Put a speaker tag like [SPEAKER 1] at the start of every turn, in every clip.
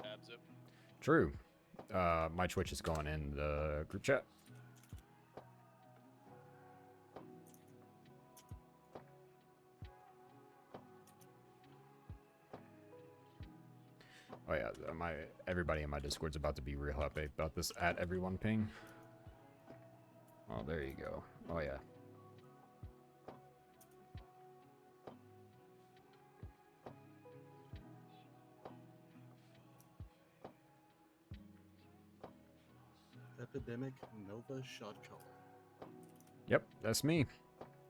[SPEAKER 1] tabs it.
[SPEAKER 2] True. My Twitch is going in the group chat. Oh yeah, everybody in my Discord's about to be real happy about this at everyone ping. Oh, there you go. Oh yeah.
[SPEAKER 3] Epidemic Nova Shotcaller.
[SPEAKER 2] Yep, that's me.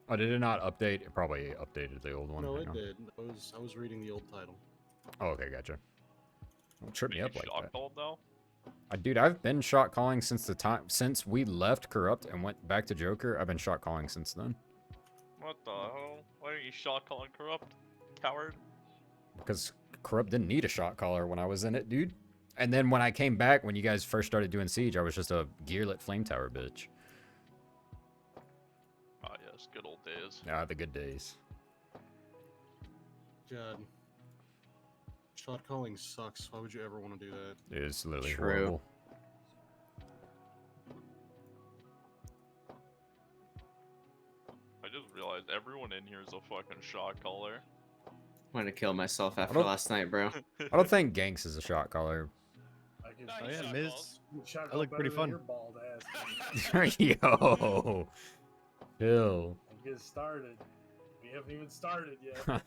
[SPEAKER 2] Oh, did it not update? It probably updated the old one.
[SPEAKER 3] No,
[SPEAKER 2] Hang
[SPEAKER 3] it
[SPEAKER 2] on.
[SPEAKER 3] did. I was reading the old title.
[SPEAKER 2] Oh, okay, gotcha. Don't trip me up like that.
[SPEAKER 4] Called, though?
[SPEAKER 2] Dude, I've been shot calling since we left Corrupt and went back to Joker. I've been shot calling since then.
[SPEAKER 4] What the hell? Why are you shot calling Corrupt? Coward?
[SPEAKER 2] Because Corrupt didn't need a shot caller when I was in it, dude. And then when I came back, when you guys first started doing Siege, I was just a gearlit flame tower bitch.
[SPEAKER 4] Ah, yes, good old days.
[SPEAKER 2] Ah, the good days.
[SPEAKER 3] God. Shot calling sucks. Why would you ever want to do that?
[SPEAKER 2] It's literally
[SPEAKER 5] True.
[SPEAKER 2] horrible.
[SPEAKER 4] I just realized everyone in here is a fucking shot caller.
[SPEAKER 5] I'm gonna kill myself after
[SPEAKER 2] don't-
[SPEAKER 5] last night, bro.
[SPEAKER 2] I don't think Ghanks is a shot caller.
[SPEAKER 6] I can,
[SPEAKER 1] No,
[SPEAKER 7] Oh
[SPEAKER 1] he
[SPEAKER 7] yeah,
[SPEAKER 1] shot
[SPEAKER 7] Miz.
[SPEAKER 1] calls.
[SPEAKER 6] shot
[SPEAKER 7] I look
[SPEAKER 6] better
[SPEAKER 7] pretty
[SPEAKER 6] than
[SPEAKER 7] fun.
[SPEAKER 6] Your bald ass.
[SPEAKER 2] Yo. Chill.
[SPEAKER 6] I'm getting started. We haven't even started yet.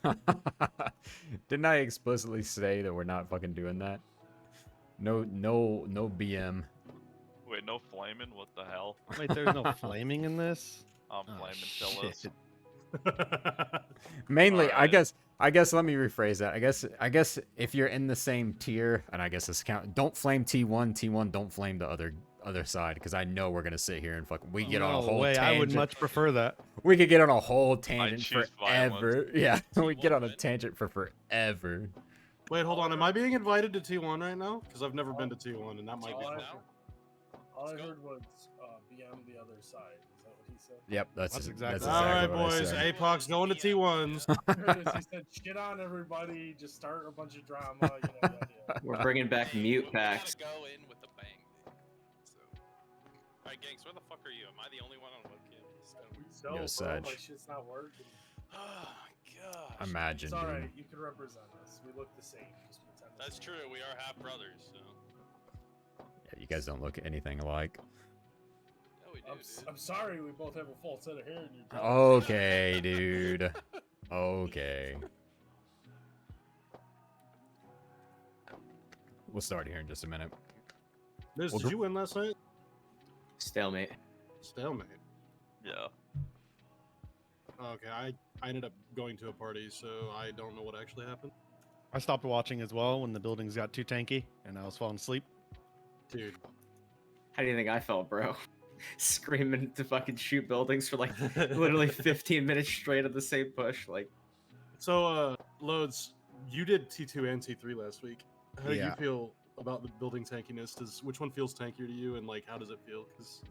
[SPEAKER 2] Didn't I explicitly say that we're not fucking doing that? No BM.
[SPEAKER 4] Wait, no flaming? What the hell?
[SPEAKER 7] Wait, there's no flaming in this?
[SPEAKER 4] I'm
[SPEAKER 7] Oh,
[SPEAKER 4] flaming Tillis.
[SPEAKER 7] shit.
[SPEAKER 2] Mainly,
[SPEAKER 4] Alright.
[SPEAKER 2] I guess let me rephrase that. I guess if you're in the same tier, and I guess this count, don't flame T1, don't flame the other side, because I know we're gonna sit here and we get on a
[SPEAKER 7] No
[SPEAKER 2] whole
[SPEAKER 7] way,
[SPEAKER 2] tangent.
[SPEAKER 7] I would much prefer that.
[SPEAKER 2] We could get on a whole tangent
[SPEAKER 4] choose
[SPEAKER 2] forever.
[SPEAKER 4] violence.
[SPEAKER 2] Yeah, we
[SPEAKER 1] T1
[SPEAKER 2] get on a
[SPEAKER 1] win.
[SPEAKER 2] tangent for forever.
[SPEAKER 3] Wait, hold on. Am I being invited to T1 right now? Because I've never been to T1, and that might be
[SPEAKER 6] All I-
[SPEAKER 3] fun.
[SPEAKER 1] now?
[SPEAKER 6] All I
[SPEAKER 1] Let's go.
[SPEAKER 6] heard was BM the other side. Is that what he said?
[SPEAKER 2] Yep, that's
[SPEAKER 7] That's
[SPEAKER 2] exactly,
[SPEAKER 7] exactly
[SPEAKER 3] All
[SPEAKER 7] what
[SPEAKER 3] right,
[SPEAKER 2] what I
[SPEAKER 3] boys.
[SPEAKER 2] said.
[SPEAKER 3] Apoc's going to T1s.
[SPEAKER 6] I heard is he said, "Shit on everybody, just start a bunch of drama." Yeah.
[SPEAKER 5] We're bringing back
[SPEAKER 1] Hey,
[SPEAKER 5] mute
[SPEAKER 1] we
[SPEAKER 5] packs.
[SPEAKER 1] gotta go in with a bang, dude. So. Alright, Ghanks, where the fuck are you? Am I the only one on webcam?
[SPEAKER 6] So,
[SPEAKER 2] Yo,
[SPEAKER 6] bro,
[SPEAKER 2] Sag.
[SPEAKER 6] my shit's not working.
[SPEAKER 1] Oh, gosh.
[SPEAKER 2] Imagine,
[SPEAKER 6] It's all
[SPEAKER 2] dude.
[SPEAKER 6] right. You can represent us. We look the same. Just pretend. the
[SPEAKER 1] That's
[SPEAKER 6] same.
[SPEAKER 1] true. We are half brothers, so.
[SPEAKER 2] Yeah, you guys don't look anything alike.
[SPEAKER 1] Yeah, we do, dude.
[SPEAKER 6] I'm sorry. We both have a full set of hair. And you're
[SPEAKER 2] Okay, dude. Okay. We'll start here in just a minute.
[SPEAKER 3] Miz,
[SPEAKER 2] Well,
[SPEAKER 3] did you win last night?
[SPEAKER 5] Stalemate.
[SPEAKER 3] Stalemate.
[SPEAKER 4] Yeah.
[SPEAKER 3] Okay, I ended up going to a party, so I don't know what actually happened.
[SPEAKER 7] I stopped watching as well when the buildings got too tanky and I was falling asleep.
[SPEAKER 3] Dude,
[SPEAKER 5] How do you think I felt, bro? Screaming to fucking shoot buildings for like literally 15 minutes straight of the same push. Like,
[SPEAKER 3] so Loads, you did T2 and T3 last week. How do you
[SPEAKER 7] Yeah.
[SPEAKER 3] feel about the building tankiness? Which one feels tankier to you, and like how does it feel? Because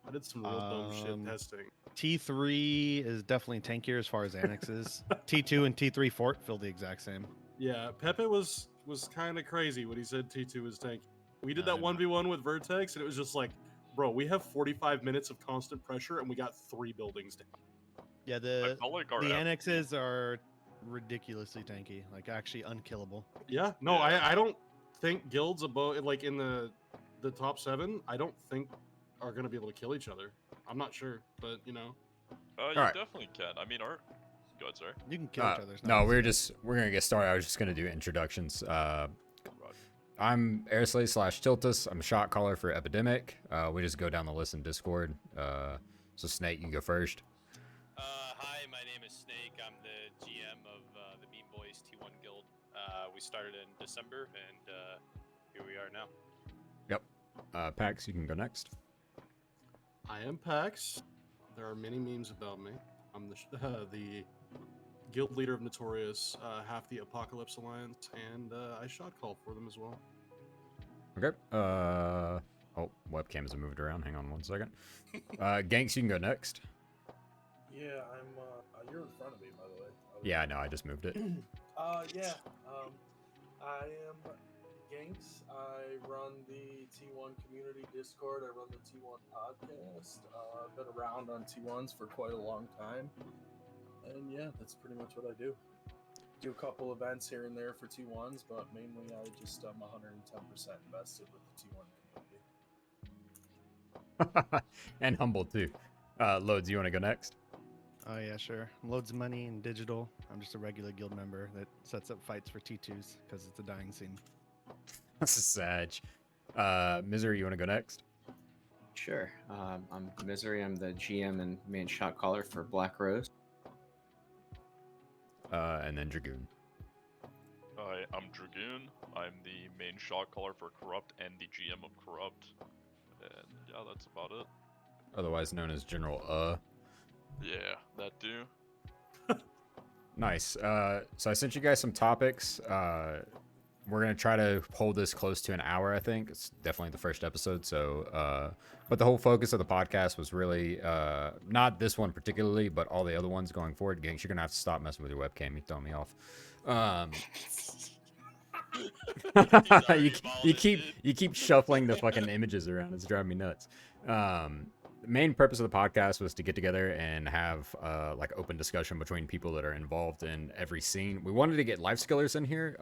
[SPEAKER 3] I did some real dumb shit testing.
[SPEAKER 7] T3 is definitely tankier as far as annexes. T2 and T3 fort feel the exact same.
[SPEAKER 3] Yeah, Pepe was kind of crazy when he said T2 was tanky. We did that
[SPEAKER 7] I'm not.
[SPEAKER 3] 1v1 with Vertex, and it was just like, bro, we have 45 minutes of constant pressure, and we got 3 buildings down.
[SPEAKER 7] Yeah,
[SPEAKER 4] I
[SPEAKER 7] the
[SPEAKER 4] felt like our
[SPEAKER 7] annexes are ridiculously tanky, like actually unkillable.
[SPEAKER 3] Yeah, no,
[SPEAKER 4] Yeah.
[SPEAKER 3] I don't think guilds above, like in the top 7, I don't think are gonna be able to kill each other. I'm not sure, but you know.
[SPEAKER 4] You
[SPEAKER 2] Alright.
[SPEAKER 4] definitely can. I mean, our. Go ahead, sir.
[SPEAKER 7] You can kill each other. it's
[SPEAKER 2] No,
[SPEAKER 7] not
[SPEAKER 2] we're
[SPEAKER 7] easy.
[SPEAKER 2] gonna get started. I was just gonna do introductions.
[SPEAKER 4] Roger.
[SPEAKER 2] I'm Airslave/Tiltus. I'm a shot caller for Epidemic. We just go down the list in Discord. So Snaiek, you can go first.
[SPEAKER 1] Hi, my name is Snaiek. I'm the GM of the Bean Boys T1 Guild. We started in December, and here we are now.
[SPEAKER 2] Yep. Pax, you can go next.
[SPEAKER 3] I am Pax. There are many memes about me. I'm the guild leader of Notorious, half the Apocalypse Alliance, and I shot call for them as well.
[SPEAKER 2] Okay. Oh, webcam has moved around. Hang on one second. Ghanks, you can go next.
[SPEAKER 6] Yeah, I'm. You're in front of me, by the way.
[SPEAKER 2] Yeah, I know. I just moved it.
[SPEAKER 6] Yeah. I am Ghanks. I run the T1 community Discord. I run the T1 podcast. I've been around on T1s for quite a long time. And yeah, that's pretty much what I do. Do a couple events here and there for T1s, but mainly I just 110% invested with the T1 community.
[SPEAKER 2] And humble too. Loads, you want to go next?
[SPEAKER 7] Oh yeah, sure. Loads of money and digital. I'm just a regular guild member that sets up fights for T2s because it's a dying scene.
[SPEAKER 2] This is sad. Misyrie, you want to go next?
[SPEAKER 5] Sure. I'm Misyrie. I'm the GM and main shot caller for Black Rose.
[SPEAKER 2] And then Dragoon.
[SPEAKER 4] Hi, I'm Dragoon. I'm the main shot caller for Corrupt and the GM of Corrupt. And yeah, that's about it.
[SPEAKER 2] Otherwise known as General
[SPEAKER 4] Yeah, that too.
[SPEAKER 2] Nice. So I sent you guys some topics. We're gonna try to hold this close to an hour. I think it's definitely the first episode. So, but the whole focus of the podcast was really not this one particularly, but all the other ones going forward. Ghanks, you're gonna have to stop messing with your webcam. You're throwing me off. You keep shuffling the fucking images around. It's driving me nuts. The main purpose of the podcast was to get together and have like open discussion between people that are involved in every scene. We wanted to get life skillers in here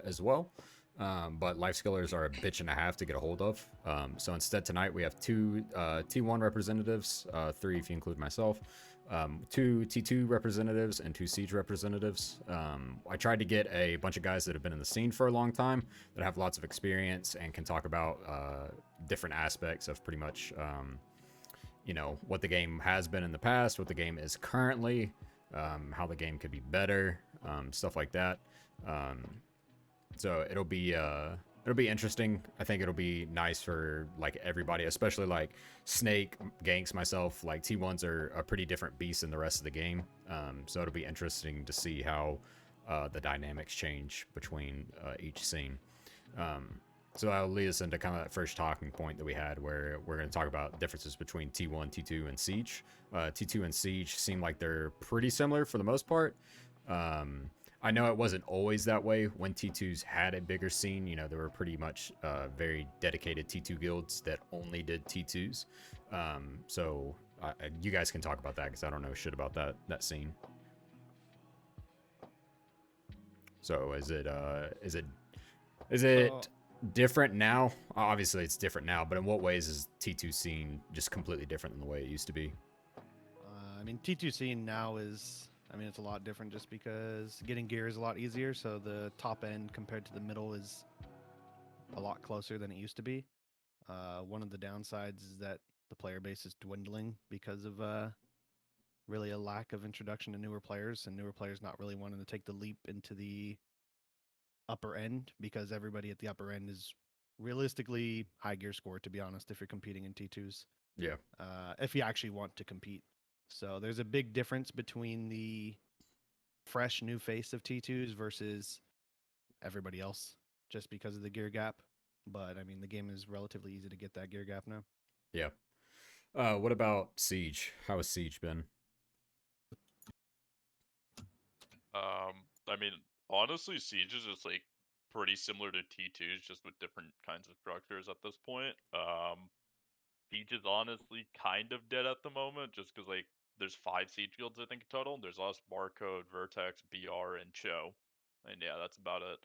[SPEAKER 2] as well, but life skillers are a bitch and a half to get a hold of. So instead tonight we have two T1 representatives, 3 if you include myself, 2 T2 representatives, and 2 Siege representatives. I tried to get a bunch of guys that have been in the scene for a long time, that have lots of experience and can talk about different aspects of pretty much you know, what the game has been in the past, what the game is currently, how the game could be better, stuff like that. So it'll be interesting. I think it'll be nice for like everybody, especially like Snaiek, Ghanks, myself. Like T1s are a pretty different beast than the rest of the game. So it'll be interesting to see how the dynamics change between each scene. So that'll lead us into kind of that first talking point that we had, where we're going to talk about differences between T1, T2, and Siege. T2 and Siege seem like they're pretty similar for the most part. I know it wasn't always that way when T2s had a bigger scene. You know, there were pretty much very dedicated T2 guilds that only did T2s. So you guys can talk about that because I don't know shit about that scene. So is it different now? Obviously it's different now, but in what ways is T2 scene just completely different than the way it used to be?
[SPEAKER 7] I mean, T2 scene now is, I mean, it's a lot different just because getting gear is a lot easier. So the top end compared to the middle is a lot closer than it used to be. One of the downsides is that the player base is dwindling because of really a lack of introduction to newer players, and newer players not really wanting to take the leap into the upper end, because everybody at the upper end is realistically high gear score, to be honest, if you're competing in T2s.
[SPEAKER 2] Yeah.
[SPEAKER 7] If you actually want to compete. So there's a big difference between the fresh new face of T2s versus everybody else, just because of the gear gap. But I mean, the game is relatively easy to get that gear gap now.
[SPEAKER 2] Yeah. What about Siege? How has Siege been?
[SPEAKER 4] I mean, honestly, Siege is just like pretty similar to T2s, just with different kinds of structures at this point. Siege is honestly kind of dead at the moment, just because like there's 5 Siege guilds I think in total. There's us, Barcode, Vertex, BR, and Cho, and yeah, that's about it.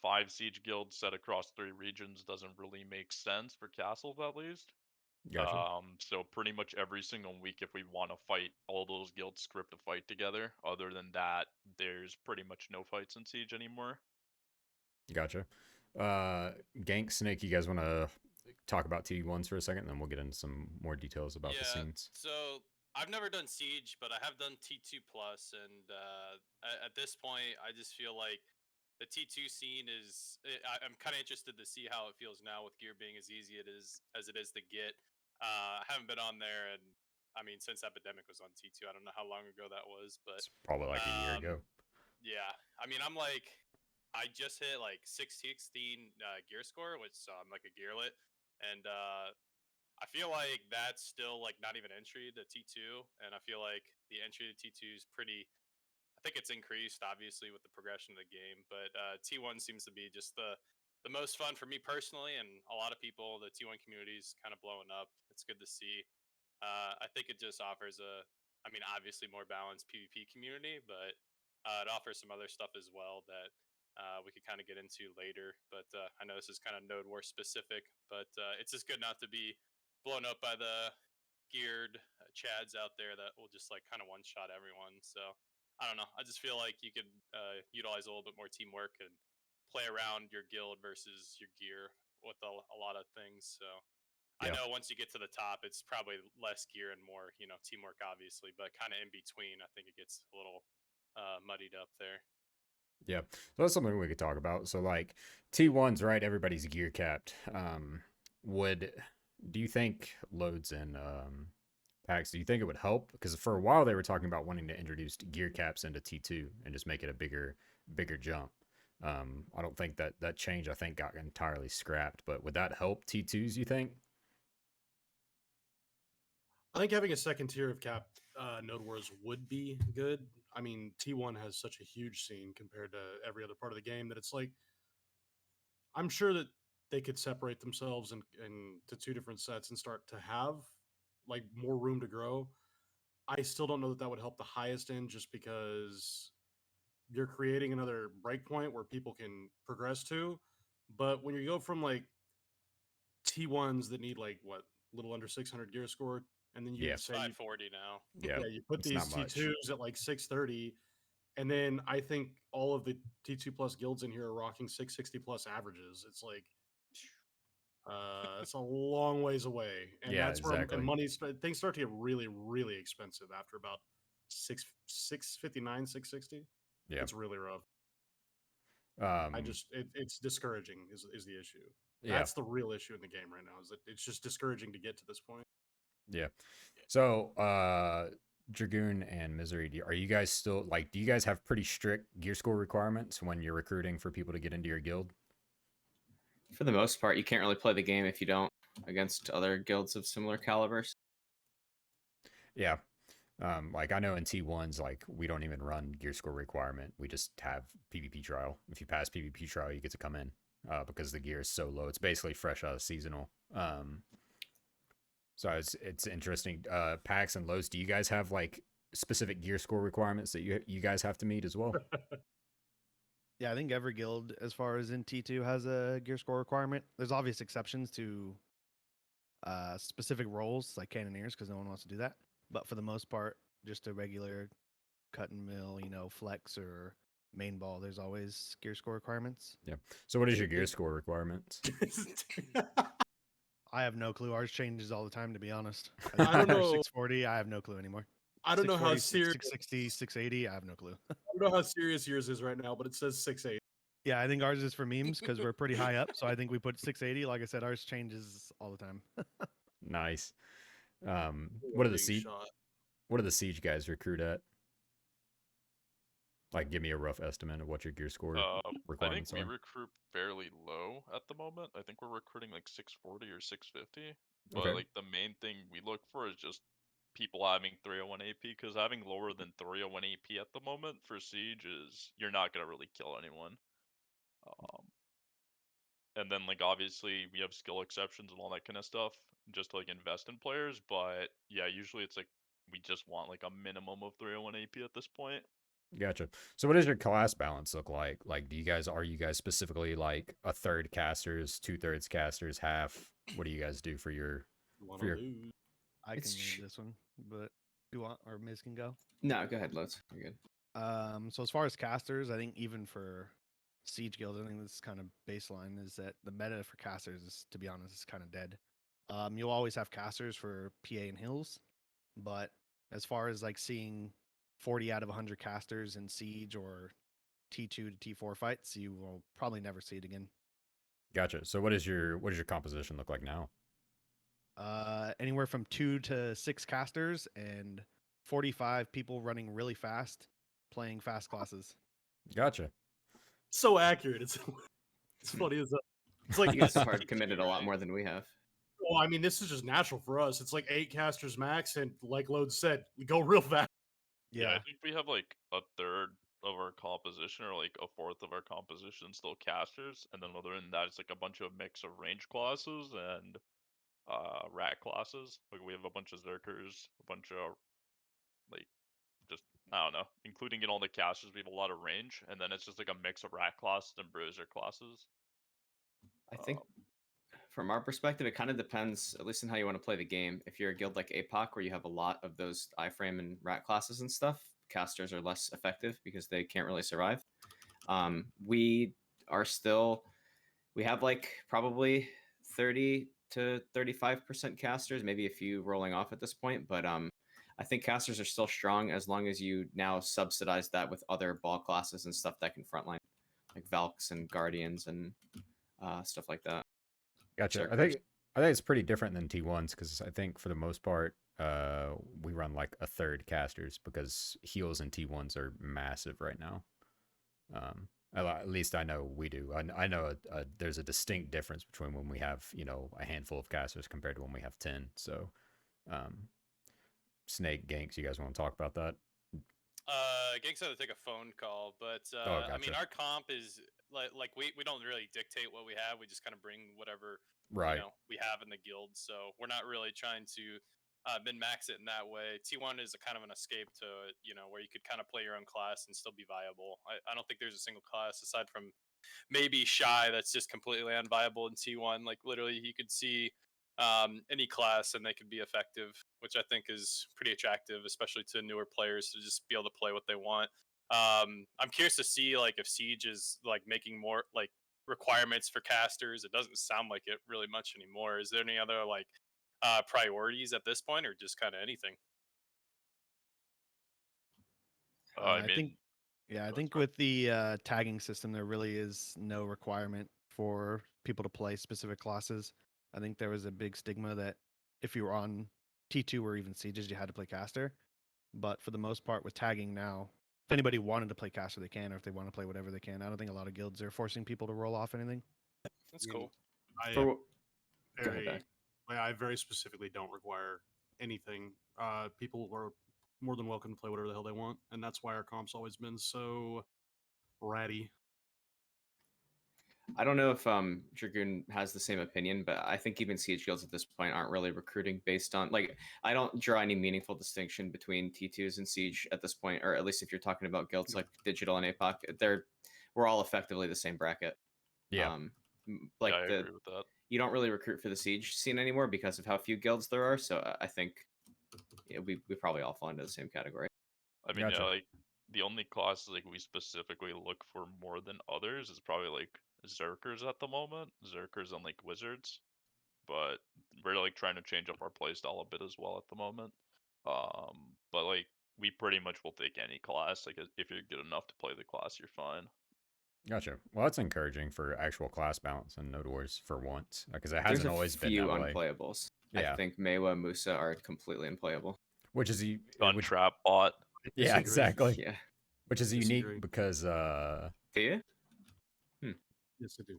[SPEAKER 4] 5 Siege guilds set across 3 regions doesn't really make sense for castles, at least.
[SPEAKER 2] Gotcha.
[SPEAKER 4] So pretty much every single week, if we want to fight, all those guilds script a fight together. Other than that, there's pretty much no fights in Siege anymore.
[SPEAKER 2] Gotcha. Ghanks, Snaiek, you guys want to talk about T1s for a second, and then we'll get into some more details about the scenes.
[SPEAKER 1] So I've never done Siege, but I have done T2 plus, and at this point, I just feel like the T2 scene is. I'm kind of interested to see how it feels now with gear being as easy as it is to get. I haven't been on there, and I mean, since Epidemic was on T2, I don't know how long ago that was, but
[SPEAKER 2] It's probably like a year ago.
[SPEAKER 1] yeah, I mean, I just hit like 616 gear score, which so I'm like a gearlet, and I feel like that's still like not even entry to T2, and I feel like the entry to T2 is pretty. I think it's increased obviously with the progression of the game, but T1 seems to be just the the most fun for me personally, and a lot of people. The T1 community is kind of blowing up. It's good to see. I think it just offers obviously more balanced PvP community, but it offers some other stuff as well that we could kind of get into later. But I know this is kind of Node War specific, but it's just good not to be blown up by the geared chads out there that will just like kind of one shot everyone. So I don't know. I just feel like you could utilize a little bit more teamwork and play around your guild versus your gear with a lot of things. So I
[SPEAKER 2] Yeah.
[SPEAKER 1] know once you get to the top, it's probably less gear and more, teamwork, obviously, but kind of in between, I think it gets a little muddied up there.
[SPEAKER 2] Yeah. So that's something we could talk about. So like T1's right, everybody's gear capped. Do you think loads and packs, do you think it would help? Because for a while they were talking about wanting to introduce gear caps into T2 and just make it a bigger jump. I don't think that change I think got entirely scrapped, but would that help T2s, you think?
[SPEAKER 3] I think having a second tier of capped node wars would be good. I mean, T1 has such a huge scene compared to every other part of the game that it's like, I'm sure that they could separate themselves into two different sets and start to have like more room to grow. I still don't know that that would help the highest end, just because you're creating another breakpoint where people can progress to. But when you go from like T1s that need like what, little under 600 gear score, and then you
[SPEAKER 2] Yeah.
[SPEAKER 3] say
[SPEAKER 1] 540 now.
[SPEAKER 2] Yeah.
[SPEAKER 3] you put
[SPEAKER 2] it's
[SPEAKER 3] these
[SPEAKER 2] not much.
[SPEAKER 3] T2s at like 630, and then I think all of the T2 plus guilds in here are rocking 660 plus averages. It's like it's a long ways away, and
[SPEAKER 2] Yeah,
[SPEAKER 3] that's where
[SPEAKER 2] exactly.
[SPEAKER 3] things start to get really, really expensive after about 659, 660.
[SPEAKER 2] Yeah.
[SPEAKER 3] It's really rough.
[SPEAKER 2] Um,
[SPEAKER 3] It's discouraging is the issue.
[SPEAKER 2] yeah.
[SPEAKER 3] That's the real issue in the game right now, is that it's just discouraging to get to this point.
[SPEAKER 2] Yeah. So, Dragoon and Misyrie, are you guys still like? Do you guys have pretty strict gear score requirements when you're recruiting for people to get into your guild?
[SPEAKER 5] For the most part, you can't really play the game if you don't against other guilds of similar calibers.
[SPEAKER 2] Yeah. Like I know in T1s, like we don't even run gear score requirement. We just have PvP trial. If you pass PvP trial, you get to come in. Because the gear is so low. It's basically fresh out of seasonal. So it's interesting. Packs and lows, do you guys have like specific gear score requirements that you guys have to meet as well?
[SPEAKER 7] Yeah, I think every guild, as far as in T2, has a gear score requirement. There's obvious exceptions to specific roles like cannoneers, because no one wants to do that. But for the most part, just a regular cut and mill, flex or main ball, there's always gear score requirements.
[SPEAKER 2] Yeah. So what is your gear score requirements?
[SPEAKER 7] I have no clue. Ours changes all the time, to be honest.
[SPEAKER 3] I don't know.
[SPEAKER 7] 640, I have no clue anymore.
[SPEAKER 3] I don't know how
[SPEAKER 7] 640,
[SPEAKER 3] serious
[SPEAKER 7] 660, 680, I have no clue.
[SPEAKER 3] I don't know how serious yours is right now, but it says 680.
[SPEAKER 7] Yeah, I think ours is for memes because we're pretty high up. So I think we put 680. Like I said, ours changes all the time.
[SPEAKER 2] Nice. What are the siege?
[SPEAKER 3] Shot.
[SPEAKER 2] What are the siege guys recruit at? Like, give me a rough estimate of what your gear score
[SPEAKER 4] I think
[SPEAKER 2] requirements
[SPEAKER 4] we
[SPEAKER 2] are.
[SPEAKER 4] recruit fairly low at the moment. I think we're recruiting like 640 or 650. But
[SPEAKER 2] Okay.
[SPEAKER 4] like the main thing we look for is just people having 301 AP, because having lower than 301 AP at the moment for siege is you're not gonna really kill anyone. And then like obviously we have skill exceptions and all that kind of stuff just to like invest in players, but yeah, usually it's like we just want like a minimum of 301 AP at this point.
[SPEAKER 2] Gotcha. So what does your class balance look like? Like, are you guys specifically like a third casters, 2/3 casters, half? What do you guys do for your?
[SPEAKER 3] You
[SPEAKER 2] For your-
[SPEAKER 3] wanna lose.
[SPEAKER 7] I can
[SPEAKER 5] It's
[SPEAKER 7] lead this one, but you want or Miz can go.
[SPEAKER 5] No, go ahead, Loads. You're good.
[SPEAKER 7] So as far as casters, I think even for Siege Guild, I think this is kind of baseline is that the meta for casters is, to be honest, is kind of dead. You'll always have casters for PA and hills, but as far as like seeing 40 out of 100 casters in Siege or T2 to T4 fights, you will probably never see it again.
[SPEAKER 2] Gotcha. So what does your composition look like now?
[SPEAKER 7] Anywhere from 2 to 6 casters and 45 people running really fast, playing fast classes.
[SPEAKER 2] Gotcha.
[SPEAKER 3] So accurate. It's funny as it's like
[SPEAKER 5] You guys have hard committed a lot more than we have.
[SPEAKER 3] well, I mean, this is just natural for us. It's like 8 casters max, and like Load said, we go real fast.
[SPEAKER 4] Yeah, I think we have like a third of our composition, or like a fourth of our composition, still casters, and then other than that, it's like a bunch of mix of range classes and rat classes. Like we have a bunch of Zerkers, a bunch of like just I don't know, including in all the casters, we have a lot of range, and then it's just like a mix of rat classes and bruiser classes.
[SPEAKER 5] I think from our perspective, it kind of depends, at least on how you want to play the game. If you're a guild like APOC, where you have a lot of those iframe and rat classes and stuff, casters are less effective because they can't really survive. We are still, we have like probably 30 to 35% casters, maybe a few rolling off at this point, but I think casters are still strong as long as you now subsidize that with other ball classes and stuff that can frontline, like Valks and Guardians and stuff like that.
[SPEAKER 2] Gotcha. I
[SPEAKER 5] Zerkers.
[SPEAKER 2] think it's pretty different than T1s because I think for the most part, we run like a third casters because heals and T1s are massive right now. At least I know we do. I know there's a distinct difference between when we have, you know, a handful of casters compared to when we have 10. So, Snaiek, Ghanks, you guys want to talk about that?
[SPEAKER 1] Ghanks had to take a phone call, but
[SPEAKER 2] Oh,
[SPEAKER 1] I mean,
[SPEAKER 2] gotcha.
[SPEAKER 1] our comp is like we don't really dictate what we have. We just kind of bring whatever
[SPEAKER 2] Right.
[SPEAKER 1] we have in the guild. So we're not really trying to min max it in that way. T1 is a kind of an escape to where you could kind of play your own class and still be viable. I don't think there's a single class aside from maybe Shy that's just completely unviable in T1. Like literally, you could see any class and they could be effective, which I think is pretty attractive, especially to newer players to just be able to play what they want. I'm curious to see like if Siege is like making more like requirements for casters. It doesn't sound like it really much anymore. Is there any other like priorities at this point, or just kind of anything?
[SPEAKER 4] I mean,
[SPEAKER 7] think, yeah, I think with the tagging system, there really is no requirement for people to play specific classes. I think there was a big stigma that if you were on T2 or even Sieges, you had to play caster. But for the most part, with tagging now, if anybody wanted to play caster, they can, or if they want to play whatever they can. I don't think a lot of guilds are forcing people to roll off anything.
[SPEAKER 1] That's cool.
[SPEAKER 3] I
[SPEAKER 5] For,
[SPEAKER 3] am
[SPEAKER 5] go ahead,
[SPEAKER 3] very,
[SPEAKER 5] Beck.
[SPEAKER 3] I very specifically don't require anything. People are more than welcome to play whatever the hell they want, and that's why our comp's always been so ratty.
[SPEAKER 5] I don't know if Dragoon has the same opinion, but I think even Siege guilds at this point aren't really recruiting based on like I don't draw any meaningful distinction between T2s and Siege at this point, or at least if you're talking about guilds like Digital and APOC, we're all effectively the same bracket.
[SPEAKER 2] Yeah.
[SPEAKER 5] Like
[SPEAKER 4] I agree with that.
[SPEAKER 5] you don't really recruit for the Siege scene anymore because of how few guilds there are. So I think we probably all fall into the same category.
[SPEAKER 4] I mean,
[SPEAKER 2] Gotcha.
[SPEAKER 4] yeah, like the only classes like we specifically look for more than others is probably like Zerkers at the moment, Zerkers and like Wizards, but we're like trying to change up our playstyle a bit as well at the moment. But like we pretty much will take any class. Like if you're good enough to play the class, you're fine.
[SPEAKER 2] Gotcha. Well, that's encouraging for actual class balance and Node Wars for once, because it
[SPEAKER 5] There's
[SPEAKER 2] hasn't
[SPEAKER 5] a
[SPEAKER 2] always been
[SPEAKER 5] few
[SPEAKER 2] that way.
[SPEAKER 5] unplayables.
[SPEAKER 2] Yeah.
[SPEAKER 5] I think Mewa and Musa are completely unplayable.
[SPEAKER 2] Which is
[SPEAKER 4] Gun
[SPEAKER 2] which,
[SPEAKER 4] trap bot.
[SPEAKER 3] I
[SPEAKER 2] yeah,
[SPEAKER 3] disagree.
[SPEAKER 2] exactly.
[SPEAKER 5] Yeah.
[SPEAKER 2] Which is
[SPEAKER 3] Disagree.
[SPEAKER 2] unique because
[SPEAKER 5] Do you?
[SPEAKER 3] Yes, I do.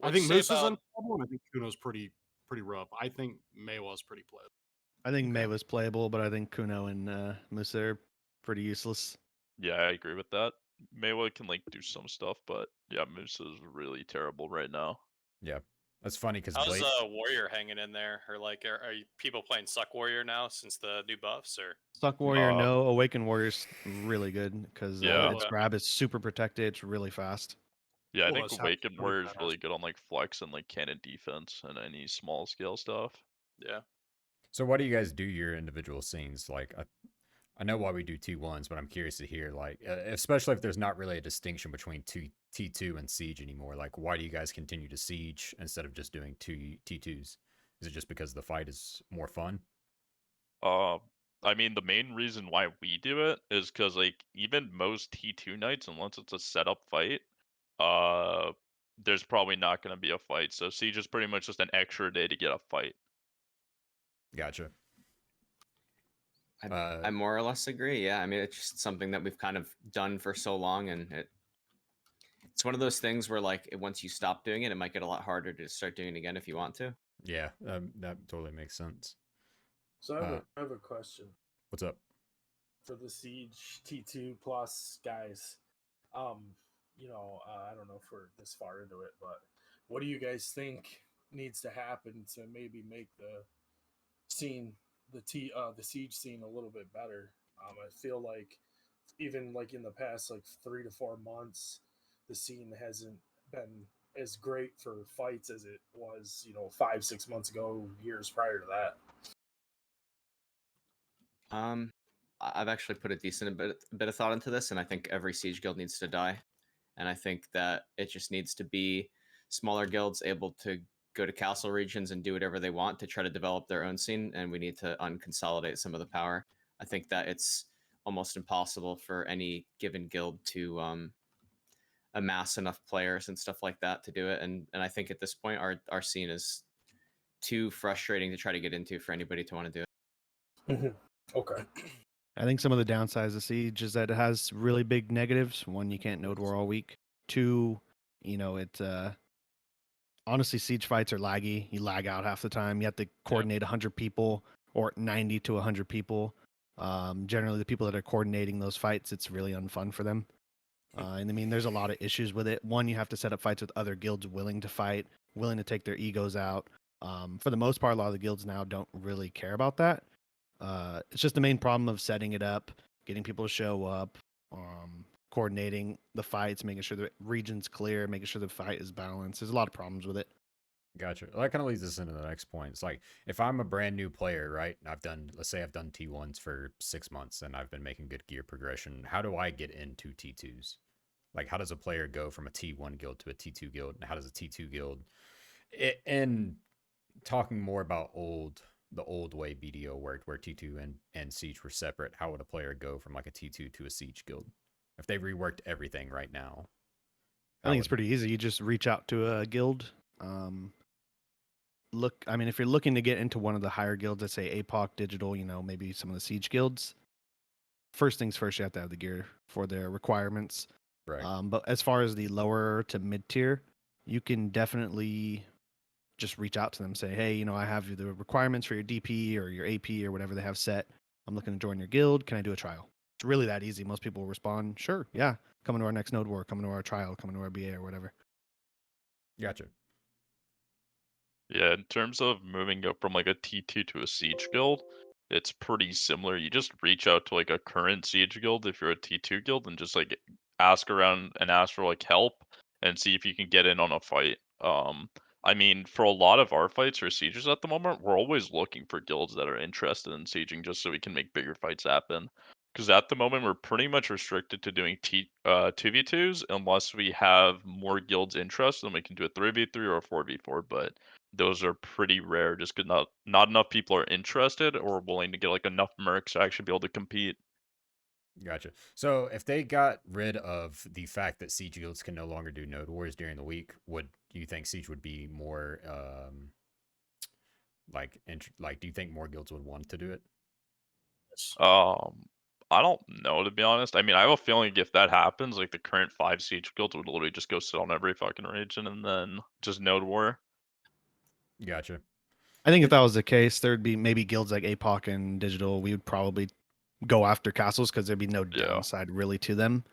[SPEAKER 3] I
[SPEAKER 1] What'd
[SPEAKER 3] think
[SPEAKER 1] you say
[SPEAKER 3] Moose's
[SPEAKER 1] about-
[SPEAKER 3] unplayable, and I think Kuno's pretty rough. I think Maywa's pretty playable.
[SPEAKER 7] I think May was playable, but I think Kuno and Musa are pretty useless.
[SPEAKER 4] Yeah, I agree with that. Maywa can like do some stuff, but yeah, Moose is really terrible right now.
[SPEAKER 2] yeah, that's funny because
[SPEAKER 1] How's
[SPEAKER 2] Blade.
[SPEAKER 1] Warrior hanging in there, or like are you people playing Suck Warrior now since the new buffs, or?
[SPEAKER 7] Suck Warrior,
[SPEAKER 4] Um,
[SPEAKER 7] no. Awaken Warrior's really good because
[SPEAKER 4] Yeah.
[SPEAKER 7] its grab is super protected. It's really fast.
[SPEAKER 4] Yeah, I
[SPEAKER 3] Well,
[SPEAKER 4] think
[SPEAKER 3] it's
[SPEAKER 4] Awakened
[SPEAKER 3] really
[SPEAKER 4] Warrior is
[SPEAKER 3] badass.
[SPEAKER 4] really good on like flex and like cannon defense and any small scale stuff.
[SPEAKER 1] Yeah.
[SPEAKER 2] So, what do you guys do your individual scenes? Like, I know why we do T1s, but I'm curious to hear, like, especially if there's not really a distinction between T2 and Siege anymore. Like, why do you guys continue to Siege instead of just doing T2s? Is it just because the fight is more fun?
[SPEAKER 4] I mean, the main reason why we do it is because like even most T2 nights, unless it's a setup fight, there's probably not going to be a fight. So Siege is pretty much just an extra day to get a fight.
[SPEAKER 2] Gotcha.
[SPEAKER 5] I more or less agree. Yeah, I mean, it's just something that we've kind of done for so long, and it's one of those things where like once you stop doing it, it might get a lot harder to start doing it again if you want to.
[SPEAKER 2] Yeah, that totally makes sense.
[SPEAKER 6] So I have a question.
[SPEAKER 2] What's up?
[SPEAKER 6] for the Siege T2 plus guys. I don't know if we're this far into it, but what do you guys think needs to happen to maybe make the scene, the Siege scene, a little bit better? I feel like even like in the past like 3 to 4 months, the scene hasn't been as great for fights as it was, 5 6 months ago, years prior to that.
[SPEAKER 5] I've actually put a decent bit of thought into this, and I think every Siege guild needs to die. And I think that it just needs to be smaller guilds able to go to castle regions and do whatever they want to try to develop their own scene, and we need to unconsolidate some of the power. I think that it's almost impossible for any given guild to amass enough players and stuff like that to do it. And I think at this point, our scene is too frustrating to try to get into for anybody to want to do it.
[SPEAKER 6] Okay.
[SPEAKER 7] I think some of the downsides of Siege is that it has really big negatives. One, you can't node war all week. Two, it honestly, Siege fights are laggy. You lag out half the time. You have to coordinate 100 people or 90 to 100 people. Generally, the people that are coordinating those fights, it's really unfun for them. And I mean, there's a lot of issues with it. One, you have to set up fights with other guilds willing to fight, willing to take their egos out. For the most part, a lot of the guilds now don't really care about that. It's just the main problem of setting it up, getting people to show up, coordinating the fights, making sure the region's clear, making sure the fight is balanced. There's a lot of problems with it.
[SPEAKER 2] Gotcha. Well, that kind of leads us into the next point. It's like if I'm a brand new player, right? And let's say I've done T1s for 6 months and I've been making good gear progression. How do I get into T2s? Like, how does a player go from a T1 guild to a T2 guild? And how does a T2 guild? And talking more about the old way BDO worked, where T2 and Siege were separate, how would a player go from like a T2 to a Siege guild if they reworked everything right now?
[SPEAKER 7] I think it's pretty easy. You just reach out to a guild. If you're looking to get into one of the higher guilds, let's say APOC, Digital, maybe some of the Siege guilds, first things first, you have to have the gear for their requirements.
[SPEAKER 2] Right.
[SPEAKER 7] But as far as the lower to mid tier, you can definitely just reach out to them, say, hey, I have the requirements for your DP or your AP or whatever they have set. I'm looking to join your guild. Can I do a trial? It's really that easy. Most people will respond, sure, yeah, come to our next node war, come to our trial, come to our BA or whatever.
[SPEAKER 2] Gotcha.
[SPEAKER 4] Yeah, in terms of moving up from like a T2 to a Siege guild, it's pretty similar. You just reach out to like a current Siege guild if you're a T2 guild and just like ask around and ask for like help and see if you can get in on a fight. I mean, for a lot of our fights or sieges at the moment, we're always looking for guilds that are interested in sieging just so we can make bigger fights happen. Because at the moment, we're pretty much restricted to doing 2v2s unless we have more guilds interested, then we can do a 3v3 or a 4v4, but those are pretty rare just because not enough people are interested or willing to get like enough mercs to actually be able to compete.
[SPEAKER 2] Gotcha. So if they got rid of the fact that Siege guilds can no longer do node wars during the week, do you think Siege would be more do you think more guilds would want to do it?
[SPEAKER 4] I don't know, to be honest. I mean, I have a feeling if that happens, like the current 5 Siege guilds would literally just go sit on every fucking region and then just node war.
[SPEAKER 2] Gotcha.
[SPEAKER 7] I think if that was the case, there'd be maybe guilds like APOC and Digital. We would probably go after castles because there'd be no downside really to them.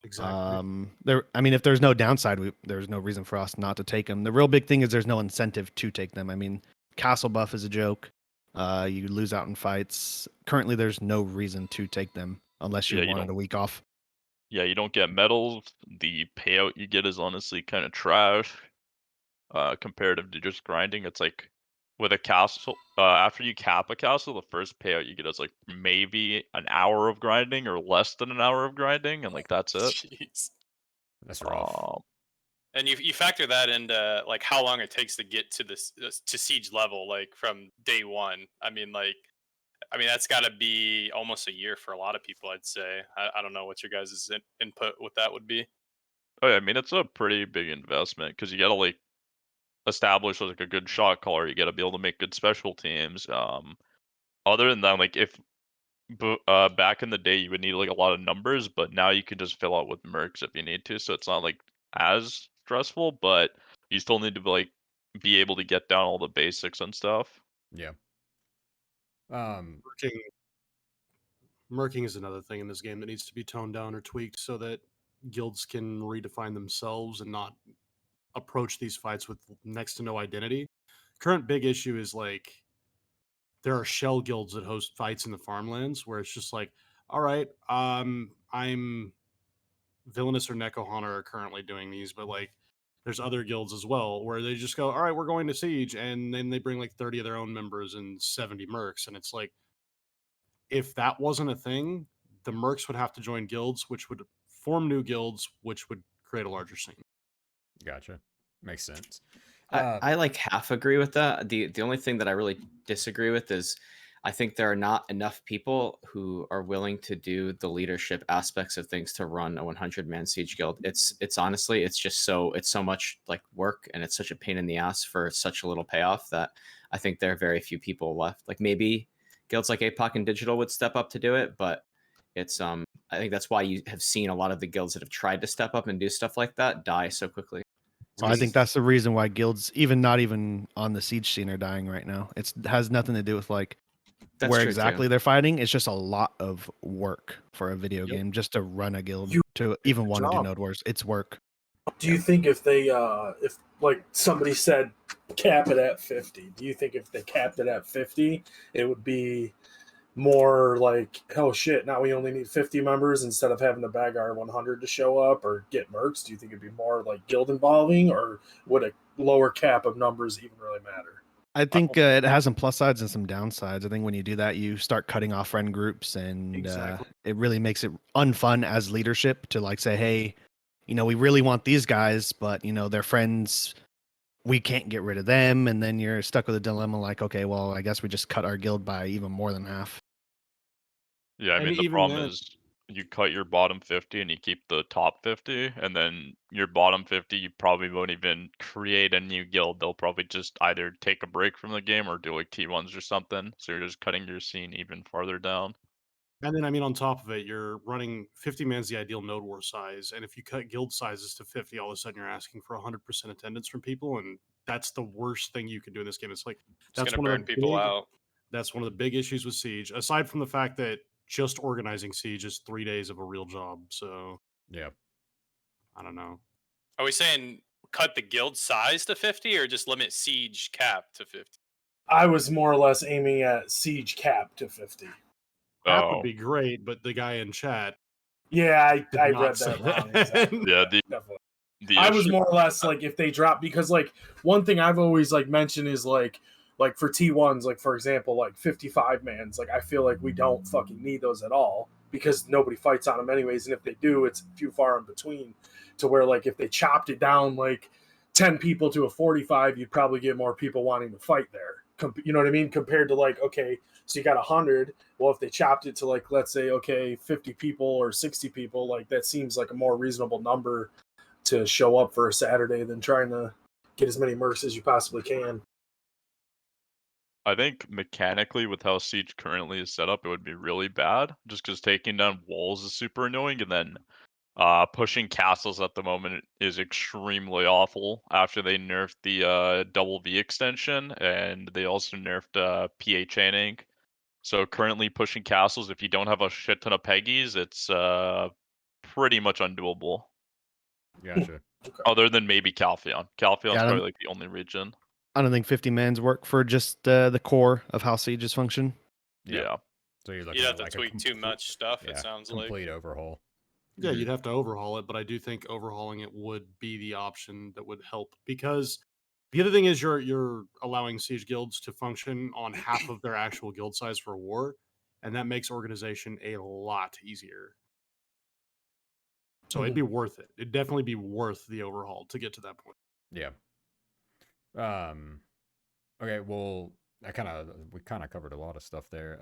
[SPEAKER 3] Exactly.
[SPEAKER 7] If there's no downside, there's no reason for us not to take them. The real big thing is there's no incentive to take them. I mean, castle buff is a joke. You lose out in fights. Currently, there's no reason to take them unless you wanted a week off.
[SPEAKER 4] Yeah, you don't get medals. The payout you get is honestly kind of trash. Comparative to just grinding, it's like with a castle, after you cap a castle, the first payout you get is like maybe an hour of grinding or less than an hour of grinding, and like that's it.
[SPEAKER 1] Jeez.
[SPEAKER 2] That's rough.
[SPEAKER 1] And you factor that into like how long it takes to get to this to siege level, like from day one. I mean, that's got to be almost a year for a lot of people. I'd say. I don't know what your guys' input with that would be.
[SPEAKER 4] Oh yeah, I mean it's a pretty big investment because you gotta like establish like a good shot caller. You gotta be able to make good special teams. Other than that, like if back in the day you would need like a lot of numbers, but now you can just fill out with mercs if you need to, so it's not like as stressful, but you still need to like be able to get down all the basics and stuff.
[SPEAKER 2] Yeah.
[SPEAKER 3] Working Murking is another thing in this game that needs to be toned down or tweaked so that guilds can redefine themselves and not approach these fights with next to no identity. Current big issue is like there are shell guilds that host fights in the farmlands where it's just like, all right, I'm Villainous or Neko Hunter are currently doing these, but like there's other guilds as well where they just go, all right, we're going to siege, and then they bring like 30 of their own members and 70 mercs, and it's like, if that wasn't a thing, the mercs would have to join guilds, which would form new guilds, which would create a larger scene.
[SPEAKER 2] Gotcha. Makes sense.
[SPEAKER 5] I like half agree with that. The only thing that I really disagree with is I think there are not enough people who are willing to do the leadership aspects of things to run a 100-man siege guild. It's honestly, it's so much like work, and it's such a pain in the ass for such a little payoff that I think there are very few people left. Like maybe guilds like APOC and Digital would step up to do it, but it's I think that's why you have seen a lot of the guilds that have tried to step up and do stuff like that die so quickly.
[SPEAKER 7] So I think that's the reason why guilds, not even on the siege scene, are dying right now. It has nothing to do with like
[SPEAKER 5] That's
[SPEAKER 7] where
[SPEAKER 5] true,
[SPEAKER 7] exactly
[SPEAKER 5] too.
[SPEAKER 7] they're fighting. It's just a lot of work for a video
[SPEAKER 3] Yep.
[SPEAKER 7] game just to run a guild,
[SPEAKER 6] You-
[SPEAKER 7] to even want to do
[SPEAKER 3] job.
[SPEAKER 7] node wars. It's work.
[SPEAKER 6] Do you think if they, if like somebody said cap it at 50, do you think if they capped it at 50, it would be more like, oh shit, now we only need 50 members instead of having to bag our 100 to show up or get mercs? Do you think it'd be more like guild involving, or would a lower cap of numbers even really matter?
[SPEAKER 7] I think it has some plus sides and some downsides. I think when you do that, you start cutting off friend groups, and
[SPEAKER 3] Exactly.
[SPEAKER 7] it really makes it unfun as leadership to like say, hey, we really want these guys, but they're friends. We can't get rid of them, and then you're stuck with a dilemma like, okay, well, I guess we just cut our guild by even more than half.
[SPEAKER 4] Yeah, I
[SPEAKER 3] And
[SPEAKER 4] mean, the
[SPEAKER 3] even
[SPEAKER 4] problem
[SPEAKER 3] then-
[SPEAKER 4] is you cut your bottom 50 and you keep the top 50, and then your bottom 50, you probably won't even create a new guild. They'll probably just either take a break from the game or do like T1s or something. So you're just cutting your scene even farther down.
[SPEAKER 3] And then, I mean, on top of it, you're running 50 man's the ideal node war size. And if you cut guild sizes to 50, all of a sudden you're asking for 100% attendance from people. And that's the worst thing you can do in this game. It's like,
[SPEAKER 1] It's
[SPEAKER 3] that's
[SPEAKER 1] gonna
[SPEAKER 3] one of
[SPEAKER 1] burn
[SPEAKER 3] the
[SPEAKER 1] people
[SPEAKER 3] big,
[SPEAKER 1] out.
[SPEAKER 3] That's one of the big issues with Siege, aside from the fact that just organizing Siege is 3 days of a real job. So,
[SPEAKER 2] Yeah.
[SPEAKER 3] I don't know.
[SPEAKER 1] Are we saying cut the guild size to 50 or just limit siege cap to 50?
[SPEAKER 6] I was more or less aiming at siege cap to 50.
[SPEAKER 3] That
[SPEAKER 4] Oh,
[SPEAKER 3] would be great, but the guy in chat
[SPEAKER 6] Yeah,
[SPEAKER 3] did
[SPEAKER 6] I
[SPEAKER 3] not
[SPEAKER 6] read
[SPEAKER 3] say
[SPEAKER 6] that wrong.
[SPEAKER 3] that.
[SPEAKER 6] Exactly.
[SPEAKER 4] yeah.
[SPEAKER 6] Definitely.
[SPEAKER 4] The
[SPEAKER 6] I was
[SPEAKER 4] issue-
[SPEAKER 6] more or less like if they drop, because like one thing I've always like mentioned is like for T1s, like for example, like 55 mans, like I feel like we don't fucking need those at all because nobody fights on them anyways, and if they do, it's few far in between. To where like if they chopped it down like 10 people to a 45, you'd probably get more people wanting to fight there. You know what I mean? Compared to like, okay, so you got 100. Well, if they chopped it to like, let's say, okay, 50 people or 60 people, like that seems like a more reasonable number to show up for a Saturday than trying to get as many mercs as you possibly can.
[SPEAKER 4] I think mechanically, with how Siege currently is set up, it would be really bad. Just because taking down walls is super annoying, and then pushing castles at the moment is extremely awful. After they nerfed the double V extension, and they also nerfed PA chaining. So currently pushing castles, if you don't have a shit ton of Peggies, it's pretty much undoable.
[SPEAKER 2] Gotcha.
[SPEAKER 4] Other than maybe Calpheon. Calpheon's
[SPEAKER 7] Yeah,
[SPEAKER 4] probably like the only region.
[SPEAKER 7] I don't think 50 mans work for just the core of how sieges function.
[SPEAKER 4] Yeah.
[SPEAKER 2] So you're looking
[SPEAKER 1] You
[SPEAKER 2] at
[SPEAKER 1] have to
[SPEAKER 2] like a
[SPEAKER 1] tweak too much stuff,
[SPEAKER 2] yeah,
[SPEAKER 1] it sounds like.
[SPEAKER 2] complete overhaul.
[SPEAKER 3] Yeah,
[SPEAKER 2] Mhm.
[SPEAKER 3] you'd have to overhaul it, but I do think overhauling it would be the option that would help, because the other thing is you're allowing siege guilds to function on half of their actual guild size for war, and that makes organization a lot easier. So it'd be worth it. It'd definitely be worth the overhaul to get to that point.
[SPEAKER 2] Yeah. Okay, well, we kind of covered a lot of stuff there.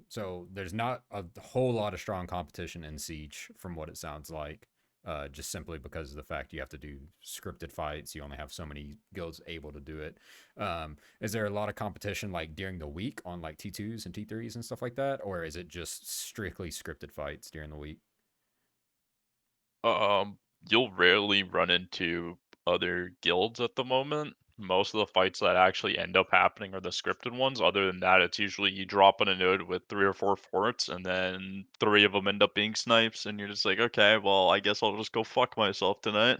[SPEAKER 2] So there's not a whole lot of strong competition in Siege from what it sounds like. Just simply because of the fact you have to do scripted fights. You only have so many guilds able to do it. Is there a lot of competition like during the week on like T2s and T3s and stuff like that? Or is it just strictly scripted fights during the week?
[SPEAKER 4] You'll rarely run into other guilds at the moment. most of the fights that actually end up happening are the scripted ones. Other than that, it's usually you drop on a node with 3 or 4 forts, and then 3 of them end up being snipes, and you're just like, okay, well, I guess I'll just go fuck myself tonight.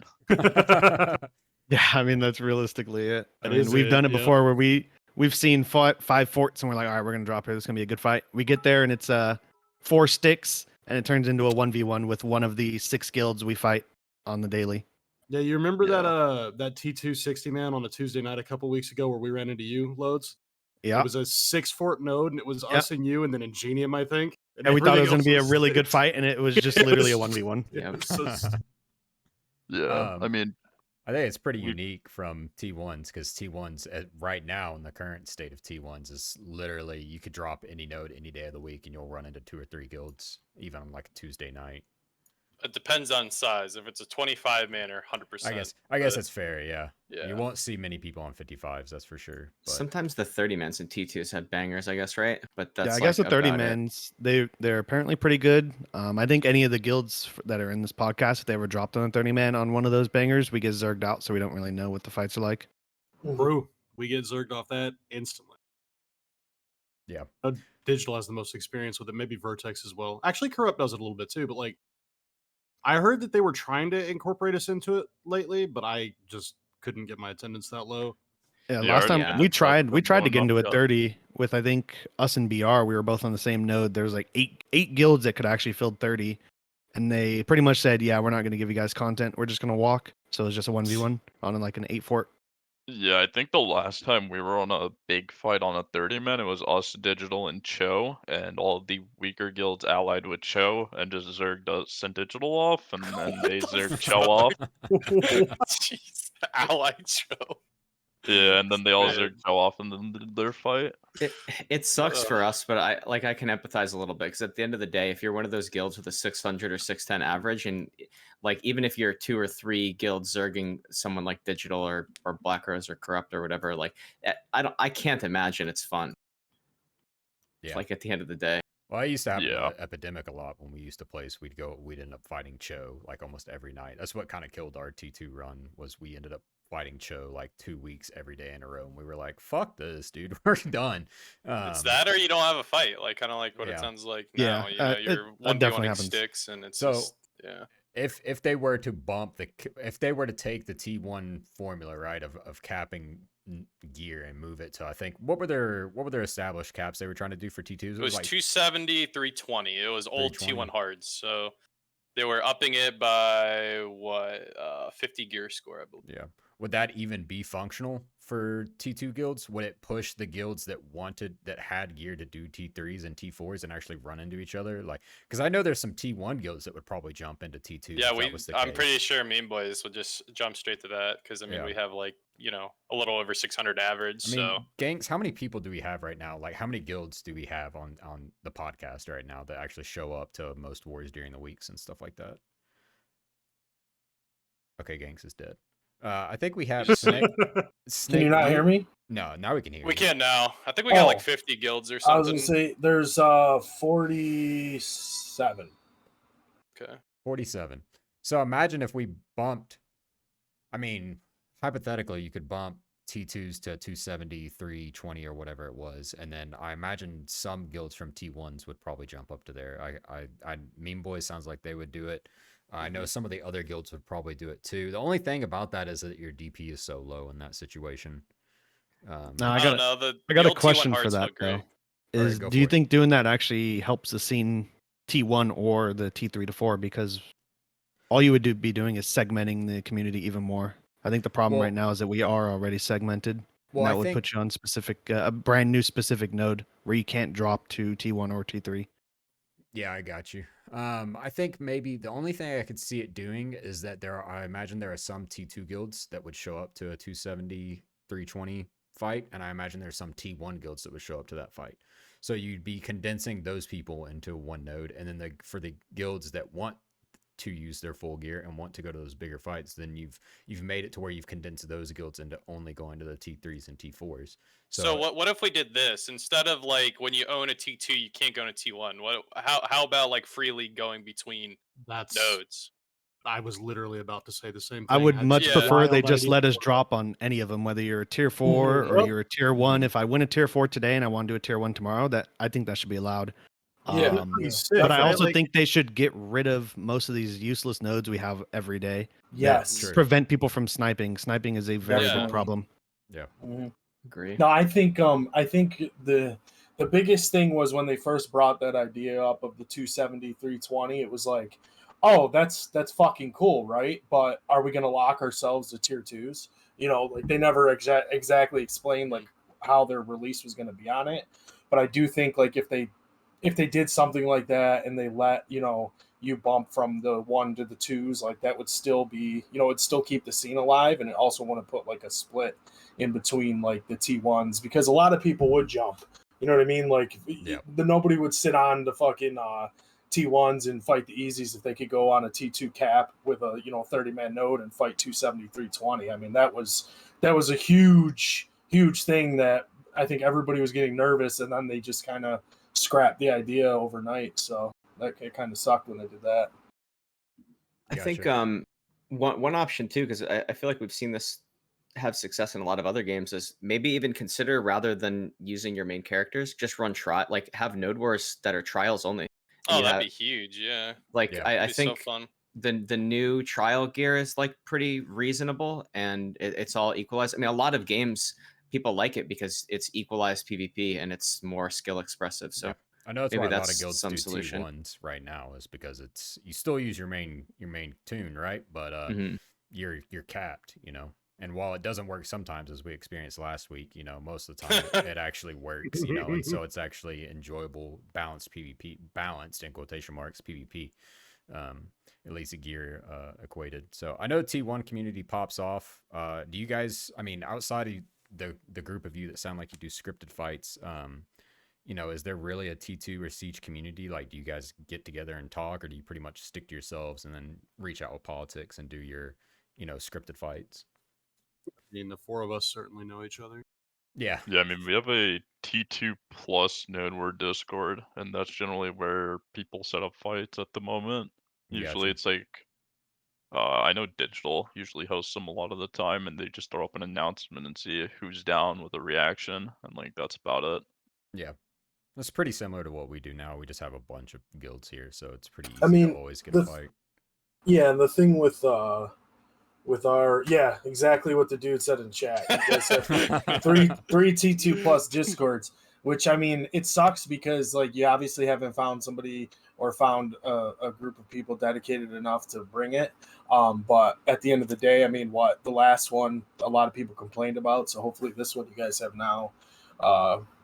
[SPEAKER 7] Yeah, I mean that's realistically it. I
[SPEAKER 3] That
[SPEAKER 7] mean
[SPEAKER 3] is
[SPEAKER 7] we've
[SPEAKER 3] it,
[SPEAKER 7] done it
[SPEAKER 3] yep.
[SPEAKER 7] before where we've seen 5 forts and we're like, all right, we're gonna drop here. This is gonna be a good fight. We get there and it's 4 sticks and it turns into a 1v1 with one of the 6 guilds we fight on the daily.
[SPEAKER 3] Yeah, you remember
[SPEAKER 4] Yeah.
[SPEAKER 3] that T260 man on a Tuesday night a couple weeks ago where we ran into you, Loads?
[SPEAKER 7] Yeah,
[SPEAKER 3] It was a 6 fort node, and it was us and you, and then Ingenium, I think.
[SPEAKER 7] and we thought it was
[SPEAKER 3] everything
[SPEAKER 7] gonna be a
[SPEAKER 3] else
[SPEAKER 7] really good
[SPEAKER 3] sticks.
[SPEAKER 7] fight, and it was just
[SPEAKER 3] It
[SPEAKER 7] literally a
[SPEAKER 3] was-
[SPEAKER 7] 1v1.
[SPEAKER 3] it
[SPEAKER 5] Yep.
[SPEAKER 3] was so stupid.
[SPEAKER 4] Yeah, I mean,
[SPEAKER 2] I think it's pretty
[SPEAKER 4] we-
[SPEAKER 2] unique from T1s because T1s right now in the current state of T1s is literally you could drop any node any day of the week and you'll run into 2 or 3 guilds even on like a Tuesday night.
[SPEAKER 1] It depends on size. If it's a 25 man or 100%.
[SPEAKER 2] I guess
[SPEAKER 1] but-
[SPEAKER 2] that's fair. Yeah.
[SPEAKER 1] Yeah.
[SPEAKER 2] You won't see many people on 55s, that's for sure. But
[SPEAKER 5] Sometimes the 30 mans and T2s have bangers, I guess, right? But that's
[SPEAKER 7] Yeah, I guess
[SPEAKER 5] like
[SPEAKER 7] the 30
[SPEAKER 5] about it.
[SPEAKER 7] mans they're apparently pretty good. I think any of the guilds that are in this podcast, if they ever dropped on a 30 man on one of those bangers, we get zerged out, so we don't really know what the fights are like.
[SPEAKER 3] Brew, we get zerged off that instantly.
[SPEAKER 2] yeah.
[SPEAKER 3] Digital has the most experience with it, maybe Vertex as well. Actually, Corrupt does it a little bit too, but like, I heard that they were trying to incorporate us into it lately, but I just couldn't get my attendance that low.
[SPEAKER 7] Yeah,
[SPEAKER 4] Yeah,
[SPEAKER 7] last time
[SPEAKER 5] yeah,
[SPEAKER 7] we
[SPEAKER 4] that's
[SPEAKER 7] tried
[SPEAKER 4] the
[SPEAKER 7] to get
[SPEAKER 4] blown
[SPEAKER 7] into
[SPEAKER 4] up
[SPEAKER 7] it
[SPEAKER 4] cut.
[SPEAKER 7] 30 with I think us and BR, we were both on the same node. There was like eight guilds that could actually fill 30, and they pretty much said, yeah, we're not going to give you guys content. We're just going to walk. So it was just a 1v1 on like an 8 fort.
[SPEAKER 4] Yeah, I think the last time we were on a big fight on a 30 man, it was us, Digital, and Cho, and all of the weaker guilds allied with Cho, and just zerged us and Digital off, and then they zerged Cho off.
[SPEAKER 1] Jeez, allied show.
[SPEAKER 4] Yeah, and then they all
[SPEAKER 1] Man.
[SPEAKER 4] zerged Cho off, and then did their fight.
[SPEAKER 5] It sucks for
[SPEAKER 1] Ugh.
[SPEAKER 5] us, but I can empathize a little bit because at the end of the day, if you're one of those guilds with a 600 or 610 average, and like even if you're 2 or 3 guilds zerging someone like Digital or Black Rose or Corrupt or whatever, like I can't imagine it's fun.
[SPEAKER 2] Yeah.
[SPEAKER 5] Like at the end of the day.
[SPEAKER 2] Well, I used to have
[SPEAKER 4] Yeah.
[SPEAKER 2] Epidemic a lot when we used to place. We'd end up fighting Cho like almost every night. That's what kind of killed our T2 run was we ended up fighting Cho like 2 weeks every day in a row. And we were like, fuck this, dude. We're done.
[SPEAKER 1] It's that or you don't have a fight. Like kind of like what
[SPEAKER 2] yeah.
[SPEAKER 1] it sounds like
[SPEAKER 7] Yeah,
[SPEAKER 1] now. You know, you're
[SPEAKER 7] that definitely
[SPEAKER 1] 1v1ing
[SPEAKER 7] happens.
[SPEAKER 1] sticks and it's
[SPEAKER 2] So-
[SPEAKER 1] just, yeah.
[SPEAKER 2] If they were to if they were to take the T1 formula, right, of capping gear and move it to, I think, what were their established caps they were trying to do for T2s?
[SPEAKER 1] It was
[SPEAKER 2] like
[SPEAKER 1] 270, 320. It was old
[SPEAKER 2] 320.
[SPEAKER 1] T1 hards. So they were upping it by 50 gear score, I believe.
[SPEAKER 2] Yeah. Would that even be functional for T2 guilds? Would it push the guilds that had gear to do T3s and T4s and actually run into each other? Like, because I know there's some T1 guilds that would probably jump into T2s.
[SPEAKER 1] Yeah,
[SPEAKER 2] if that was the
[SPEAKER 1] I'm
[SPEAKER 2] case.
[SPEAKER 1] pretty sure Mean Boys would just jump straight to that because I mean
[SPEAKER 2] Yeah.
[SPEAKER 1] we have like a little over 600 average.
[SPEAKER 2] I mean,
[SPEAKER 1] So
[SPEAKER 2] Ghanks, how many people do we have right now? Like, how many guilds do we have on the podcast right now that actually show up to most wars during the weeks and stuff like that? Okay, Ghanks is dead. I think we have Snaiek.
[SPEAKER 6] Can you not hear me?
[SPEAKER 2] No, now we can hear
[SPEAKER 1] we
[SPEAKER 2] you.
[SPEAKER 1] can now. I think we got like
[SPEAKER 6] Oh.
[SPEAKER 1] 50 guilds or
[SPEAKER 6] I was
[SPEAKER 1] something.
[SPEAKER 6] gonna say there's 47.
[SPEAKER 1] Okay.
[SPEAKER 2] 47. So imagine if we bumped, I mean, hypothetically, you could bump T2s to 270, 320 or whatever it was. And then I imagine some guilds from T1s would probably jump up to there. I Mean Boys sounds like they would do it. I know some of the other guilds would probably do it too. The only thing about that is that your DP is so low in that situation.
[SPEAKER 7] No,
[SPEAKER 1] I don't know.
[SPEAKER 7] I got a
[SPEAKER 1] the old T1
[SPEAKER 7] question for
[SPEAKER 1] hards
[SPEAKER 7] that
[SPEAKER 1] look great.
[SPEAKER 7] though.
[SPEAKER 2] Alright, go
[SPEAKER 7] Do you
[SPEAKER 2] for it.
[SPEAKER 7] think doing that actually helps the scene T1 or the T3 to 4? Because all you would be doing is segmenting the community even more. I think the problem
[SPEAKER 2] Well-
[SPEAKER 7] right now is that we are already segmented.
[SPEAKER 2] Well,
[SPEAKER 7] and
[SPEAKER 2] I
[SPEAKER 7] that would
[SPEAKER 2] think,
[SPEAKER 7] put you on a brand new specific node where you can't drop to T1 or T3.
[SPEAKER 2] yeah, I got you. I think maybe the only thing I could see it doing is that I imagine there are some T2 guilds that would show up to a 270, 320 fight, and I imagine there's some T1 guilds that would show up to that fight. So you'd be condensing those people into one node, and then for the guilds that want to use their full gear and want to go to those bigger fights, then you've made it to where you've condensed those guilds into only going to the T3s and T4s.
[SPEAKER 1] So what if we did this instead of like when you own a T2 you can't go to T1? How about like freely going between
[SPEAKER 3] That's
[SPEAKER 1] nodes?
[SPEAKER 3] I was literally about to say the same thing.
[SPEAKER 7] I would
[SPEAKER 3] Had
[SPEAKER 7] much
[SPEAKER 1] Yeah.
[SPEAKER 7] prefer they
[SPEAKER 3] wild
[SPEAKER 7] just
[SPEAKER 3] idea.
[SPEAKER 7] let us drop on any of them, whether you're a tier 4 or
[SPEAKER 6] Yep.
[SPEAKER 7] you're a tier 1. If I win a tier 4 today and I want to do a tier 1 tomorrow, that I think that should be allowed.
[SPEAKER 6] Yeah,
[SPEAKER 3] That'd be
[SPEAKER 6] yeah.
[SPEAKER 3] sick,
[SPEAKER 7] But I
[SPEAKER 3] right?
[SPEAKER 7] also
[SPEAKER 3] Like,
[SPEAKER 7] think they should get rid of most of these useless nodes we have every day.
[SPEAKER 6] Yes.
[SPEAKER 2] True.
[SPEAKER 7] Prevent people from sniping. Sniping is a very
[SPEAKER 1] Yeah.
[SPEAKER 7] big problem.
[SPEAKER 6] Mhm.
[SPEAKER 5] Agree.
[SPEAKER 6] No, I think the biggest thing was when they first brought that idea up of the 270, 320, it was like, oh, that's fucking cool, right? But are we gonna lock ourselves to tier 2s? You know, like they never exactly explained like how their release was gonna be on it. But I do think like if they did something like that and they let, you know, you bump from the 1 to the 2s, like that would still be, you know, it'd still keep the scene alive, and it also want to put like a split in between like the T1s, because a lot of people would jump. You know what I mean? Like nobody would sit on the fucking T1s and fight the easies if they could go on a T2 cap with a, you know, 30-man node and fight 270, 320. I mean, that was a huge thing that I think everybody was getting nervous, and then they just kind of scrapped the idea overnight. So that it kind of sucked when they did that.
[SPEAKER 5] I think
[SPEAKER 2] Gotcha.
[SPEAKER 5] one option too, because I feel like we've seen this have success in a lot of other games, is maybe even consider, rather than using your main characters, just run like have node wars that are trials only. And
[SPEAKER 1] Oh,
[SPEAKER 5] you
[SPEAKER 1] that'd
[SPEAKER 5] have,
[SPEAKER 1] be huge. Yeah.
[SPEAKER 5] like
[SPEAKER 2] Yeah.
[SPEAKER 5] I
[SPEAKER 1] It'd be so
[SPEAKER 5] think
[SPEAKER 1] fun.
[SPEAKER 5] the new trial gear is like pretty reasonable, and it's all equalized. I mean, a lot of games people like it because it's equalized PvP and it's more skill expressive. So
[SPEAKER 2] Yeah. I know that's
[SPEAKER 5] maybe
[SPEAKER 2] why a lot of
[SPEAKER 5] that's
[SPEAKER 2] guilds
[SPEAKER 5] some
[SPEAKER 2] do
[SPEAKER 5] solution.
[SPEAKER 2] T1s right now, is because it's you still use your main tune, right? But
[SPEAKER 5] Mhm.
[SPEAKER 2] you're capped, you know. And while it doesn't work sometimes, as we experienced last week, you know, most of the time it actually works, you know, and so it's actually enjoyable, balanced PvP, balanced in quotation marks PvP. At least a gear equated. So I know T1 community pops off. Do you guys, I mean, outside of the group of you that sound like you do scripted fights, you know, is there really a T2 or Siege community? Like, do you guys get together and talk, or do you pretty much stick to yourselves and then reach out with politics and do your, you know, scripted fights?
[SPEAKER 3] I mean, the 4 of us certainly know each other.
[SPEAKER 2] Yeah.
[SPEAKER 4] Yeah, I mean, we have a T2 plus node word Discord, and that's generally where people set up fights at the moment. Usually
[SPEAKER 2] Gotcha.
[SPEAKER 4] it's like, I know Digital usually hosts them a lot of the time, and they just throw up an announcement and see who's down with a reaction, and like that's about it.
[SPEAKER 2] Yeah. That's pretty similar to what we do now. We just have a bunch of guilds here, so it's pretty easy
[SPEAKER 6] I mean,
[SPEAKER 2] to always get a fight.
[SPEAKER 6] Yeah, and the thing with our exactly what the dude said in chat. You guys have three T2 plus discords, which, I mean, it sucks because like you obviously haven't found somebody or found a group of people dedicated enough to bring it. But at the end of the day, I mean, the last one a lot of people complained about, so hopefully this one you guys have now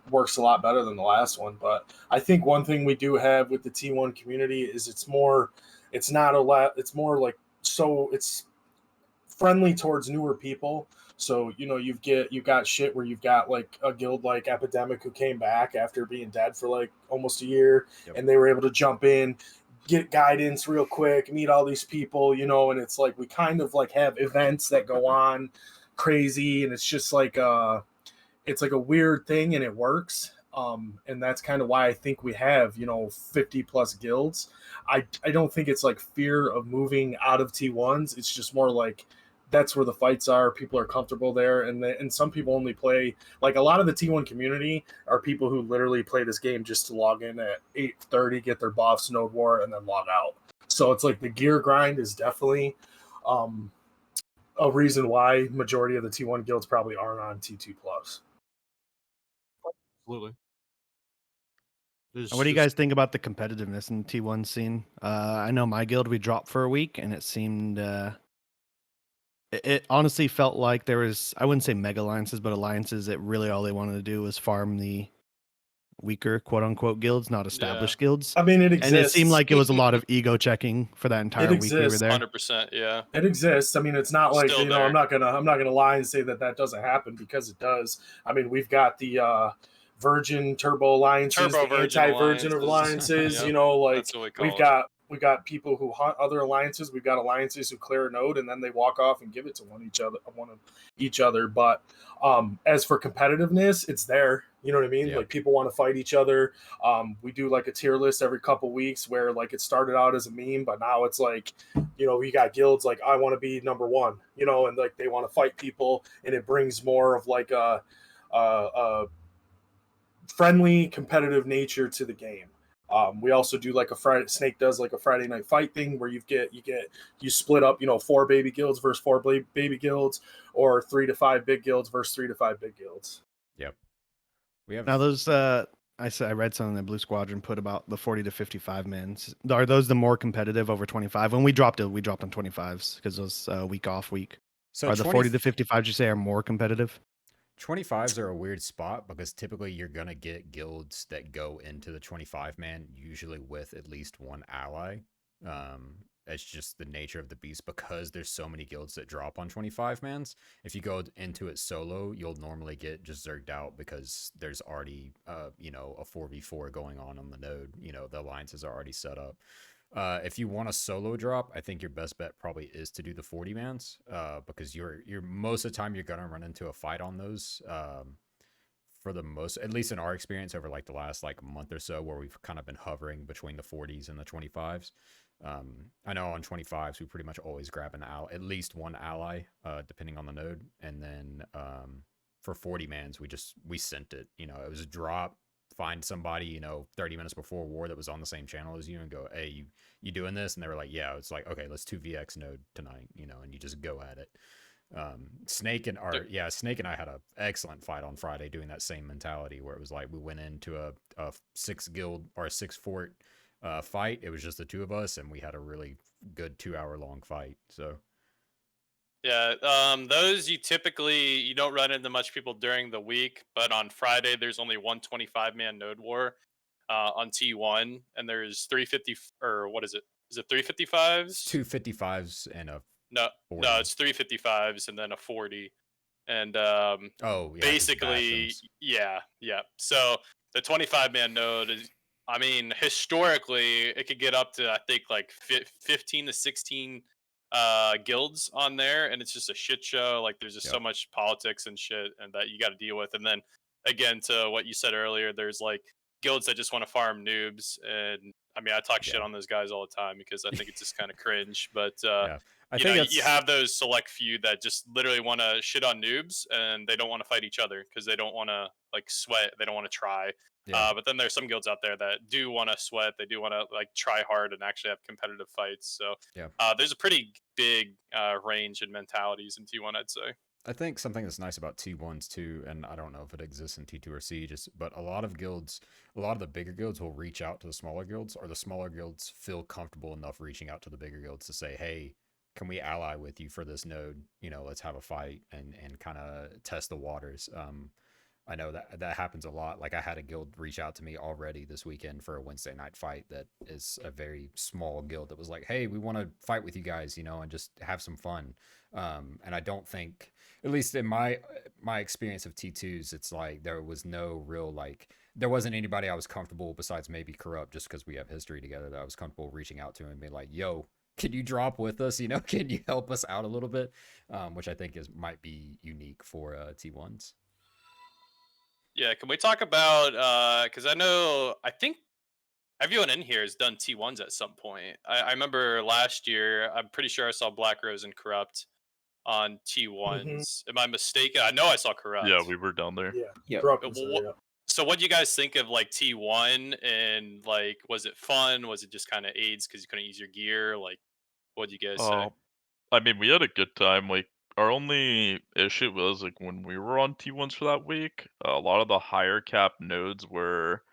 [SPEAKER 6] works a lot better than the last one. But I think one thing we do have with the T1 community is it's more like, so it's friendly towards newer people. So, you know, you've got shit where you've got like a guild like Epidemic who came back after being dead for like almost a year.
[SPEAKER 2] Yep.
[SPEAKER 6] And they were able to jump in, get guidance real quick, meet all these people, you know, and it's like we kind of like have events that go on crazy, and it's just like it's like a weird thing, and it works. And that's kind of why I think we have, you know, 50 plus guilds. I don't think it's like fear of moving out of T1s. It's just more like that's where the fights are. People are comfortable there, and some people only play, like a lot of the T1 community are people who literally play this game just to log in at 8:30, get their buffs, node war, and then log out. So it's like the gear grind is definitely a reason why majority of the T1 guilds probably aren't on T2 plus.
[SPEAKER 3] Absolutely.
[SPEAKER 7] What do you guys think about the competitiveness in the T1 scene? I know my guild, we dropped for a week, and it seemed it honestly felt like there was, I wouldn't say mega alliances, but alliances that really all they wanted to do was farm the weaker quote unquote guilds, not established guilds.
[SPEAKER 6] I mean, it exists.
[SPEAKER 7] And it seemed like it was a lot of ego checking for that entire week we were
[SPEAKER 6] exists.
[SPEAKER 7] there.
[SPEAKER 1] 100%. Yeah.
[SPEAKER 6] It exists. I mean, it's not like,
[SPEAKER 1] Still
[SPEAKER 6] you know,
[SPEAKER 1] there.
[SPEAKER 6] I'm not gonna lie and say that doesn't happen, because it does. I mean, we've got the Virgin Turbo Alliances,
[SPEAKER 1] Turbo
[SPEAKER 6] the
[SPEAKER 1] Virgin
[SPEAKER 6] anti-Virgin
[SPEAKER 1] Alliances.
[SPEAKER 6] Alliances.
[SPEAKER 1] Yep,
[SPEAKER 6] You know, like
[SPEAKER 1] that's what we call
[SPEAKER 6] we've
[SPEAKER 1] it.
[SPEAKER 6] got we got people who hunt other alliances. We've got alliances who clear a node and then they walk off and give it to one of each other. But as for competitiveness, it's there. You know what I mean?
[SPEAKER 2] Yeah.
[SPEAKER 6] Like people want to fight each other. We do like a tier list every couple weeks where like it started out as a meme, but now it's like, you know, we got guilds like I want to be number one, you know, and like they want to fight people, and it brings more of like a friendly, competitive nature to the game. We also do like a Friday. Snaiek does like a Friday night fight thing where you split up, you know, 4 baby guilds versus 4 baby guilds, or 3 to 5 big guilds versus 3 to 5 big guilds.
[SPEAKER 2] Yep. We have
[SPEAKER 7] Now those I read something that Blue Squadron put about the 40 to 55 mans. Are those the more competitive over 25? When we dropped on 25s because those week off week.
[SPEAKER 2] so
[SPEAKER 7] Are the 40 to 55s you say are more competitive?
[SPEAKER 2] 25s are a weird spot because typically you're going to get guilds that go into the 25 man, usually with at least one ally. It's just the nature of the beast because there's so many guilds that drop on 25 mans. If you go into it solo, you'll normally get just zerged out because there's already, you know, a 4v4 going on the node. You know, the alliances are already set up. If you want a solo drop, I think your best bet probably is to do the 40 mans, because you're most of the time you're gonna run into a fight on those. For the most, at least in our experience over like the last like month or so, where we've kind of been hovering between the 40s and the 25s. I know on 25s we pretty much always grab at least one ally, depending on the node, and then for 40 mans we sent it. You know, it was a drop. Find somebody, you know, 30 minutes before war that was on the same channel as you and go, hey, you doing this? And they were like, yeah. It's like, okay, let's 2vx node tonight, you know, and you just go at it. Snaiek and I had an excellent fight on Friday doing that same mentality where it was like we went into a 6 guild or a 6 fort fight. It was just the two of us and we had a really good 2-hour long fight. So
[SPEAKER 1] yeah, those you don't run into much people during the week, but on Friday there's only one 25-man node war on T1, and there's 350 or what is it? Is it 355s?
[SPEAKER 2] 255s and a
[SPEAKER 1] no,
[SPEAKER 2] 40.
[SPEAKER 1] no, it's 355s and then a 40, and basically, yeah. So the 25-man node is, I mean, historically it could get up to I think like 15 to 16 guilds on there, and it's just a shit show. Like there's just so much politics and shit and that you got to deal with. And then again, to what you said earlier, there's like guilds that just want to farm noobs, and I mean I talk shit on those guys all the time because I think it's just kind of cringe. But
[SPEAKER 2] I think
[SPEAKER 1] you have those select few that just literally want to shit on noobs and they don't want to fight each other because they don't want to like sweat, they don't want to try. But then there's some guilds out there that do want to sweat, they do want to like try hard and actually have competitive fights. So there's a pretty big range in mentalities in T1, I'd say.
[SPEAKER 2] I think something that's nice about T1s too, and I don't know if it exists in T2 or C, but a lot of the bigger guilds will reach out to the smaller guilds, or the smaller guilds feel comfortable enough reaching out to the bigger guilds to say, hey, can we ally with you for this node? You know, let's have a fight and kind of test the waters. I know that happens a lot. Like I had a guild reach out to me already this weekend for a Wednesday night fight that is a very small guild that was like, hey, we want to fight with you guys, you know, and just have some fun. And I don't think, at least in my experience of T2s, it's like there was no real there wasn't anybody I was comfortable besides maybe Corrupt, just because we have history together, that I was comfortable reaching out to and being like, yo, can you drop with us? You know, can you help us out a little bit? Which I think might be unique for T1s.
[SPEAKER 1] Yeah, can we talk about because I think everyone in here has done T1s at some point. I remember last year, I'm pretty sure I saw Black Rose and Corrupt on T1s. Am I mistaken? I know I saw Corrupt.
[SPEAKER 4] Yeah, we were down there.
[SPEAKER 6] Yeah. Corrupt was there,
[SPEAKER 1] So what do you guys think of like T1, and like was it fun? Was it just kind of AIDS because you couldn't use your gear? Like what do you guys say?
[SPEAKER 4] I mean, we had a good time. Like our only issue was like when we were on T1s for that week, a lot of the higher cap nodes were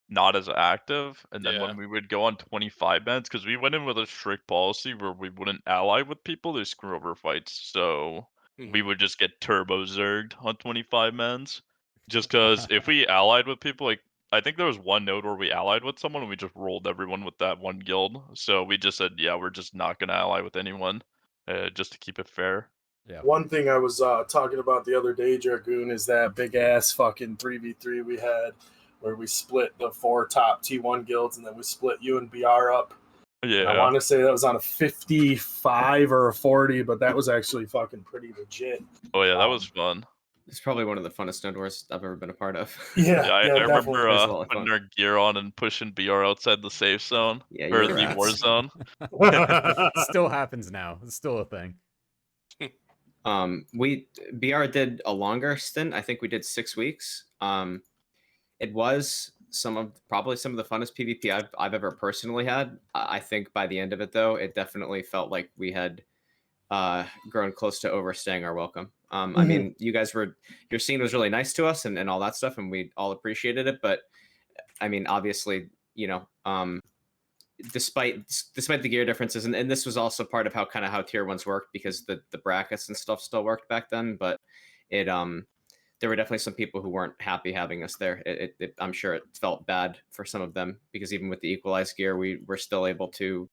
[SPEAKER 4] not as active, and then when we would go on 25 mans, because we went in with a strict policy where we wouldn't ally with people, they screw over fights, so we would just get turbo zerged on 25 mans. Just because if we allied with people, like I think there was one node where we allied with someone and we just rolled everyone with that one guild. So we just said, yeah, we're just not gonna ally with anyone, just to keep it fair.
[SPEAKER 2] Yeah.
[SPEAKER 6] One thing I was talking about the other day, Dragoon, is that big ass fucking 3v3 we had, where we split the 4 top T1 guilds, and then we split you and BR up
[SPEAKER 4] Yeah.
[SPEAKER 6] I want to say that was on a 55 or a 40, but that was actually fucking pretty legit.
[SPEAKER 4] Oh yeah, that was fun.
[SPEAKER 5] It's probably one of the funnest node wars I've ever been a part of.
[SPEAKER 6] Yeah,
[SPEAKER 4] I
[SPEAKER 6] definitely.
[SPEAKER 4] remember
[SPEAKER 5] It was a lot of
[SPEAKER 4] putting
[SPEAKER 5] fun.
[SPEAKER 4] our gear on and pushing BR outside the safe zone
[SPEAKER 5] Yeah,
[SPEAKER 4] or
[SPEAKER 5] you
[SPEAKER 4] the
[SPEAKER 5] rats.
[SPEAKER 4] war zone.
[SPEAKER 2] Still happens now. It's still a thing.
[SPEAKER 5] We BR did a longer stint. I think we did 6 weeks. It was probably some of the funnest PvP I've ever personally had. I think by the end of it though, it definitely felt like we had grown close to overstaying our welcome. I mean, your scene was really nice to us and all that stuff, and we all appreciated it. But I mean, obviously, despite the gear differences, and this was also part of how tier ones worked, because the brackets and stuff still worked back then, but it there were definitely some people who weren't happy having us there. I'm sure it felt bad for some of them, because even with the equalized gear, we were still able to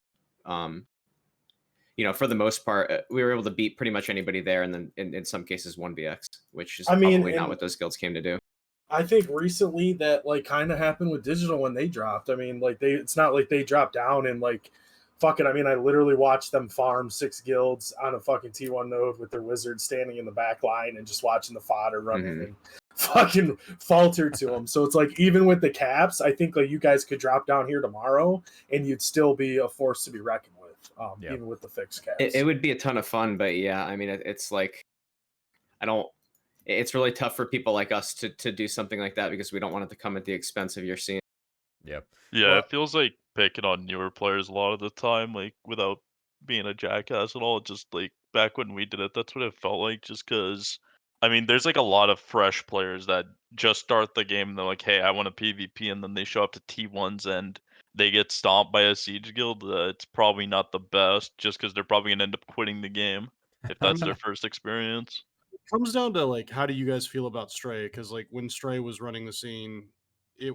[SPEAKER 5] for the most part, we were able to beat pretty much anybody there, and then in some cases 1vx, which is probably not what those guilds came to do.
[SPEAKER 6] I think recently that kind of happened with digital when they dropped. I mean, it's not like they dropped down and fuck it. I mean, I literally watched them farm 6 guilds on a fucking T1 node with their wizard standing in the back line and just watching the fodder run in and fucking falter to them. So it's even with the caps, I think you guys could drop down here tomorrow and you'd still be a force to be reckoned with, even with the fixed caps.
[SPEAKER 5] It would be a ton of fun, but yeah, I mean, it's it's really tough for people like us to do something like that, because we don't want it to come at the expense of your scene.
[SPEAKER 2] Yep.
[SPEAKER 4] Yeah, it feels like picking on newer players a lot of the time, without being a jackass at all. Just back when we did it, that's what it felt like. Just because, I mean, there's a lot of fresh players that just start the game and they're like, "Hey, I want a PvP," and then they show up to T1s and they get stomped by a siege guild. It's probably not the best, just because they're probably gonna end up quitting the game if that's their first experience.
[SPEAKER 3] Comes down to how do you guys feel about Stray? Because when Stray was running the scene, it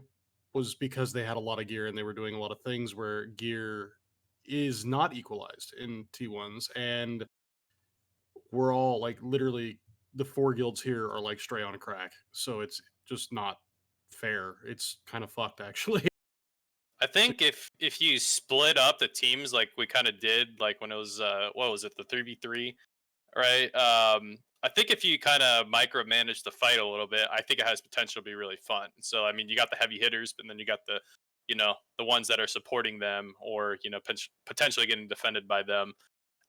[SPEAKER 3] was because they had a lot of gear and they were doing a lot of things where gear is not equalized in T1s, and we're all literally the 4 guilds here are Stray on crack, so it's just not fair. It's kind of fucked, actually.
[SPEAKER 1] I think if you split up the teams like we kind of did, when it was what was it, the 3v3, right? I think if you kind of micromanage the fight a little bit, I think it has potential to be really fun. So I mean, you got the heavy hitters, but then you got the the ones that are supporting them, or potentially getting defended by them.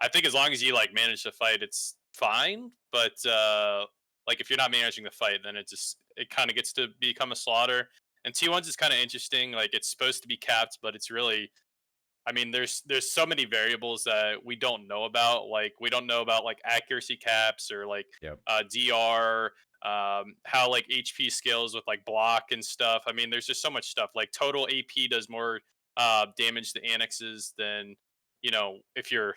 [SPEAKER 1] I think as long as you manage the fight, it's fine. But if you're not managing the fight, then it kind of gets to become a slaughter. And T1s is kind of interesting. It's supposed to be capped, but it's really, I mean, there's so many variables that we don't know about. We don't know about accuracy caps or DR, how HP scales with block and stuff. I mean, there's just so much stuff. Total AP does more damage to annexes than if you're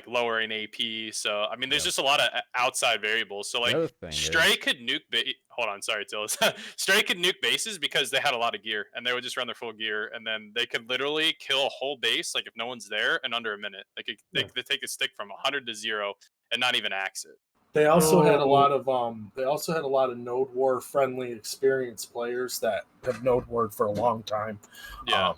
[SPEAKER 1] lowering AP. So I mean, there's just a lot of outside variables. So Stray could nuke. Hold on, sorry, Tillis. Stray could nuke bases because they had a lot of gear and they would just run their full gear, and then they could literally kill a whole base if no one's there in under a minute. They take a stick from 100 to 0 and not even axe it.
[SPEAKER 6] They also had a lot of node war friendly experienced players that have node warred for a long time.
[SPEAKER 1] Yeah.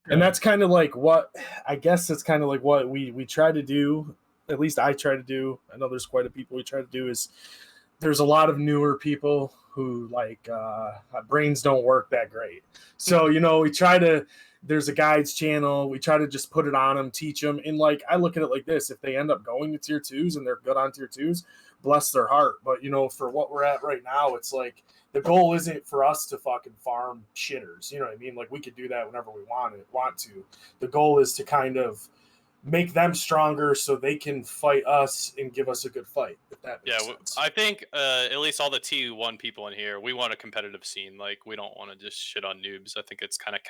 [SPEAKER 6] And that's kind of what I guess it's kind of what we try to do. At least I try to do. I know there's quite a people we try to do. Is there's a lot of newer people who brains don't work that great. So we try to. There's a guides channel. We try to just put it on them, teach them. And I look at it like this: if they end up going to tier 2s and they're good on tier 2s, bless their heart. But for what we're at right now, it's the goal isn't for us to fucking farm shitters. You know what I mean? We could do that whenever we want to. The goal is to kind of make them stronger so they can fight us and give us a good fight. If that makes sense.
[SPEAKER 1] I think at least all the T1 people in here, we want a competitive scene. We don't want to just shit on noobs. I think it's kind of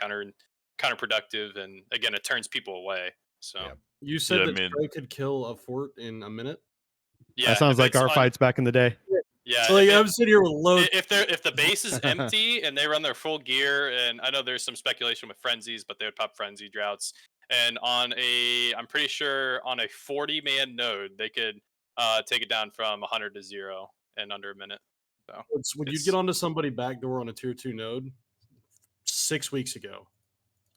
[SPEAKER 1] counterproductive, and again, it turns people away. So
[SPEAKER 3] You said that Stray could kill a fort in a minute?
[SPEAKER 1] Yeah,
[SPEAKER 7] that sounds like our fights back in the day.
[SPEAKER 1] Yeah,
[SPEAKER 3] so I'm sitting here with loads.
[SPEAKER 1] If the base is empty and they run their full gear, and I know there's some speculation with frenzies, but they would pop frenzy droughts. And I'm pretty sure on a 40-man node, they could take it down from 100 to 0 in under a minute. So
[SPEAKER 3] when you get onto somebody backdoor on a tier 2 node 6 weeks ago,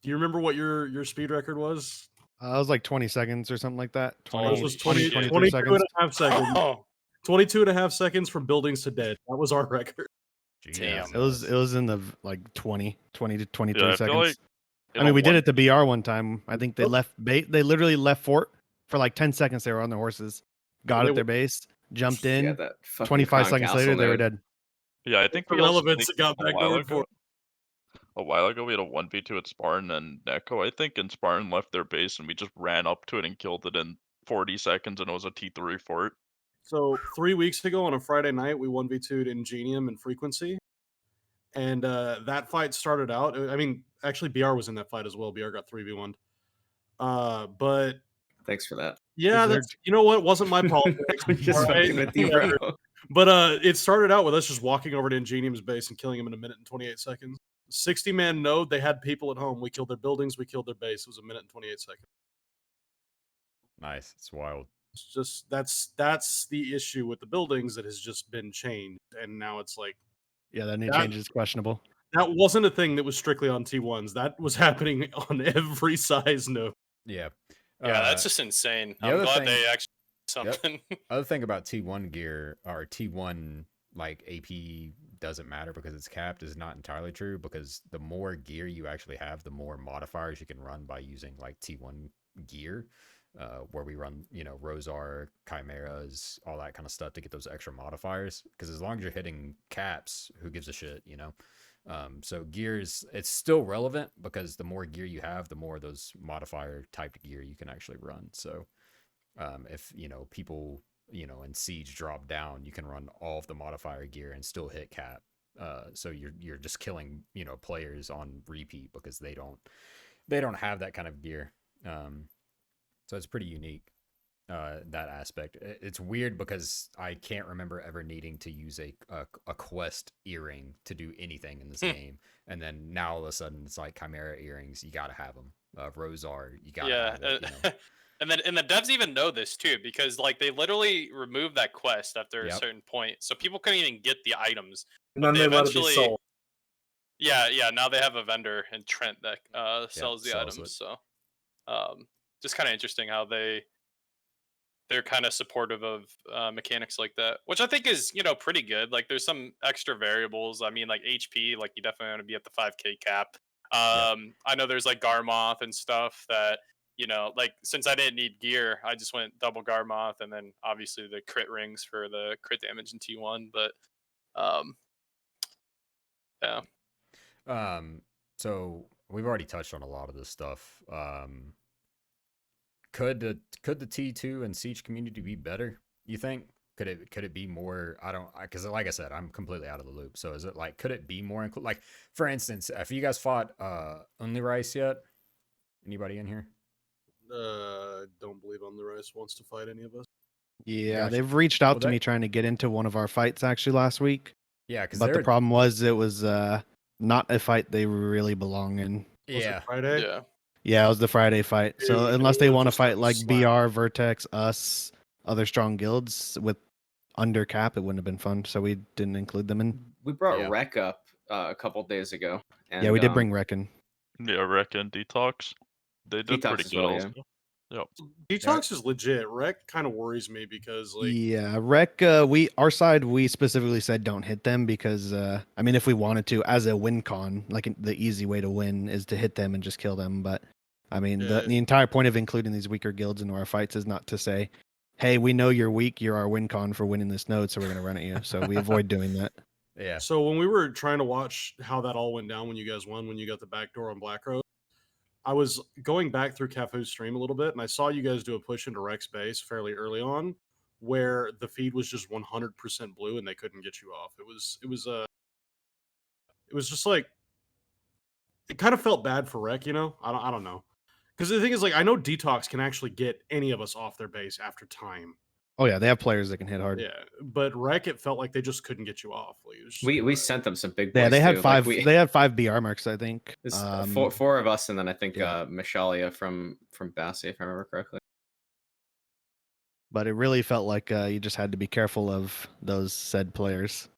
[SPEAKER 3] do you remember what your speed record was?
[SPEAKER 7] It was like 20 seconds or something like that. 20,
[SPEAKER 3] Ours was
[SPEAKER 1] 20
[SPEAKER 3] 20,
[SPEAKER 7] 23
[SPEAKER 3] 22 and
[SPEAKER 7] seconds.
[SPEAKER 3] a half seconds.
[SPEAKER 1] Oh,
[SPEAKER 3] 22 and a half seconds from buildings to dead. That was our record.
[SPEAKER 1] Damn.
[SPEAKER 7] It was in the like 20 to 23
[SPEAKER 4] Yeah, I feel
[SPEAKER 7] seconds.
[SPEAKER 4] like
[SPEAKER 7] I mean, we did it to BR one time. I think they left bait. They literally left fort for like 10 seconds. They were on their horses, got
[SPEAKER 3] They
[SPEAKER 7] at their base, jumped in.
[SPEAKER 5] Yeah, that fucking
[SPEAKER 7] 25
[SPEAKER 5] Crown
[SPEAKER 7] seconds later,
[SPEAKER 5] Castle
[SPEAKER 7] they were
[SPEAKER 5] node.
[SPEAKER 7] dead.
[SPEAKER 4] Yeah, I think
[SPEAKER 3] For
[SPEAKER 4] we also
[SPEAKER 3] relevance,
[SPEAKER 4] like,
[SPEAKER 3] it got
[SPEAKER 4] a
[SPEAKER 3] back
[SPEAKER 4] while
[SPEAKER 3] door
[SPEAKER 4] ago. A while ago, we had a 1v2 at Spartan and Neko, I think, and Spartan left their base, and we just ran up to it and killed it in 40 seconds, and it was a T3 fort.
[SPEAKER 3] So 3 weeks ago on a Friday night, we 1v2'd Ingenium and Frequency. And that fight started out. I mean, actually, BR was in that fight as well. BR got 3v1'd. But
[SPEAKER 5] Thanks for that.
[SPEAKER 3] yeah,
[SPEAKER 7] Is there-
[SPEAKER 3] that's, you know what? It wasn't my politics.
[SPEAKER 5] I'm just
[SPEAKER 3] alright?
[SPEAKER 5] fucking with you, bro.
[SPEAKER 3] But it started out with us just walking over to Ingenium's base and killing him in 1 minute and 28 seconds. 60-man node. They had people at home. We killed their buildings. We killed their base. It was 1 minute and 28 seconds.
[SPEAKER 2] Nice. It's wild.
[SPEAKER 3] It's just that's the issue with the buildings that has just been changed, and now it's like
[SPEAKER 7] Yeah, that new
[SPEAKER 3] That-
[SPEAKER 7] change is questionable.
[SPEAKER 3] that wasn't a thing that was strictly on T1s. That was happening on every size node.
[SPEAKER 2] Yeah.
[SPEAKER 1] Yeah, that's just insane.
[SPEAKER 2] the
[SPEAKER 1] I'm
[SPEAKER 2] other
[SPEAKER 1] glad
[SPEAKER 2] thing-
[SPEAKER 1] they actually did something.
[SPEAKER 2] Other thing about T1 gear or T1 like AP doesn't matter because it's capped is not entirely true, because the more gear you actually have, the more modifiers you can run by using like T1 gear, where we run, you know, Rosar, Chimeras, all that kind of stuff to get those extra modifiers. Because as long as you're hitting caps, who gives a shit, you know? So gears, it's still relevant because the more gear you have, the more those modifier typed gear you can actually run. So if, you know, people, you know, in Siege drop down, you can run all of the modifier gear and still hit cap. So you're just killing, you know, players on repeat because they don't have that kind of gear. So it's pretty unique, that aspect. It's weird because I can't remember ever needing to use a quest earring to do anything in this game, and then now all of a sudden it's like Chimera earrings, you gotta have them. Rosar, you gotta
[SPEAKER 1] Yeah,
[SPEAKER 2] have it, you know?
[SPEAKER 1] and the devs even know this too, because like they literally removed that quest after a
[SPEAKER 2] Yep.
[SPEAKER 1] certain point, so people couldn't even get the items.
[SPEAKER 6] And then
[SPEAKER 1] They
[SPEAKER 6] they let it be
[SPEAKER 1] eventually-
[SPEAKER 6] sold.
[SPEAKER 1] Yeah. Now they have a vendor in Trent that sells the
[SPEAKER 2] sells
[SPEAKER 1] items.
[SPEAKER 2] it.
[SPEAKER 1] So, just kind of interesting how they're kind of supportive of mechanics like that, which I think is, you know, pretty good. Like there's some extra variables. I mean, like HP, like you definitely want to be at the 5K cap. I know there's like Garmoth and stuff that, you know, like since I didn't need gear, I just went double Garmoth, and then obviously the crit rings for the crit damage in T1. But yeah.
[SPEAKER 2] So we've already touched on a lot of this stuff. Could the T2 and Siege community be better, you think? Could it be more? Because like I said, I'm completely out of the loop. So is it like, could it be more like, for instance, have you guys fought Only Rice yet? Anybody in here?
[SPEAKER 3] Don't believe On the Rice wants to fight any of us.
[SPEAKER 7] Yeah,
[SPEAKER 2] Gotcha.
[SPEAKER 7] they've reached out
[SPEAKER 2] Well,
[SPEAKER 7] to
[SPEAKER 2] that-
[SPEAKER 7] me trying to get into one of our fights actually last week.
[SPEAKER 2] Yeah, because
[SPEAKER 7] But the problem was it was not a fight they really belong in.
[SPEAKER 3] Was
[SPEAKER 2] yeah,
[SPEAKER 3] it Friday?
[SPEAKER 1] Yeah.
[SPEAKER 7] Yeah, it was the Friday fight. So
[SPEAKER 3] Dude,
[SPEAKER 7] unless
[SPEAKER 3] it
[SPEAKER 7] they
[SPEAKER 3] was
[SPEAKER 7] want to
[SPEAKER 3] just a
[SPEAKER 7] fight like
[SPEAKER 3] slap.
[SPEAKER 7] BR, Vertex, us, other strong guilds with under cap, it wouldn't have been fun. So we didn't include them in.
[SPEAKER 5] We brought
[SPEAKER 2] Yeah.
[SPEAKER 5] Rec up a couple days ago. And,
[SPEAKER 7] Yeah, we did bring Reckon.
[SPEAKER 4] Yeah, Rec and Detox. They did
[SPEAKER 5] Detox
[SPEAKER 4] pretty
[SPEAKER 5] as
[SPEAKER 4] good
[SPEAKER 5] well,
[SPEAKER 4] also. Yep.
[SPEAKER 3] Detox is legit. Rec kind of worries me because like
[SPEAKER 7] Yeah, Rec. Our side, we specifically said don't hit them because I mean, if we wanted to, as a win con, like the easy way to win is to hit them and just kill them. But I mean,
[SPEAKER 3] Yeah.
[SPEAKER 7] the entire point of including these weaker guilds into our fights is not to say, hey, we know you're weak, you're our win con for winning this node, so we're gonna run at you. So we avoid doing that.
[SPEAKER 2] yeah.
[SPEAKER 3] So when we were trying to watch how that all went down when you guys won, when you got the back door on Black Rose, I was going back through Cafu's stream a little bit, and I saw you guys do a push into Rex base fairly early on, where the feed was just 100% blue and they couldn't get you off. It was just like, it kind of felt bad for Rec, you know? I don't know. Because the thing is, like, I know Detox can actually get any of us off their base after time.
[SPEAKER 7] Oh yeah, they have players that can hit hard.
[SPEAKER 3] Yeah, but Rec, it felt like they just couldn't get you off. Like, it was just
[SPEAKER 5] We
[SPEAKER 3] like,
[SPEAKER 5] sent them some big
[SPEAKER 7] Yeah,
[SPEAKER 5] boys
[SPEAKER 7] they had
[SPEAKER 5] too.
[SPEAKER 7] five.
[SPEAKER 5] Like,
[SPEAKER 7] They had 5 BR marks, I think.
[SPEAKER 5] it's four of us, and then I think
[SPEAKER 7] yeah.
[SPEAKER 5] Mishalia from Bassi, if I remember correctly.
[SPEAKER 7] But it really felt like you just had to be careful of those said players.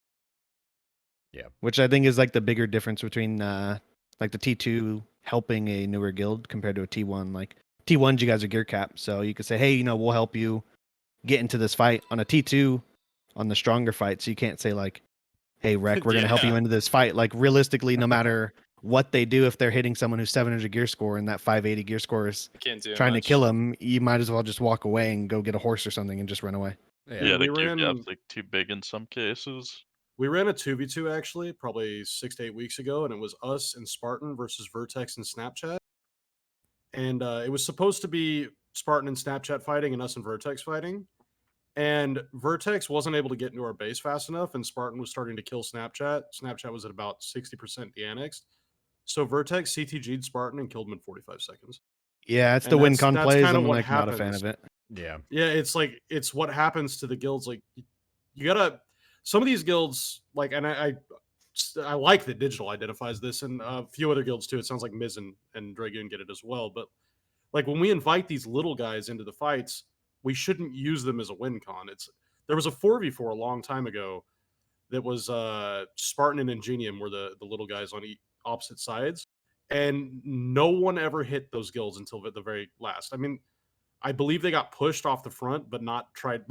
[SPEAKER 2] Yeah.
[SPEAKER 7] Which I think is like the bigger difference between like the T2 helping a newer guild compared to a T1. Like T1s, you guys are gear capped, so you could say, hey, we'll help you get into this fight. On a T2, on the stronger fights, you can't say like, hey, Rec, we're going to help you
[SPEAKER 1] Yeah.
[SPEAKER 7] into this fight. Like realistically, no matter what they do, if they're hitting someone who's 700 gear score and that 580 gear score is
[SPEAKER 1] Can't do
[SPEAKER 7] trying to
[SPEAKER 1] much.
[SPEAKER 7] kill them, you might as well just walk away and go get a horse or something and just run away.
[SPEAKER 4] Yeah,
[SPEAKER 3] we
[SPEAKER 4] the gear
[SPEAKER 3] ran-
[SPEAKER 4] gap's like too big in some cases.
[SPEAKER 3] We ran a 2v2 actually, probably 6 to 8 weeks ago, and it was us and Spartan versus Vertex and Snapchat. And it was supposed to be Spartan and Snapchat fighting and us and Vertex fighting. And Vertex wasn't able to get into our base fast enough, and Spartan was starting to kill Snapchat. Snapchat was at about 60% de-annexed. So Vertex CTG'd Spartan and killed him in 45 seconds.
[SPEAKER 7] Yeah, it's
[SPEAKER 3] And
[SPEAKER 7] the win
[SPEAKER 3] that's
[SPEAKER 7] con plays.
[SPEAKER 3] kinda
[SPEAKER 7] I'm
[SPEAKER 3] what
[SPEAKER 7] like not a fan
[SPEAKER 3] happens.
[SPEAKER 7] of it.
[SPEAKER 2] Yeah.
[SPEAKER 3] Yeah, it's what happens to the guilds. Like you gotta some of these guilds, like, and I like that Digital identifies this, and a few other guilds too. It sounds like Miz and Dragoon get it as well. But like when we invite these little guys into the fights, we shouldn't use them as a win con. There was a 4v4 a long time ago that was Spartan and Ingenium were the little guys on opposite sides, and no one ever hit those guilds until the very last. I mean, I believe they got pushed off the front, but no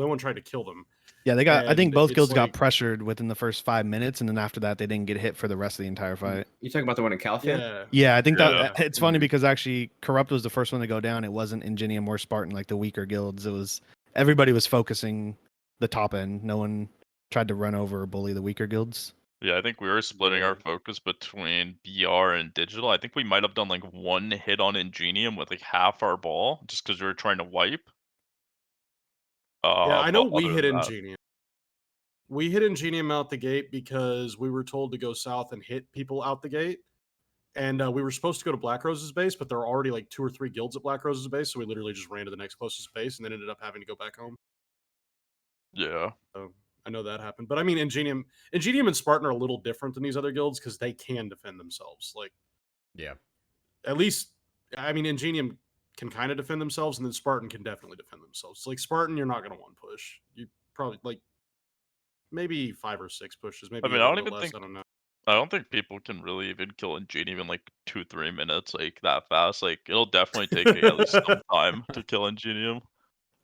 [SPEAKER 3] one tried to kill them.
[SPEAKER 7] Yeah, I think
[SPEAKER 3] And
[SPEAKER 7] both
[SPEAKER 3] it's
[SPEAKER 7] guilds got
[SPEAKER 3] like-
[SPEAKER 7] pressured within the first 5 minutes, and then after that, they didn't get hit for the rest of the entire fight.
[SPEAKER 5] You talking about the one in Califia?
[SPEAKER 3] Yeah.
[SPEAKER 7] Yeah, I think
[SPEAKER 4] Yeah.
[SPEAKER 7] that it's funny
[SPEAKER 5] Mhm.
[SPEAKER 7] because actually Corrupt was the first one to go down. It wasn't Ingenium or Spartan, like the weaker guilds. It was everybody was focusing the top end. No one tried to run over or bully the weaker guilds.
[SPEAKER 4] Yeah, I think we were splitting our
[SPEAKER 3] Yeah.
[SPEAKER 4] focus between BR and Digital. I think we might have done like one hit on Ingenium with like half our ball, just because we were trying to wipe.
[SPEAKER 3] Yeah, I know
[SPEAKER 4] but
[SPEAKER 3] we
[SPEAKER 4] other
[SPEAKER 3] hit
[SPEAKER 4] than that-
[SPEAKER 3] Ingenium. We hit Ingenium out the gate because we were told to go south and hit people out the gate. And we were supposed to go to Black Rose's base, but there are already like 2 or 3 guilds at Black Rose's base, so we literally just ran to the next closest base and then ended up having to go back home.
[SPEAKER 4] Yeah.
[SPEAKER 3] So I know that happened. But I mean, Ingenium and Spartan are a little different than these other guilds because they can defend themselves. Like,
[SPEAKER 2] Yeah.
[SPEAKER 3] at least, I mean, Ingenium can kind of defend themselves, and then Spartan can definitely defend themselves. Like, Spartan, you're not going to one push. You probably, like, maybe 5 or 6 pushes. Maybe
[SPEAKER 4] I mean,
[SPEAKER 3] a
[SPEAKER 4] I
[SPEAKER 3] little
[SPEAKER 4] don't
[SPEAKER 3] bit
[SPEAKER 4] even
[SPEAKER 3] less.
[SPEAKER 4] think
[SPEAKER 3] I don't know.
[SPEAKER 4] I don't think people can really even kill Ingenium in like 2-3 minutes, like that fast. Like it'll definitely take me at least some time to kill Ingenium.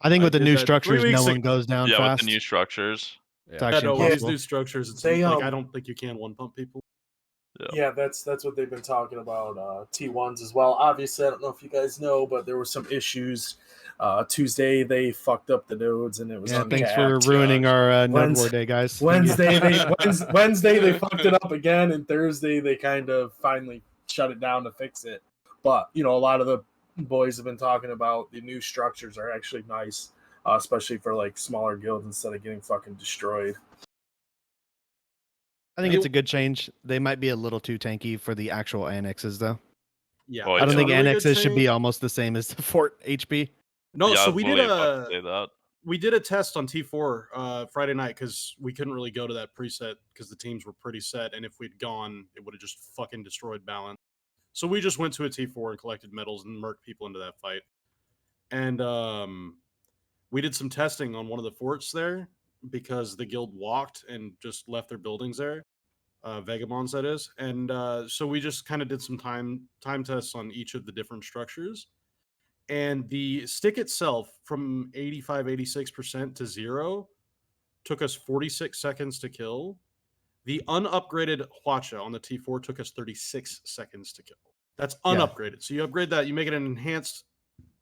[SPEAKER 7] I think
[SPEAKER 3] I
[SPEAKER 7] with the
[SPEAKER 3] did
[SPEAKER 7] new
[SPEAKER 3] that 3
[SPEAKER 7] structures, no
[SPEAKER 3] weeks
[SPEAKER 7] one
[SPEAKER 3] ago.
[SPEAKER 7] goes down
[SPEAKER 4] Yeah,
[SPEAKER 7] fast.
[SPEAKER 4] with the new structures.
[SPEAKER 7] It's
[SPEAKER 2] Yeah.
[SPEAKER 7] actually
[SPEAKER 3] No, with these
[SPEAKER 7] impossible.
[SPEAKER 3] new structures, it's
[SPEAKER 6] They,
[SPEAKER 3] like I don't think you can one pump people.
[SPEAKER 6] Yeah, that's what they've been talking about T1s as well. Obviously, I don't know if you guys know, but there were some issues. Tuesday they fucked up the nodes and it was
[SPEAKER 7] Yeah,
[SPEAKER 6] uncapped.
[SPEAKER 7] thanks for ruining our Node
[SPEAKER 6] Wednes-
[SPEAKER 7] War day, guys.
[SPEAKER 6] Wednesday they fucked it up again, and Thursday they kind of finally shut it down to fix it. But a lot of the boys have been talking about the new structures are actually nice, especially for like smaller guilds instead of getting fucking destroyed.
[SPEAKER 7] I think it's a good change. They might be a little too tanky for the actual annexes, though.
[SPEAKER 3] Yeah,
[SPEAKER 4] Oh,
[SPEAKER 7] I don't
[SPEAKER 4] yeah.
[SPEAKER 7] think
[SPEAKER 3] It's a really good
[SPEAKER 7] annexes should be
[SPEAKER 3] change.
[SPEAKER 7] almost the same as the fort HP.
[SPEAKER 3] No,
[SPEAKER 4] yeah,
[SPEAKER 3] so
[SPEAKER 4] I was
[SPEAKER 3] we did
[SPEAKER 4] literally about to say that.
[SPEAKER 3] we did a test on T4 Friday night because we couldn't really go to that preset because the teams were pretty set, and if we'd gone, it would have just fucking destroyed balance. So we just went to a T4 and collected medals and murked people into that fight. And we did some testing on one of the forts there because the guild walked and just left their buildings there. Vagabonds, that is. And so we just kind of did some time tests on each of the different structures. And the stick itself from 85, 86% to 0 took us 46 seconds to kill. The unupgraded Hwacha on the T4 took us 36 seconds to kill. That's unupgraded. So you upgrade that, you make it an enhanced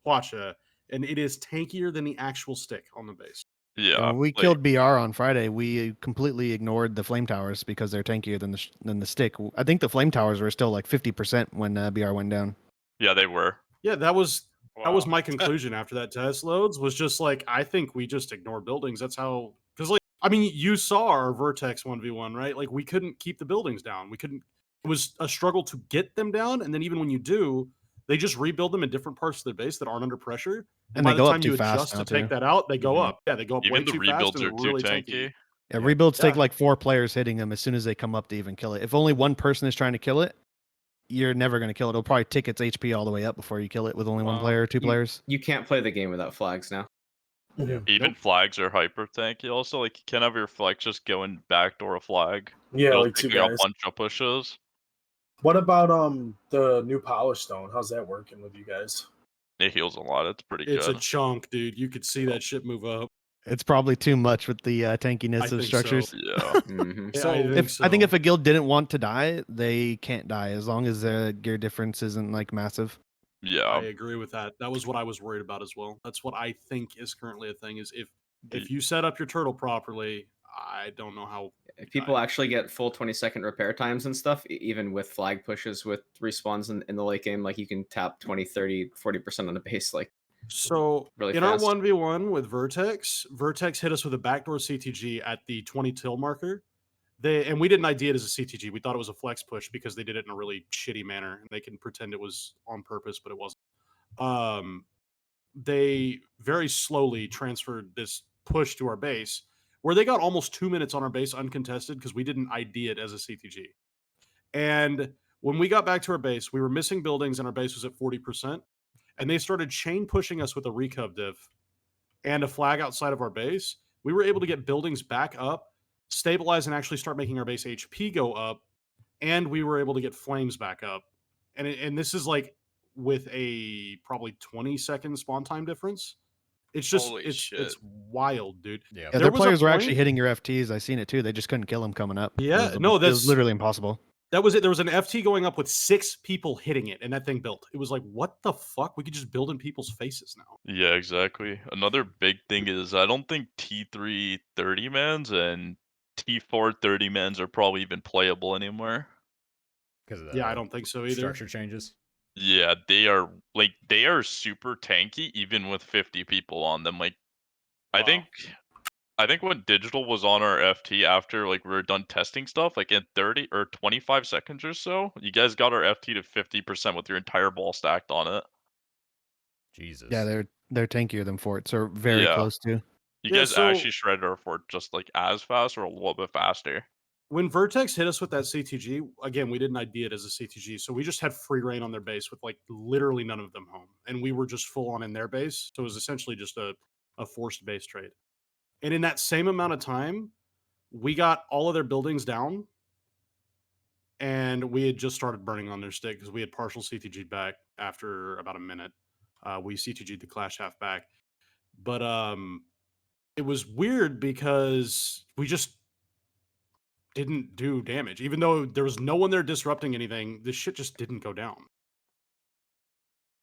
[SPEAKER 3] Hwacha, and it is tankier than the actual stick on the base.
[SPEAKER 4] Yeah.
[SPEAKER 7] When we
[SPEAKER 4] like,
[SPEAKER 7] killed BR on Friday, we completely ignored the flame towers because they're tankier than the stick. I think the flame towers were still like 50% when BR went down.
[SPEAKER 4] Yeah, they were.
[SPEAKER 3] Yeah, that was
[SPEAKER 1] Wow.
[SPEAKER 3] my conclusion after that test loads was just like, I think we just ignore buildings. That's how, because like, I mean, you saw our Vertex 1v1, right? Like we couldn't keep the buildings down. It was a struggle to get them down. And then even when you do, they just rebuild them in different parts of their base that aren't under pressure.
[SPEAKER 7] And
[SPEAKER 3] by
[SPEAKER 7] they
[SPEAKER 3] the
[SPEAKER 7] go up
[SPEAKER 3] time
[SPEAKER 7] too
[SPEAKER 3] you
[SPEAKER 7] fast
[SPEAKER 3] adjust
[SPEAKER 7] now,
[SPEAKER 3] to take
[SPEAKER 7] too.
[SPEAKER 3] that out, they go
[SPEAKER 4] Mhm.
[SPEAKER 3] up. Yeah, they go up
[SPEAKER 4] Even
[SPEAKER 3] way
[SPEAKER 4] the
[SPEAKER 3] too fast
[SPEAKER 4] rebuilds
[SPEAKER 3] and
[SPEAKER 4] are
[SPEAKER 3] they're
[SPEAKER 4] too
[SPEAKER 3] really
[SPEAKER 4] tanky.
[SPEAKER 3] tanky.
[SPEAKER 7] Yeah, rebuilds take
[SPEAKER 3] Yeah.
[SPEAKER 7] like 4 players hitting them as soon as they come up to even kill it. If only one person is trying to kill it, you're never going to kill it. It'll probably tick its HP all the way up before you kill it with only one
[SPEAKER 3] Wow.
[SPEAKER 7] player or 2
[SPEAKER 5] You-
[SPEAKER 7] players.
[SPEAKER 5] You can't play the game without flags now.
[SPEAKER 3] Yeah.
[SPEAKER 4] Even
[SPEAKER 3] Nope.
[SPEAKER 4] flags are hyper tanky. Also, like you can't have your flex just go and backdoor a flag.
[SPEAKER 6] Yeah,
[SPEAKER 4] It'll
[SPEAKER 6] like two
[SPEAKER 4] take like, a
[SPEAKER 6] guys.
[SPEAKER 4] bunch of pushes.
[SPEAKER 6] What about the new Polish Stone? How's that working with you guys?
[SPEAKER 4] It heals a lot. It's pretty
[SPEAKER 3] It's a
[SPEAKER 4] good.
[SPEAKER 3] chunk, dude. You could see that shit move up.
[SPEAKER 7] It's probably too much with the
[SPEAKER 3] I
[SPEAKER 7] tankiness of
[SPEAKER 3] think so.
[SPEAKER 7] structures.
[SPEAKER 4] Yeah.
[SPEAKER 5] Mm-hmm.
[SPEAKER 3] Yeah,
[SPEAKER 2] So,
[SPEAKER 7] I think if a guild didn't want to die, they can't die as long as the gear difference isn't like massive.
[SPEAKER 4] Yeah.
[SPEAKER 3] I agree with that. That was what I was worried about as well. That's what I think is currently a thing. Is if you set up your turtle properly, I don't know how.
[SPEAKER 5] If people actually get full 20-second repair times and stuff, even with flag pushes with respawns in the late game, like you can tap 20, 30, 40% on a base. Like,
[SPEAKER 3] So
[SPEAKER 5] really
[SPEAKER 3] in
[SPEAKER 5] fast.
[SPEAKER 3] our 1v1 with Vertex hit us with a backdoor CTG at the 20 till marker. And we didn't ID it as a CTG. We thought it was a flex push because they did it in a really shitty manner. And they can pretend it was on purpose, but it wasn't. They very slowly transferred this push to our base, where they got almost 2 minutes on our base uncontested because we didn't ID it as a CTG. And when we got back to our base, we were missing buildings and our base was at 40%. And they started chain pushing us with a recub div and a flag outside of our base. We were able to get buildings back up, stabilize, and actually start making our base HP go up. And we were able to get flames back up. And this is like with a probably 20-second spawn time difference. It's just
[SPEAKER 1] Holy
[SPEAKER 3] it's
[SPEAKER 1] shit.
[SPEAKER 3] wild, dude.
[SPEAKER 2] yeah.
[SPEAKER 7] Yeah,
[SPEAKER 3] There
[SPEAKER 7] their
[SPEAKER 3] was a
[SPEAKER 7] players were actually
[SPEAKER 3] point-
[SPEAKER 7] hitting your FTs. I seen it too. They just couldn't kill them coming up.
[SPEAKER 3] Yeah,
[SPEAKER 7] it was,
[SPEAKER 3] no,
[SPEAKER 7] it was
[SPEAKER 3] that's-
[SPEAKER 7] literally impossible.
[SPEAKER 3] That was it. There was an FT going up with 6 people hitting it, and that thing built. It was like, what the fuck? We could just build in people's faces now.
[SPEAKER 4] Yeah, exactly. Another big thing is I don't think T3 30-mans and T4 30-mans are probably even playable anymore.
[SPEAKER 2] Because of
[SPEAKER 3] Yeah, I don't think so either.
[SPEAKER 2] structure changes.
[SPEAKER 4] Yeah, they are super tanky even with 50 people on them. Like
[SPEAKER 3] Wow.
[SPEAKER 4] I think when digital was on our FT after like we were done testing stuff, like in 30 or 25 seconds or so, you guys got our FT to 50% with your entire ball stacked on it.
[SPEAKER 2] Jesus.
[SPEAKER 7] Yeah, they're tankier than forts, or very
[SPEAKER 4] Yeah.
[SPEAKER 7] close to.
[SPEAKER 4] You
[SPEAKER 3] Yeah,
[SPEAKER 4] guys
[SPEAKER 3] so-
[SPEAKER 4] actually shredded our fort just like as fast or a little bit faster.
[SPEAKER 3] When Vertex hit us with that CTG, again, we didn't ID it as a CTG, so we just had free reign on their base with like literally none of them home, and we were just full on in their base. So it was essentially just a forced base trade. And in that same amount of time, we got all of their buildings down, and we had just started burning on their stick because we had partial CTG'd back after about a minute. We CTG'd the Clash half back, but it was weird because we just didn't do damage. Even though there was no one there disrupting anything, this shit just didn't go down.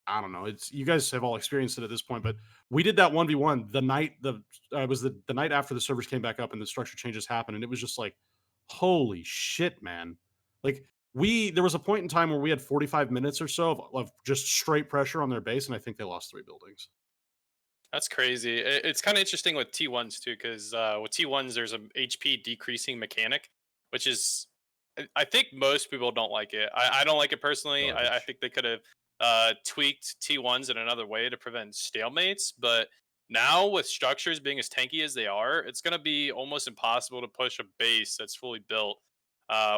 [SPEAKER 3] I don't know. It's you guys have all experienced it at this point, but we did that 1v1 the night the night after the servers came back up and the structure changes happened, and it was just like, holy shit, man. Like there was a point in time where we had 45 minutes or so of just straight pressure on their base, and I think they lost 3 buildings.
[SPEAKER 1] That's crazy. It's kind of interesting with T1s too, because with T1s there's a HP decreasing mechanic, which is I think most people don't like it. I don't like it personally. I
[SPEAKER 2] Garbage.
[SPEAKER 1] think they could have tweaked T1s in another way to prevent stalemates. But now with structures being as tanky as they are, it's going to be almost impossible to push a base that's fully built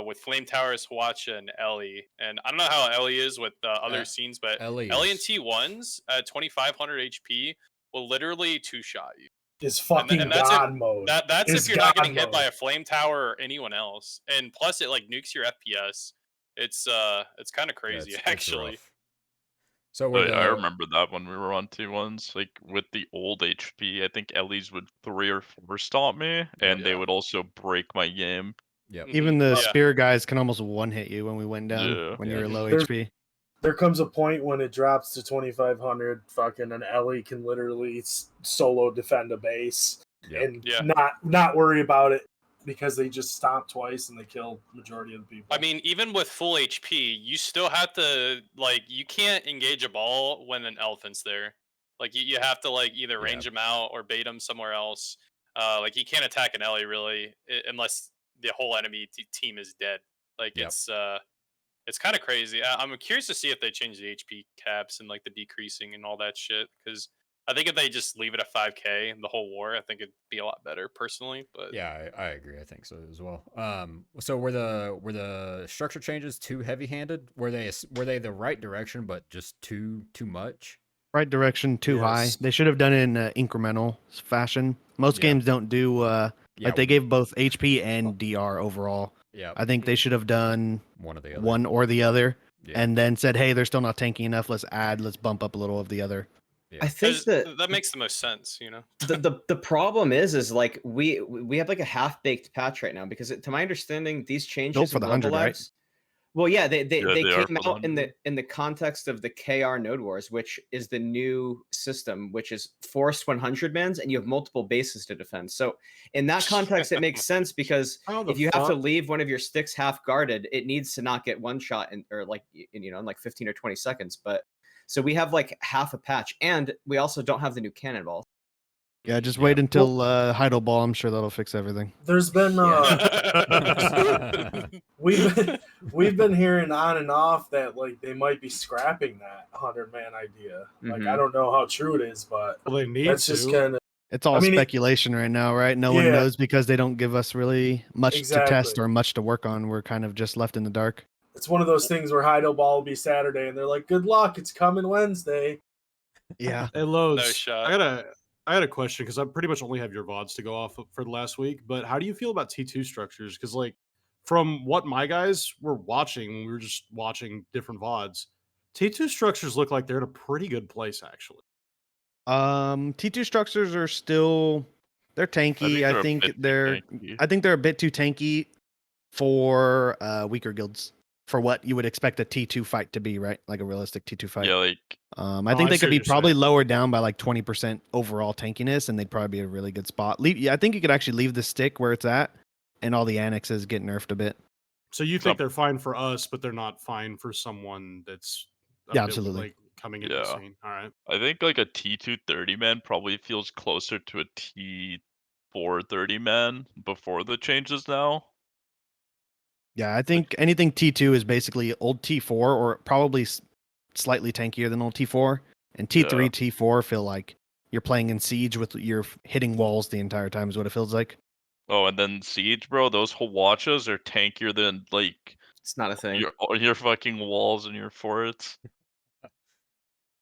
[SPEAKER 1] with Flame Towers, Hwacha, and Ellie. And I don't know how Ellie is with other scenes, but
[SPEAKER 2] Ellie
[SPEAKER 1] Ellie and
[SPEAKER 2] is-
[SPEAKER 1] T1s at 2,500 HP will literally two-shot you.
[SPEAKER 6] It's fucking
[SPEAKER 1] And that's
[SPEAKER 6] God mode.
[SPEAKER 1] That's
[SPEAKER 6] It's
[SPEAKER 1] if you're not
[SPEAKER 6] God
[SPEAKER 1] getting hit by
[SPEAKER 6] mode.
[SPEAKER 1] a flame tower or anyone else. And plus it like nukes your FPS. It's kind of
[SPEAKER 2] Yeah,
[SPEAKER 1] crazy
[SPEAKER 2] it's
[SPEAKER 1] actually.
[SPEAKER 2] rough. So
[SPEAKER 4] Oh,
[SPEAKER 2] we're
[SPEAKER 4] yeah, I remember that when we were on T1s. Like with the old HP, I think Ellie's would 3 or 4 stop me, and they
[SPEAKER 3] Yeah.
[SPEAKER 4] would also break my game.
[SPEAKER 2] Yep.
[SPEAKER 7] Even the
[SPEAKER 1] Yeah.
[SPEAKER 7] spear guys can almost one hit you when we went down
[SPEAKER 4] Yeah.
[SPEAKER 7] when you
[SPEAKER 2] Yeah.
[SPEAKER 7] were low
[SPEAKER 6] There's-
[SPEAKER 7] HP.
[SPEAKER 6] There comes a point when it drops to 2,500, fucking an Ellie can literally solo defend a base
[SPEAKER 2] Yep.
[SPEAKER 6] and
[SPEAKER 1] Yeah.
[SPEAKER 6] not worry about it because they just stomp twice and they kill majority of the people.
[SPEAKER 1] I mean, even with full HP, you still have to like you can't engage a ball when an elephant's there. Like you have to like either range him out or bait him somewhere else. Like you can't attack an Ellie really unless the whole enemy team is dead. Like
[SPEAKER 2] Yep.
[SPEAKER 1] it's kind of crazy. I'm curious to see if they change the HP caps and like the decreasing and all that shit. Because I think if they just leave it at 5K the whole war, I think it'd be a lot better personally. But
[SPEAKER 2] Yeah, I agree. I think so as well. So were the structure changes too heavy-handed? Were they the right direction but just too much?
[SPEAKER 7] Right direction, too high.
[SPEAKER 3] Yes.
[SPEAKER 7] They should have done it in incremental fashion. Most
[SPEAKER 2] Yeah.
[SPEAKER 7] games don't do
[SPEAKER 2] Yeah,
[SPEAKER 7] like they gave both HP and DR overall.
[SPEAKER 2] yeah,
[SPEAKER 7] I think they should have done
[SPEAKER 2] one or the other.
[SPEAKER 7] one or the other. and then said, "Hey, they're still not tanky enough. Let's bump up a little of the other."
[SPEAKER 5] I think
[SPEAKER 1] that makes the most sense, you know.
[SPEAKER 5] the problem is like we have like a half-baked patch right now because to my understanding these changes
[SPEAKER 7] for
[SPEAKER 5] in
[SPEAKER 7] the
[SPEAKER 5] global
[SPEAKER 7] 100, right?
[SPEAKER 5] labs. Well, yeah, they
[SPEAKER 4] Yeah, they are
[SPEAKER 5] came
[SPEAKER 4] for the
[SPEAKER 5] out in
[SPEAKER 4] 100.
[SPEAKER 5] the context of the KR Node Wars, which is the new system, which is forced 100 mans, and you have multiple bases to defend. So in that context, it makes sense because
[SPEAKER 3] How the
[SPEAKER 5] if you have to
[SPEAKER 3] fuck?
[SPEAKER 5] leave one of your sticks half guarded, it needs to not get one shot in like 15 or 20 seconds. But so we have like half a patch, and we also don't have the new cannonballs.
[SPEAKER 7] Yeah, just wait until Heidel Ball. I'm sure that'll fix everything.
[SPEAKER 6] There's been we've been hearing on and off that like they might be scrapping that 100-man idea. Like I don't know how true it is, but
[SPEAKER 3] Well, they need
[SPEAKER 6] that's
[SPEAKER 3] to.
[SPEAKER 6] just kind of
[SPEAKER 7] It's all speculation right now, right? No one knows because they don't give us really much to test or much to work on. We're kind of just left in the dark.
[SPEAKER 6] It's one of those things where Heidel Ball will be Saturday, and they're like, "Good luck, it's coming Wednesday."
[SPEAKER 7] Yeah.
[SPEAKER 3] Hey, Lowe's,
[SPEAKER 1] No shot.
[SPEAKER 3] I got a question because I pretty much only have your VODs to go off for the last week. But how do you feel about T2 structures? Because like from what my guys were watching, when we were just watching different VODs, T2 structures look like they're in a pretty good place actually.
[SPEAKER 7] T2 structures are still they're tanky. I think they're a bit too tanky for weaker guilds for what you would expect a T2 fight to be, right? Like a realistic T2 fight.
[SPEAKER 4] Yeah, like
[SPEAKER 7] I think they could be probably lowered down by like 20% overall tankiness, and they'd probably be a really good spot. I think you could actually leave the stick where it's at, and all the annexes get nerfed a bit.
[SPEAKER 3] So you think they're fine for us, but they're not fine for someone that's
[SPEAKER 7] absolutely
[SPEAKER 3] like coming into the scene. All right.
[SPEAKER 4] I think like a T2 30-man probably feels closer to a T4 30-man before the changes now.
[SPEAKER 7] Yeah, I think anything T2 is basically old T4 or probably slightly tankier than old T4. And T3, T4 feel like you're playing in Siege with you're hitting walls the entire time is what it feels like.
[SPEAKER 4] Oh, and then Siege, bro, those Hawachas are tankier than like
[SPEAKER 5] it's not a thing.
[SPEAKER 4] Your fucking walls and your forts.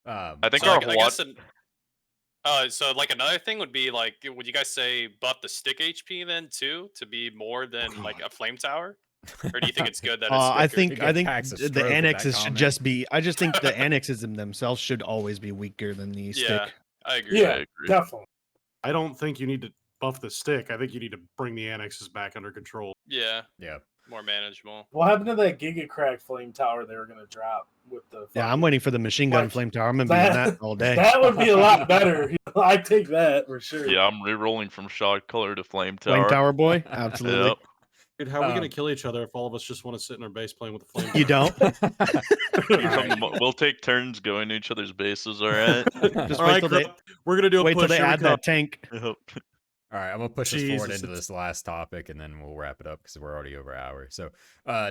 [SPEAKER 4] I think
[SPEAKER 1] so
[SPEAKER 4] our
[SPEAKER 1] I guess so like another thing would be like, would you guys say buff the stick HP then too to be more than like a flame tower? Or do you think it's good that it's
[SPEAKER 7] I think the annexes should just be. I just think the annexes themselves should always be weaker than the stick.
[SPEAKER 1] I agree.
[SPEAKER 6] Yeah, definitely.
[SPEAKER 3] I don't think you need to buff the stick. I think you need to bring the annexes back under control.
[SPEAKER 1] Yeah. More manageable.
[SPEAKER 6] What happened to that Giga Crack flame tower they were going to drop with the?
[SPEAKER 7] Yeah, I'm waiting for the machine gun flame tower. I'm gonna be on that all day.
[SPEAKER 6] That would be a lot better. I take that for sure.
[SPEAKER 4] Yeah, I'm re-rolling from Shotcaller to flame tower.
[SPEAKER 7] Flame tower boy, absolutely.
[SPEAKER 4] Yep.
[SPEAKER 3] Dude, how are we gonna kill each other if all of us just want to sit in our base playing with the flame?
[SPEAKER 7] You don't?
[SPEAKER 4] We'll take turns going to each other's bases. All right.
[SPEAKER 7] Just wait till
[SPEAKER 3] we're gonna do a
[SPEAKER 7] wait
[SPEAKER 3] push.
[SPEAKER 7] till they add that tank.
[SPEAKER 4] Yep.
[SPEAKER 2] All right, I'm gonna push us forward
[SPEAKER 3] Jesus,
[SPEAKER 2] into this last topic, and then we'll wrap it up because we're already over an hour. So,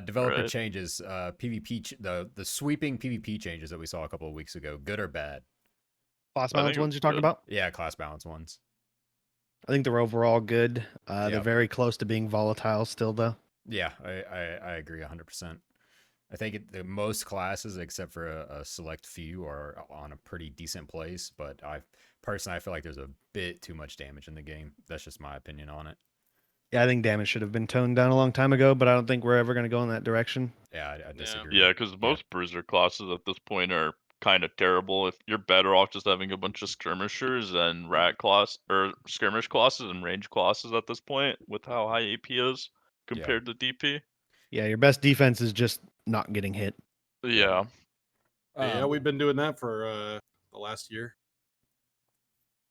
[SPEAKER 2] developer changes, PvP, the sweeping PvP changes that we saw a couple of weeks ago, good or bad?
[SPEAKER 7] Class balance ones you're talking about?
[SPEAKER 2] Yeah, class balance ones.
[SPEAKER 7] I think they're overall good. They're very close to being volatile still, though.
[SPEAKER 2] Yeah, I agree 100%. I think the most classes, except for a select few, are on a pretty decent place. But I feel like there's a bit too much damage in the game. That's just my opinion on it.
[SPEAKER 7] Yeah, I think damage should have been toned down a long time ago, but I don't think we're ever going to go in that direction.
[SPEAKER 2] Yeah, I disagree.
[SPEAKER 4] Yeah, because most bruiser classes at this point are kind of terrible. If you're better off just having a bunch of skirmishers and skirmish classes and range classes at this point, with how high AP is compared to DP.
[SPEAKER 7] Yeah, your best defense is just not getting hit.
[SPEAKER 4] Yeah.
[SPEAKER 3] Yeah, we've been doing that for the last year.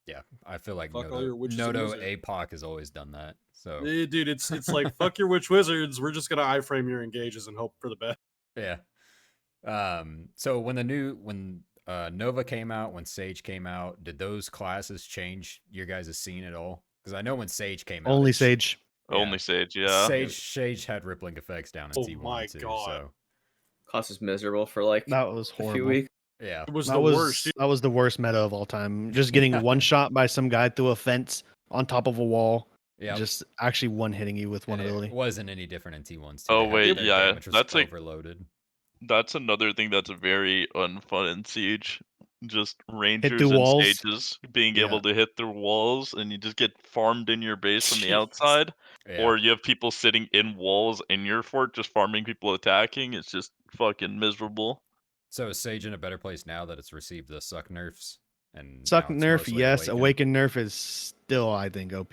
[SPEAKER 2] Yeah, I feel like
[SPEAKER 3] Fuck all your witches and
[SPEAKER 2] Noto
[SPEAKER 3] wizards.
[SPEAKER 2] APOC has always done that. So
[SPEAKER 3] dude, it's like fuck your witch wizards. We're just gonna iframe your engages and hope for the best.
[SPEAKER 2] Yeah. So when Nova came out, when Sage came out, did those classes change your guys' scene at all? Because I know when Sage came out,
[SPEAKER 7] only Sage.
[SPEAKER 4] Only Sage, yeah.
[SPEAKER 2] Sage had rippling effects down in T1
[SPEAKER 3] my
[SPEAKER 2] too.
[SPEAKER 3] God.
[SPEAKER 2] So
[SPEAKER 5] Class was miserable for like
[SPEAKER 7] that was
[SPEAKER 5] a
[SPEAKER 7] horrible.
[SPEAKER 5] few weeks.
[SPEAKER 2] Yeah,
[SPEAKER 3] It was
[SPEAKER 7] that
[SPEAKER 3] the
[SPEAKER 7] was
[SPEAKER 3] worst. Dude.
[SPEAKER 7] that was the worst meta of all time. Just getting one shot by some guy through a fence on top of a wall.
[SPEAKER 2] Yeah,
[SPEAKER 7] just actually one hitting you with one
[SPEAKER 2] and
[SPEAKER 7] ability.
[SPEAKER 2] It wasn't any different in T1s.
[SPEAKER 4] Oh wait, yeah,
[SPEAKER 2] that's like overloaded.
[SPEAKER 4] That's another thing that's very unfun in Siege. Just rangers
[SPEAKER 7] through
[SPEAKER 4] and
[SPEAKER 7] walls.
[SPEAKER 4] stages being able to hit through walls, and you just get farmed in your base from the outside.
[SPEAKER 2] Yeah.
[SPEAKER 4] Or you have people sitting in walls in your fort just farming people attacking. It's just fucking miserable.
[SPEAKER 2] So is Sage in a better place now that it's received the suck nerfs? And
[SPEAKER 7] Suck
[SPEAKER 2] now it's
[SPEAKER 7] nerf,
[SPEAKER 2] mostly
[SPEAKER 7] yes.
[SPEAKER 2] Awaken?
[SPEAKER 7] Awaken nerf is still, I think, OP.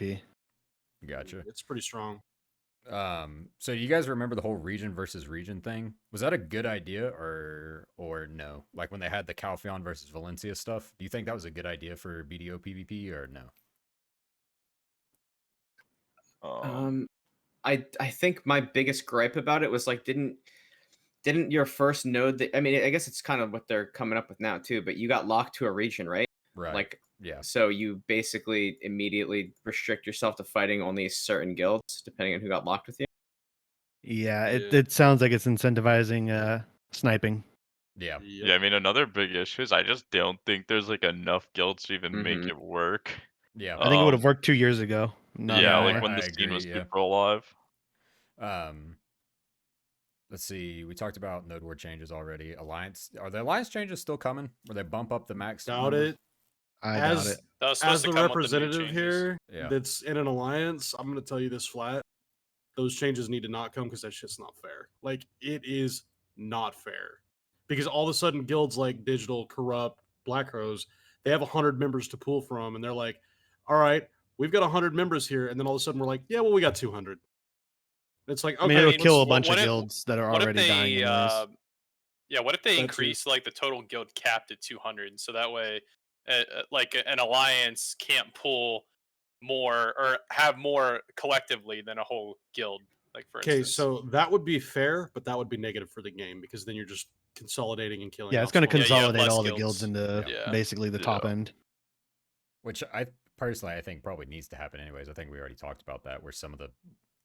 [SPEAKER 2] Gotcha.
[SPEAKER 3] It's pretty strong.
[SPEAKER 2] So you guys remember the whole region versus region thing? Was that a good idea or no? Like when they had the Calpheon versus Valencia stuff, do you think that was a good idea for BDO PvP or no?
[SPEAKER 5] I think my biggest gripe about it was like didn't your first node that, I mean, I guess it's kind of what they're coming up with now too, but you got locked to a region, right?
[SPEAKER 2] Right.
[SPEAKER 5] Like,
[SPEAKER 2] yeah.
[SPEAKER 5] so you basically immediately restrict yourself to fighting only certain guilds depending on who got locked with you.
[SPEAKER 7] Yeah,
[SPEAKER 3] Yeah.
[SPEAKER 7] it sounds like it's incentivizing sniping.
[SPEAKER 2] Yeah.
[SPEAKER 4] Yeah, I mean, another big issue is I just don't think there's like enough guilds to even make
[SPEAKER 5] Mhm.
[SPEAKER 4] it work.
[SPEAKER 2] Yeah.
[SPEAKER 7] I think it would have worked 2 years ago. Not
[SPEAKER 4] Yeah,
[SPEAKER 7] anymore.
[SPEAKER 4] like when
[SPEAKER 2] I
[SPEAKER 4] the scene
[SPEAKER 2] agree,
[SPEAKER 4] was
[SPEAKER 2] yeah.
[SPEAKER 4] super alive.
[SPEAKER 2] Let's see. We talked about node ward changes already. Alliance, are the alliance changes still coming? Where they bump up the max?
[SPEAKER 3] Doubt
[SPEAKER 2] number?
[SPEAKER 3] it.
[SPEAKER 7] I doubt
[SPEAKER 3] As
[SPEAKER 7] it.
[SPEAKER 1] That was supposed
[SPEAKER 3] as
[SPEAKER 1] to
[SPEAKER 3] the
[SPEAKER 1] come with the new
[SPEAKER 3] representative
[SPEAKER 1] changes.
[SPEAKER 3] here
[SPEAKER 2] Yeah.
[SPEAKER 3] that's in an alliance, I'm gonna tell you this flat. Those changes need to not come because that shit's not fair. Like, it is not fair. Because all of a sudden guilds like Digital, Corrupt, Black Rose, they have 100 members to pull from, and they're like, all right, we've got 100 members here, and then all of a sudden we're like, yeah, well, we got 200. It's like, okay,
[SPEAKER 7] I mean, it'll
[SPEAKER 3] let's-
[SPEAKER 7] kill a
[SPEAKER 1] what-
[SPEAKER 7] bunch of
[SPEAKER 1] what if-
[SPEAKER 7] guilds that are
[SPEAKER 1] What if
[SPEAKER 7] already dying
[SPEAKER 1] they,
[SPEAKER 7] anyways.
[SPEAKER 1] yeah, what if they
[SPEAKER 3] That too.
[SPEAKER 1] increase like the total guild cap to 200, so that way, like an alliance can't pull more or have more collectively than a whole guild. Like for
[SPEAKER 3] Okay,
[SPEAKER 1] instance.
[SPEAKER 3] so that would be fair, but that would be negative for the game because then you're just consolidating and killing.
[SPEAKER 7] Yeah, it's
[SPEAKER 3] off
[SPEAKER 7] going to
[SPEAKER 3] small
[SPEAKER 1] Yeah, you have
[SPEAKER 7] consolidate
[SPEAKER 1] less
[SPEAKER 7] all the
[SPEAKER 1] guilds.
[SPEAKER 7] guilds into
[SPEAKER 1] Yeah.
[SPEAKER 7] basically the top
[SPEAKER 4] Yeah.
[SPEAKER 7] end.
[SPEAKER 2] Which I personally, I think probably needs to happen anyways. I think we already talked about that, where some of the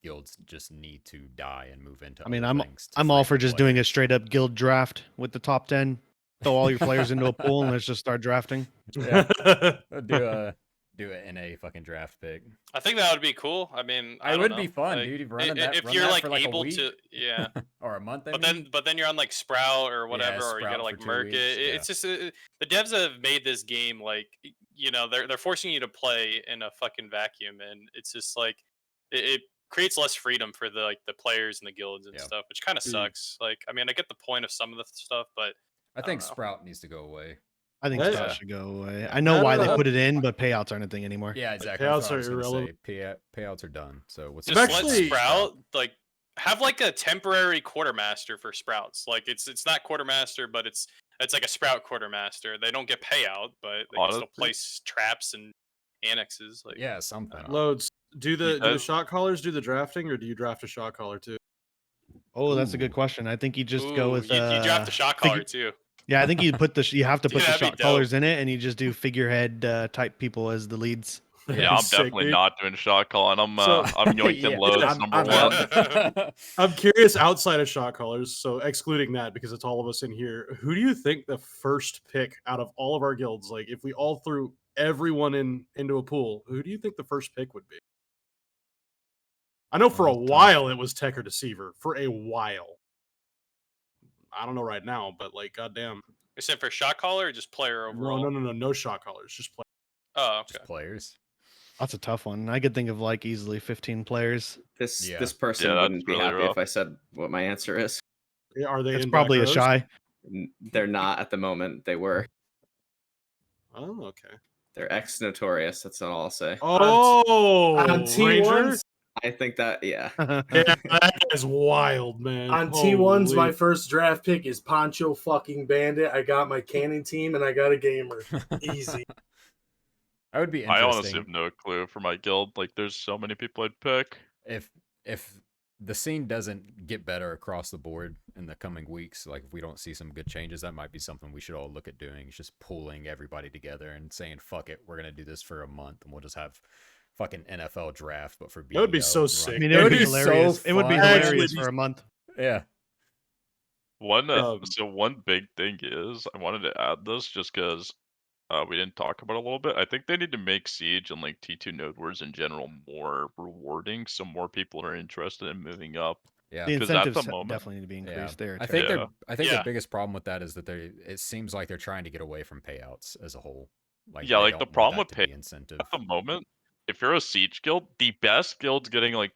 [SPEAKER 2] guilds just need to die and move into.
[SPEAKER 7] I mean,
[SPEAKER 2] other things to
[SPEAKER 7] I'm all
[SPEAKER 2] free
[SPEAKER 7] for
[SPEAKER 2] up
[SPEAKER 7] just doing a
[SPEAKER 2] players.
[SPEAKER 7] straight up guild draft with the top 10. Throw all your players into a pool and let's just start drafting.
[SPEAKER 2] Yeah.
[SPEAKER 3] players.
[SPEAKER 2] Do it in a fucking draft pick.
[SPEAKER 1] I think that would be cool. I mean, I
[SPEAKER 2] It
[SPEAKER 1] don't
[SPEAKER 2] would
[SPEAKER 1] know.
[SPEAKER 2] be fun,
[SPEAKER 1] Like,
[SPEAKER 2] dude. Running that,
[SPEAKER 1] if
[SPEAKER 2] run
[SPEAKER 1] you're
[SPEAKER 2] that
[SPEAKER 1] like
[SPEAKER 2] for like
[SPEAKER 1] able
[SPEAKER 2] a week
[SPEAKER 1] to, yeah.
[SPEAKER 2] or a month.
[SPEAKER 1] But then you're on like Sprout or whatever, or you
[SPEAKER 2] Sprout
[SPEAKER 1] gotta like
[SPEAKER 2] for 2
[SPEAKER 1] merc
[SPEAKER 2] weeks,
[SPEAKER 1] it. It's just the devs have made this game like they're forcing you to play in a fucking vacuum, and it's just like it creates less freedom for the players and the guilds and
[SPEAKER 2] Yeah.
[SPEAKER 1] stuff, which kind of sucks. Like, I mean, I get the point of some of the stuff, but
[SPEAKER 2] I
[SPEAKER 1] don't
[SPEAKER 2] think
[SPEAKER 1] know.
[SPEAKER 2] Sprout needs to go away.
[SPEAKER 7] I think
[SPEAKER 3] Yeah.
[SPEAKER 7] Sprout should go away.
[SPEAKER 2] Yeah.
[SPEAKER 7] I know why they
[SPEAKER 3] That-
[SPEAKER 7] put it in, but payouts aren't a thing anymore.
[SPEAKER 2] Yeah, exactly.
[SPEAKER 3] payouts
[SPEAKER 2] That's what I
[SPEAKER 3] are
[SPEAKER 2] was gonna
[SPEAKER 3] irrelevant.
[SPEAKER 2] say. Payouts are done. So what's
[SPEAKER 1] just
[SPEAKER 2] the
[SPEAKER 1] let
[SPEAKER 2] point of
[SPEAKER 3] actually-
[SPEAKER 1] Sprout like have like a temporary quartermaster for Sprouts. Like it's not quartermaster, but it's like a Sprout quartermaster. They don't get payout, but they can still
[SPEAKER 4] Honestly-
[SPEAKER 1] place traps and annexes. Like
[SPEAKER 2] Yeah, something.
[SPEAKER 3] Loads. Do the
[SPEAKER 4] Because-
[SPEAKER 3] shot callers do the drafting, or do you draft a shot caller too?
[SPEAKER 7] Oh, that's a
[SPEAKER 2] Ooh.
[SPEAKER 7] good question. I think you just go
[SPEAKER 1] Ooh,
[SPEAKER 7] with
[SPEAKER 1] you draft a shot caller
[SPEAKER 7] figure-
[SPEAKER 1] too.
[SPEAKER 7] Yeah, I think you put you have to
[SPEAKER 1] Dude,
[SPEAKER 7] put the
[SPEAKER 1] that'd be
[SPEAKER 7] shot callers in it, and you just do figurehead type people as the leads.
[SPEAKER 4] Yeah, I'm
[SPEAKER 3] Sick,
[SPEAKER 4] definitely
[SPEAKER 3] dude.
[SPEAKER 4] not doing shot calling. I'm
[SPEAKER 3] So-
[SPEAKER 4] I'm yoinked
[SPEAKER 2] Yeah,
[SPEAKER 4] in loads
[SPEAKER 2] I'm-
[SPEAKER 4] number
[SPEAKER 2] I'm
[SPEAKER 4] one.
[SPEAKER 2] out.
[SPEAKER 3] I'm curious outside of shot callers, so excluding that because it's all of us in here. Who do you think the first pick out of all of our guilds, like if we all threw everyone into a pool, who do you think the first pick would be? I know for a
[SPEAKER 2] That's tough.
[SPEAKER 3] while it was Tech or Deceiver. For a while. I don't know right now, but like goddamn.
[SPEAKER 1] Except for shot caller or just player overall?
[SPEAKER 3] No shot callers, just play.
[SPEAKER 1] Oh, okay.
[SPEAKER 2] Just players.
[SPEAKER 7] That's a tough one. I could think of like easily 15 players.
[SPEAKER 5] This
[SPEAKER 2] Yeah.
[SPEAKER 5] this person
[SPEAKER 4] Yeah, that's
[SPEAKER 5] wouldn't be
[SPEAKER 4] really
[SPEAKER 5] happy
[SPEAKER 4] rough.
[SPEAKER 5] if I said what my answer is.
[SPEAKER 3] Are they
[SPEAKER 7] It's
[SPEAKER 3] in
[SPEAKER 7] probably a
[SPEAKER 3] Black Rose?
[SPEAKER 7] shy.
[SPEAKER 5] They're not at the moment. They were.
[SPEAKER 3] Oh, okay.
[SPEAKER 5] They're ex Notorious. That's all I'll say.
[SPEAKER 3] Oh,
[SPEAKER 6] On
[SPEAKER 3] Ranger?
[SPEAKER 6] T1s,
[SPEAKER 5] I think that yeah.
[SPEAKER 3] Yeah, that guy's wild, man.
[SPEAKER 6] on T1s, my
[SPEAKER 3] Holy-
[SPEAKER 6] first draft pick is Poncho fucking Bandit. I got my canning team and I got a gamer. Easy.
[SPEAKER 2] I would be
[SPEAKER 4] I
[SPEAKER 2] interesting
[SPEAKER 4] honestly have no clue for my guild. Like, there's so many people I'd pick.
[SPEAKER 2] if the scene doesn't get better across the board in the coming weeks. Like if we don't see some good changes, that might be something we should all look at doing. It's just pulling everybody together and saying, "Fuck it, we're gonna do this for a month, and we'll just have." Fucking NFL draft, but for BDO.
[SPEAKER 3] That would be so
[SPEAKER 2] run-
[SPEAKER 3] sick.
[SPEAKER 7] I mean,
[SPEAKER 3] That
[SPEAKER 7] it would
[SPEAKER 3] would
[SPEAKER 7] be
[SPEAKER 3] be so
[SPEAKER 7] hilarious. It would be
[SPEAKER 2] fun.
[SPEAKER 7] hilarious
[SPEAKER 3] Actually,
[SPEAKER 7] for a month.
[SPEAKER 2] Yeah.
[SPEAKER 4] One
[SPEAKER 3] Um,
[SPEAKER 4] so one big thing is I wanted to add this just because we didn't talk about it a little bit. I think they need to make Siege and like T2 node wars in general more rewarding, so more people are interested in moving up.
[SPEAKER 2] Yeah.
[SPEAKER 7] The
[SPEAKER 4] 'cause at the
[SPEAKER 7] incentives
[SPEAKER 4] moment-
[SPEAKER 7] definitely need to be
[SPEAKER 2] Yeah.
[SPEAKER 7] increased there.
[SPEAKER 2] I think
[SPEAKER 4] Yeah.
[SPEAKER 2] I think
[SPEAKER 1] Yeah.
[SPEAKER 2] the biggest problem with that is that it seems like they're trying to get away from payouts as a whole. Like
[SPEAKER 4] Yeah,
[SPEAKER 2] they
[SPEAKER 4] like,
[SPEAKER 2] don't
[SPEAKER 4] the
[SPEAKER 2] want
[SPEAKER 4] problem
[SPEAKER 2] that
[SPEAKER 4] with
[SPEAKER 2] to be incentive.
[SPEAKER 4] At the moment, if you're a siege guild, the best guilds getting like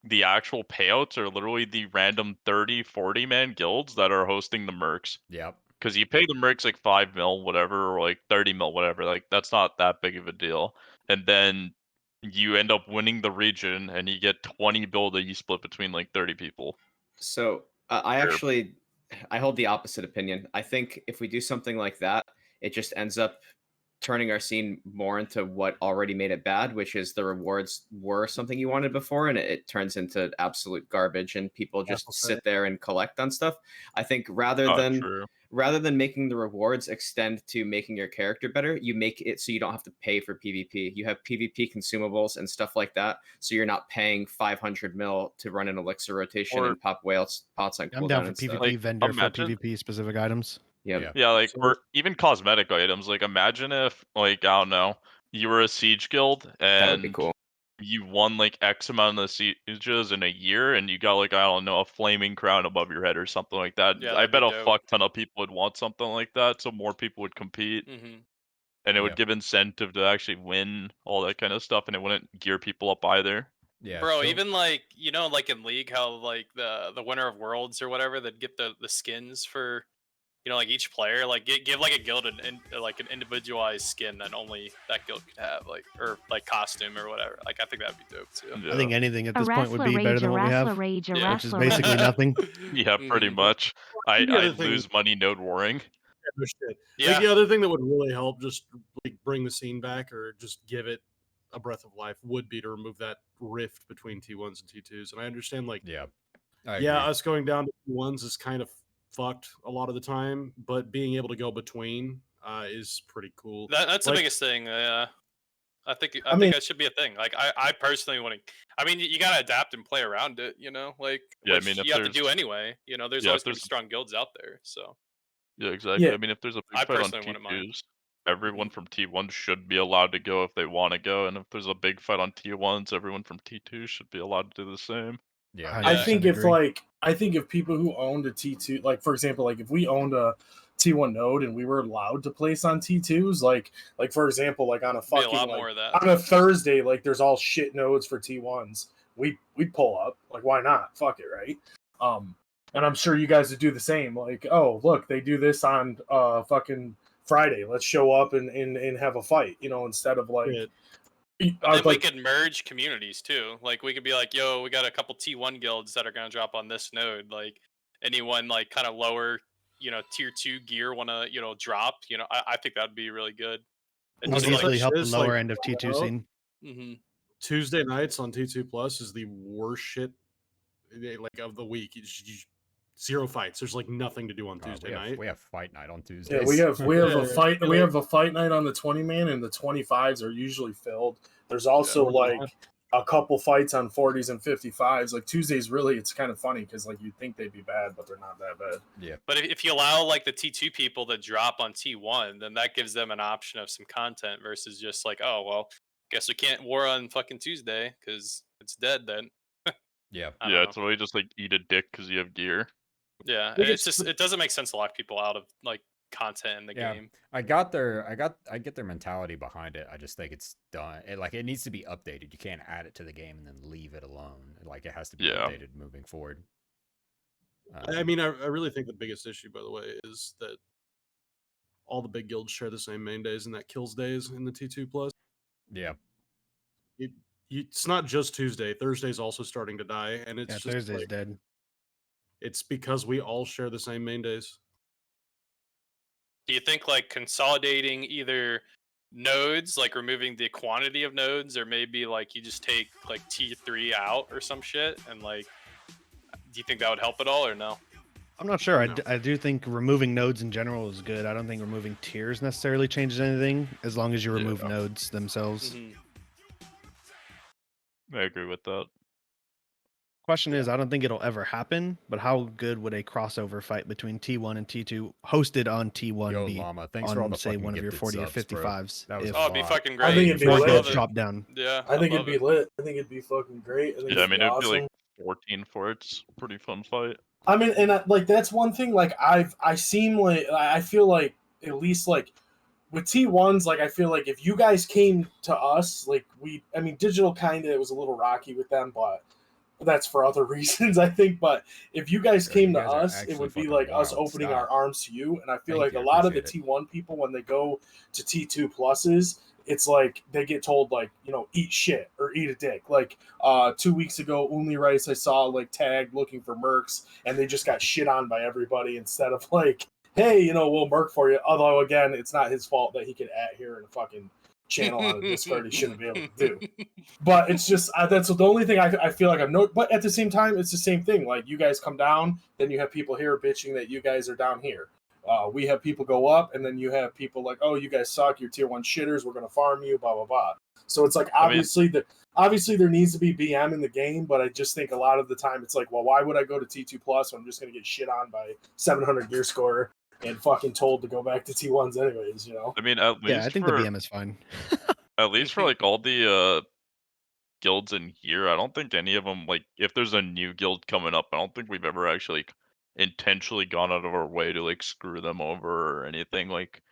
[SPEAKER 4] the actual payouts are literally the random 30, 40 man guilds that are hosting the mercs.
[SPEAKER 2] Yep.
[SPEAKER 4] Because you pay the mercs like 5 mil, whatever, or like 30 mil, whatever. Like that's not that big of a deal. And then you end up winning the region, and you get 20 bill that you split between like 30 people.
[SPEAKER 5] So I hold the opposite opinion. I think if we do something like that, it just ends up turning our scene more into what already made it bad, which is the rewards were something you wanted before, and it turns into absolute garbage, and people just sit there and collect on stuff. I think rather than making the rewards extend to making your character better, you make it so you don't have to pay for PvP. You have PvP consumables and stuff like that, so you're not paying 500 mil to run an elixir rotation and pop whales pots on cooldown.
[SPEAKER 7] I'm down for
[SPEAKER 5] and stuff.
[SPEAKER 7] PvP
[SPEAKER 4] Like,
[SPEAKER 7] vendor
[SPEAKER 4] imagine-
[SPEAKER 7] for PvP specific items.
[SPEAKER 5] Yeah.
[SPEAKER 4] Yeah, like,
[SPEAKER 3] So-
[SPEAKER 4] or even cosmetic items. Like, imagine if, like, I don't know, you were a siege guild
[SPEAKER 5] That would be
[SPEAKER 4] and
[SPEAKER 5] cool.
[SPEAKER 4] you won like X amount of sieges in a year, and you got like, I don't know, a flaming crown above your head or something like that.
[SPEAKER 1] Yeah,
[SPEAKER 4] I
[SPEAKER 1] that'd be
[SPEAKER 4] bet a
[SPEAKER 1] dope.
[SPEAKER 4] fuck ton of people would want something like that, so more people would compete,
[SPEAKER 1] Mm-hmm.
[SPEAKER 4] and it would
[SPEAKER 2] Yeah.
[SPEAKER 4] give incentive to actually win all that kind of stuff, and it wouldn't gear people up either.
[SPEAKER 2] Yeah.
[SPEAKER 1] Bro,
[SPEAKER 2] so-
[SPEAKER 1] even like like in League, how like the winner of Worlds or whatever, they'd get the skins for like each player, like give like a guild like an individualized skin that only that guild could have, like, or like costume or whatever. Like I think that'd be dope too.
[SPEAKER 4] Yeah.
[SPEAKER 7] I think anything at
[SPEAKER 8] A
[SPEAKER 7] this point would
[SPEAKER 8] wrestler
[SPEAKER 7] be better
[SPEAKER 8] rage,
[SPEAKER 7] than
[SPEAKER 8] a
[SPEAKER 7] what we have,
[SPEAKER 8] wrestler rage, a
[SPEAKER 1] Yeah.
[SPEAKER 7] which is
[SPEAKER 8] wrestler rage.
[SPEAKER 7] basically nothing.
[SPEAKER 4] Yeah, pretty
[SPEAKER 1] Mhm.
[SPEAKER 4] much.
[SPEAKER 3] The other
[SPEAKER 4] I'd
[SPEAKER 3] thing-
[SPEAKER 4] lose money node warring.
[SPEAKER 3] Yeah, no shit.
[SPEAKER 1] Yeah.
[SPEAKER 3] Like the other thing that would really help just like bring the scene back or just give it a breath of life would be to remove that rift between T1s and T2s. And I understand like
[SPEAKER 2] Yeah. I
[SPEAKER 3] yeah,
[SPEAKER 2] agree.
[SPEAKER 3] us going down to T1s is kind of fucked a lot of the time, but being able to go between is pretty cool.
[SPEAKER 1] That's the
[SPEAKER 3] Like-
[SPEAKER 1] biggest thing. Yeah, I think
[SPEAKER 6] I mean-
[SPEAKER 1] that should be a thing. Like I personally want to. I mean, you gotta adapt and play around it. Like
[SPEAKER 4] Yeah, I
[SPEAKER 1] which
[SPEAKER 4] mean, if
[SPEAKER 1] you have to
[SPEAKER 4] there's-
[SPEAKER 1] do anyway. There's
[SPEAKER 4] yeah,
[SPEAKER 1] always
[SPEAKER 4] if
[SPEAKER 1] pretty
[SPEAKER 4] there's-
[SPEAKER 1] strong guilds out there. So
[SPEAKER 4] Yeah, exactly.
[SPEAKER 6] Yeah.
[SPEAKER 4] I mean, if there's a
[SPEAKER 1] I
[SPEAKER 4] big fight on
[SPEAKER 1] personally wouldn't mind.
[SPEAKER 4] T2s, everyone from T1 should be allowed to go if they want to go, and if there's a big fight on T1s, everyone from T2 should be allowed to do the same.
[SPEAKER 2] Yeah.
[SPEAKER 7] I
[SPEAKER 6] I
[SPEAKER 1] Yeah.
[SPEAKER 6] think
[SPEAKER 7] 100% agree.
[SPEAKER 6] I think if people who owned a T2, like for example, like if we owned a T1 node and we were allowed to place on T2s, like for example, like on a
[SPEAKER 1] be a
[SPEAKER 6] fucking
[SPEAKER 1] lot
[SPEAKER 6] like,
[SPEAKER 1] more of that.
[SPEAKER 6] on a Thursday, like there's all shit nodes for T1s. We'd pull up. Like why not? Fuck it, right? And I'm sure you guys would do the same. Like, oh look, they do this on fucking Friday. Let's show up and have a fight, instead of like
[SPEAKER 3] Yeah.
[SPEAKER 1] And
[SPEAKER 6] I
[SPEAKER 1] then
[SPEAKER 6] was
[SPEAKER 1] we could merge communities too. Like we could be like, yo, we got a couple T1 guilds that are gonna drop on this node. Like anyone like kind of lower, tier 2 gear wanna, drop. I think that'd be really good. And
[SPEAKER 6] Well,
[SPEAKER 1] just,
[SPEAKER 6] these
[SPEAKER 1] like,
[SPEAKER 7] Easily help the
[SPEAKER 3] just,
[SPEAKER 7] lower
[SPEAKER 3] like,
[SPEAKER 7] end of T2
[SPEAKER 3] well,
[SPEAKER 7] scene.
[SPEAKER 1] mhm.
[SPEAKER 3] Tuesday nights on T2 Plus is the worst shit like of the week. Zero fights. There's like nothing to do on Tuesday night.
[SPEAKER 2] We have fight night on Tuesdays.
[SPEAKER 6] Yeah, we have a
[SPEAKER 3] Yeah,
[SPEAKER 6] fight.
[SPEAKER 3] yeah.
[SPEAKER 6] We have a fight night on the 20 man, and the 25s are usually filled. There's also
[SPEAKER 3] Yeah.
[SPEAKER 6] like a couple fights on 40s and 55s. Like Tuesdays, really, it's kind of funny because like you'd think they'd be bad, but they're not that bad.
[SPEAKER 2] Yeah.
[SPEAKER 1] But if you allow like the T2 people to drop on T1, then that gives them an option of some content versus just like, oh well, guess we can't war on fucking Tuesday because it's dead then.
[SPEAKER 2] Yeah.
[SPEAKER 1] I don't
[SPEAKER 4] Yeah,
[SPEAKER 1] know.
[SPEAKER 4] it's really just like eat a dick because you have gear.
[SPEAKER 1] Yeah,
[SPEAKER 3] think
[SPEAKER 1] it's
[SPEAKER 3] it's
[SPEAKER 1] just it doesn't make sense to lock people out of like content in the
[SPEAKER 2] Yeah.
[SPEAKER 1] game.
[SPEAKER 2] I get their mentality behind it. I just think it's done. It needs to be updated. You can't add it to the game and then leave it alone. Like it has to be
[SPEAKER 4] Yeah.
[SPEAKER 2] updated moving forward.
[SPEAKER 3] I mean, I really think the biggest issue, by the way, is that all the big guilds share the same main days, and that kills days in the T2 Plus.
[SPEAKER 2] Yeah.
[SPEAKER 3] It's not just Tuesday. Thursday's also starting to die, and it's
[SPEAKER 7] Yeah,
[SPEAKER 3] just
[SPEAKER 7] Thursday's
[SPEAKER 3] like,
[SPEAKER 7] dead.
[SPEAKER 3] it's because we all share the same main days.
[SPEAKER 1] Do you think like consolidating either nodes, like removing the quantity of nodes, or maybe like you just take like T3 out or some shit, and like, do you think that would help at all or no?
[SPEAKER 7] I'm not sure.
[SPEAKER 3] No.
[SPEAKER 7] I do think removing nodes in general is good. I don't think removing tiers necessarily changes anything as long as you remove
[SPEAKER 4] Yeah.
[SPEAKER 7] nodes themselves.
[SPEAKER 1] Mhm.
[SPEAKER 4] I agree with that.
[SPEAKER 7] Question is, I don't think it'll ever happen, but how good would a crossover fight between T1 and T2 hosted on T1
[SPEAKER 2] Yo,
[SPEAKER 7] be
[SPEAKER 2] Llama, thanks
[SPEAKER 7] on,
[SPEAKER 2] for all the
[SPEAKER 7] say,
[SPEAKER 2] fucking
[SPEAKER 7] one of your
[SPEAKER 2] gifted
[SPEAKER 7] 40 or
[SPEAKER 2] subs, bro.
[SPEAKER 7] 55s?
[SPEAKER 2] That was
[SPEAKER 7] if
[SPEAKER 1] Oh, it'd be
[SPEAKER 2] lot.
[SPEAKER 1] fucking great.
[SPEAKER 6] I think it'd be
[SPEAKER 7] four
[SPEAKER 6] lit.
[SPEAKER 7] guilds
[SPEAKER 1] Love it.
[SPEAKER 7] chopped down?
[SPEAKER 1] Yeah,
[SPEAKER 6] I think
[SPEAKER 1] love
[SPEAKER 6] it'd be
[SPEAKER 1] it.
[SPEAKER 6] lit. I think it'd be fucking great. I think
[SPEAKER 4] Yeah, I
[SPEAKER 6] it'd
[SPEAKER 4] mean,
[SPEAKER 6] be
[SPEAKER 4] it'd
[SPEAKER 6] awesome.
[SPEAKER 4] be like 14 for it's pretty fun fight.
[SPEAKER 6] I mean, and like that's one thing. Like I seem like I feel like at least like with T1s, like I feel like if you guys came to us, like Digital it was a little rocky with them, but that's for other reasons, I think. But if you guys came to us, it would be like us opening our arms to you. And I feel like a lot of the T1 people, when they go to T2 pluses, it's like they get told like, eat shit or eat a dick. Like 2 weeks ago, Only Rice I saw like tagged looking for mercs, and they just got shit on by everybody instead of like, hey, we'll merc for you. Although again, it's not his fault that he could at here in a fucking channel on a Discord he shouldn't be able to do. But it's just that's the only thing I feel like but at the same time, it's the same thing. Like you guys come down, then you have people here bitching that you guys are down here. We have people go up, and then you have people like, oh, you guys suck, you're tier 1 shitters, we're gonna farm you, blah blah blah. So it's like obviously there needs to be BM in the game, but I just think a lot of the time it's like, well, why would I go to T2 plus when I'm just gonna get shit on by 700 gear scorer and fucking told to go back to T1s anyways,
[SPEAKER 4] I mean, at least
[SPEAKER 7] I think the BM is fine.
[SPEAKER 4] At least for like all the guilds in here, I don't think any of them, like if there's a new guild coming up, I don't think we've ever actually intentionally gone out of our way to like screw them over or anything. Like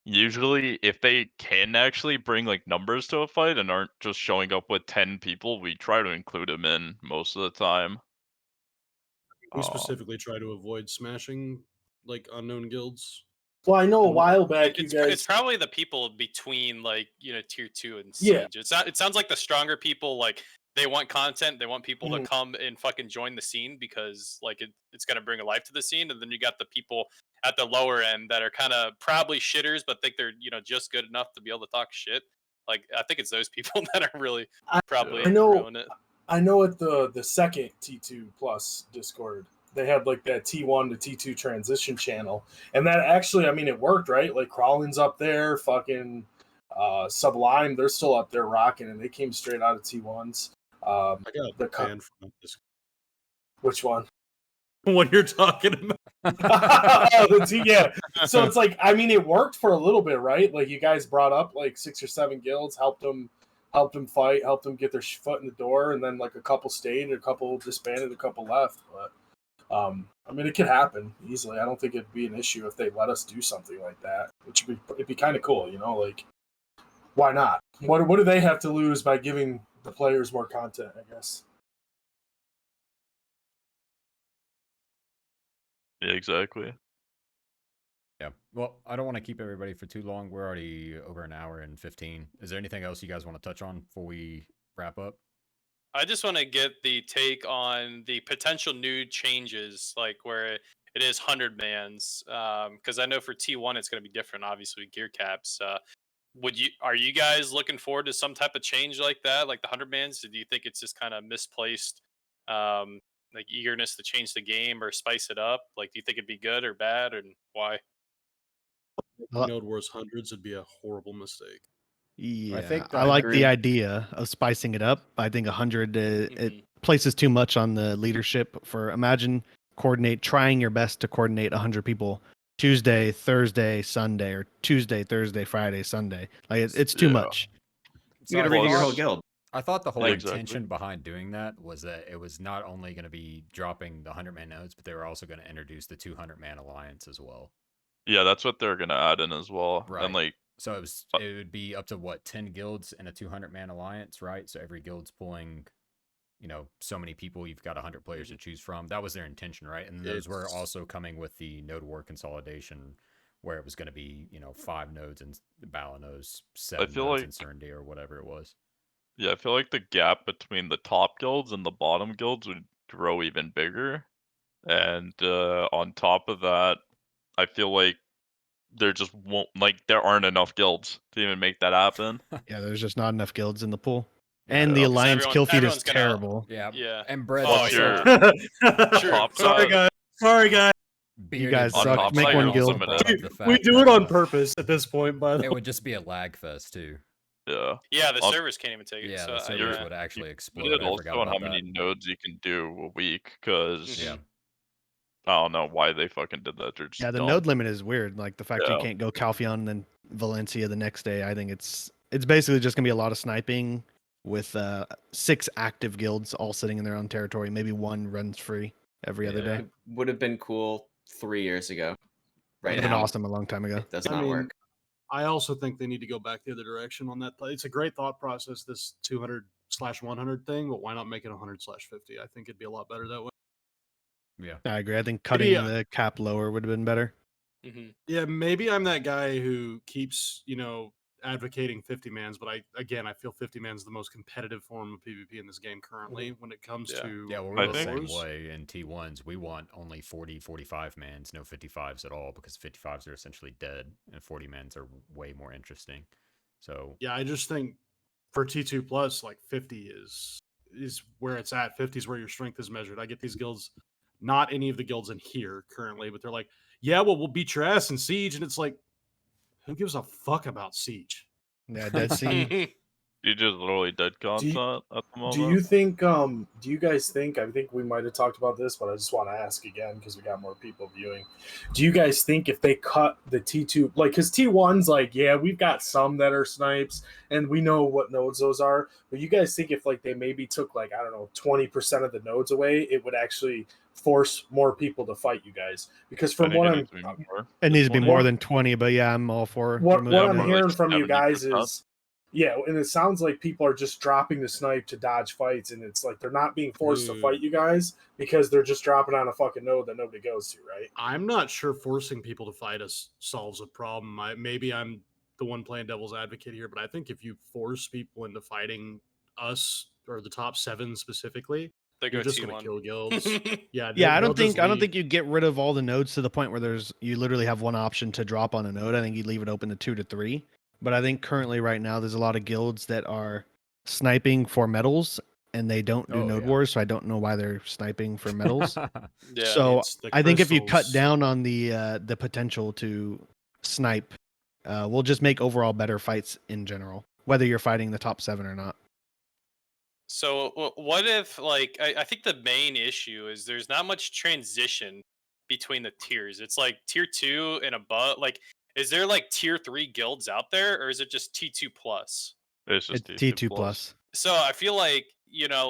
[SPEAKER 4] usually if they can actually bring like numbers to a fight and aren't just showing up with 10 people, we try to include them in most of the time.
[SPEAKER 3] We specifically try to avoid smashing like unknown guilds.
[SPEAKER 6] Well, I know a while back
[SPEAKER 1] it's probably the people between like tier 2 and Siege.
[SPEAKER 6] Yeah.
[SPEAKER 1] It sounds like the stronger people, like they want content, they want people to come and fucking join the scene because like it's gonna bring a life to the scene, and then you got the people at the lower end that are kind of probably shitters but think they're just good enough to be able to talk shit. Like I think it's those people that are really probably ruin it.
[SPEAKER 6] I know at the second T2 plus Discord, they had like that T1 to T2 transition channel, and that actually, it worked, right? Like Crawlin's up there, fucking Sublime, they're still up there rocking, and they came straight out of T1s.
[SPEAKER 3] I got the fan from this.
[SPEAKER 6] Which one?
[SPEAKER 3] What you're talking about?
[SPEAKER 6] Yeah. So it's like, it worked for a little bit, right? Like you guys brought up like 6 or 7 guilds, helped them fight, helped them get their foot in the door, and then like a couple stayed, a couple disbanded, a couple left. But it could happen easily. I don't think it'd be an issue if they let us do something like that, which it'd be kind of cool, like why not? What do they have to lose by giving the players more content, I guess?
[SPEAKER 4] Yeah, exactly.
[SPEAKER 2] Yeah. Well, I don't want to keep everybody for too long. We're already over an hour and 15. Is there anything else you guys want to touch on before we wrap up?
[SPEAKER 1] I just want to get the take on the potential new changes, like where it is 100 mans, because I know for T1 it's going to be different, obviously with gear caps. Are you guys looking forward to some type of change like that, like the 100 mans? Do you think it's just kind of misplaced, like eagerness to change the game or spice it up? Like, do you think it'd be good or bad, and why?
[SPEAKER 3] Node Wars hundreds would be a horrible mistake.
[SPEAKER 7] Yeah, I like the idea of spicing it up. I think 100 it places too much on the leadership. Imagine trying your best to coordinate 100 people Tuesday, Thursday, Sunday, or Tuesday, Thursday, Friday, Sunday. Like it's too much.
[SPEAKER 5] You got to redo your whole guild.
[SPEAKER 2] I thought the whole intention behind doing that was that it was not only going to be dropping the 100-man nodes, but they were also going to introduce the 200-man alliance as well.
[SPEAKER 4] Yeah, that's what they're going to add in as well.
[SPEAKER 2] Right.
[SPEAKER 4] And like,
[SPEAKER 2] so it would be up to 10 guilds in a 200-man alliance, right? So every guild's pulling, so many people. You've got 100 players to choose from. That was their intention, right? And those were also coming with the node war consolidation, where it was going to be, 5 nodes in Balanos, 7 nodes in Serenity, or whatever it was.
[SPEAKER 4] Yeah, I feel like the gap between the top guilds and the bottom guilds would grow even bigger. And on top of that, I feel like there just there aren't enough guilds to even make that happen.
[SPEAKER 7] Yeah, there's just not enough guilds in the pool. And the alliance kill feed is terrible.
[SPEAKER 2] Yeah. And Brett.
[SPEAKER 1] Oh, sure.
[SPEAKER 3] Sorry, guys.
[SPEAKER 7] You guys suck. Make one guild.
[SPEAKER 3] We do it on purpose at this point, by the way.
[SPEAKER 2] It would just be a lag fest, too.
[SPEAKER 4] Yeah,
[SPEAKER 1] the servers can't even take it.
[SPEAKER 2] Yeah,
[SPEAKER 1] so
[SPEAKER 2] the servers would actually explode.
[SPEAKER 4] It also on how many nodes you can do a week, because I don't know why they fucking did that.
[SPEAKER 7] The node limit is weird. Like the fact you can't go Calpheon and then Valencia the next day. I think it's basically just gonna be a lot of sniping with 6 active guilds all sitting in their own territory. Maybe 1 runs free every other day.
[SPEAKER 5] It would have been cool 3 years ago. Right
[SPEAKER 7] now, been awesome a long time ago.
[SPEAKER 5] It does not work.
[SPEAKER 3] I also think they need to go back the other direction on that. It's a great thought process, this 200/100 thing, but why not make it 100/50? I think it'd be a lot better that way.
[SPEAKER 2] Yeah.
[SPEAKER 7] I agree. I think cutting
[SPEAKER 3] Yeah.
[SPEAKER 7] the cap lower would have been better.
[SPEAKER 1] Mm-hmm.
[SPEAKER 3] Yeah, maybe I'm that guy who keeps, advocating 50 mans, but I feel 50 mans the most competitive form of PvP in this game currently when it comes
[SPEAKER 1] Yeah.
[SPEAKER 3] to
[SPEAKER 2] Yeah, well,
[SPEAKER 4] I
[SPEAKER 2] we're the same
[SPEAKER 4] think-
[SPEAKER 2] way in T1s. We want only 40, 45 mans, no 55s at all, because 55s are essentially dead, and 40 mans are way more interesting. So,
[SPEAKER 3] Yeah, I just think for T2 plus, like 50 is where it's at. 50 is where your strength is measured. I get these guilds, not any of the guilds in here currently, but they're like, yeah, well, we'll beat your ass in Siege, and it's like, who gives a fuck about Siege?
[SPEAKER 7] Yeah, Dead Sea.
[SPEAKER 4] You just literally dead content at the moment.
[SPEAKER 6] Do you think? Do you guys think? I think we might have talked about this, but I just want to ask again because we got more people viewing. Do you guys think if they cut the T2, like, because T1's like, yeah, we've got some that are snipes, and we know what nodes those are. But you guys think if like they maybe took like 20% of the nodes away, it would actually force more people to fight you guys? Because from what I'm
[SPEAKER 7] It needs to be more
[SPEAKER 4] 20.
[SPEAKER 7] than 20, but yeah, I'm all for
[SPEAKER 6] what
[SPEAKER 7] removing
[SPEAKER 6] I'm
[SPEAKER 7] it.
[SPEAKER 4] more like
[SPEAKER 6] hearing from you guys
[SPEAKER 4] 70%.
[SPEAKER 6] is, yeah, and it sounds like people are just dropping the snipe to dodge fights, and it's like they're not being forced to fight you guys because they're just dropping on a fucking node that nobody goes to, right?
[SPEAKER 3] I'm not sure forcing people to fight us solves a problem. Maybe I'm the one playing devil's advocate here, but I think if you force people into fighting us or the top 7 specifically,
[SPEAKER 1] They go
[SPEAKER 3] you're just going
[SPEAKER 1] T1.
[SPEAKER 3] to kill guilds. Yeah,
[SPEAKER 7] Yeah, I
[SPEAKER 3] they'll
[SPEAKER 7] don't
[SPEAKER 3] just
[SPEAKER 7] think
[SPEAKER 3] leave.
[SPEAKER 7] you get rid of all the nodes to the point where you literally have one option to drop on a node. I think you leave it open to 2 to 3. But I think currently right now there's a lot of guilds that are sniping for medals and they don't do node wars, so I don't know why they're sniping for medals.
[SPEAKER 1] Yeah.
[SPEAKER 7] So
[SPEAKER 3] It's the
[SPEAKER 7] I think if you cut
[SPEAKER 3] crystals.
[SPEAKER 7] down on the potential to snipe, we'll just make overall better fights in general, whether you're fighting the top 7 or not.
[SPEAKER 1] So what if, like, I think the main issue is there's not much transition between the tiers. It's like tier 2 and above. Like, is there like tier 3 guilds out there, or is it just T2 plus?
[SPEAKER 4] It's just
[SPEAKER 7] It's T2 plus.
[SPEAKER 1] So I feel like,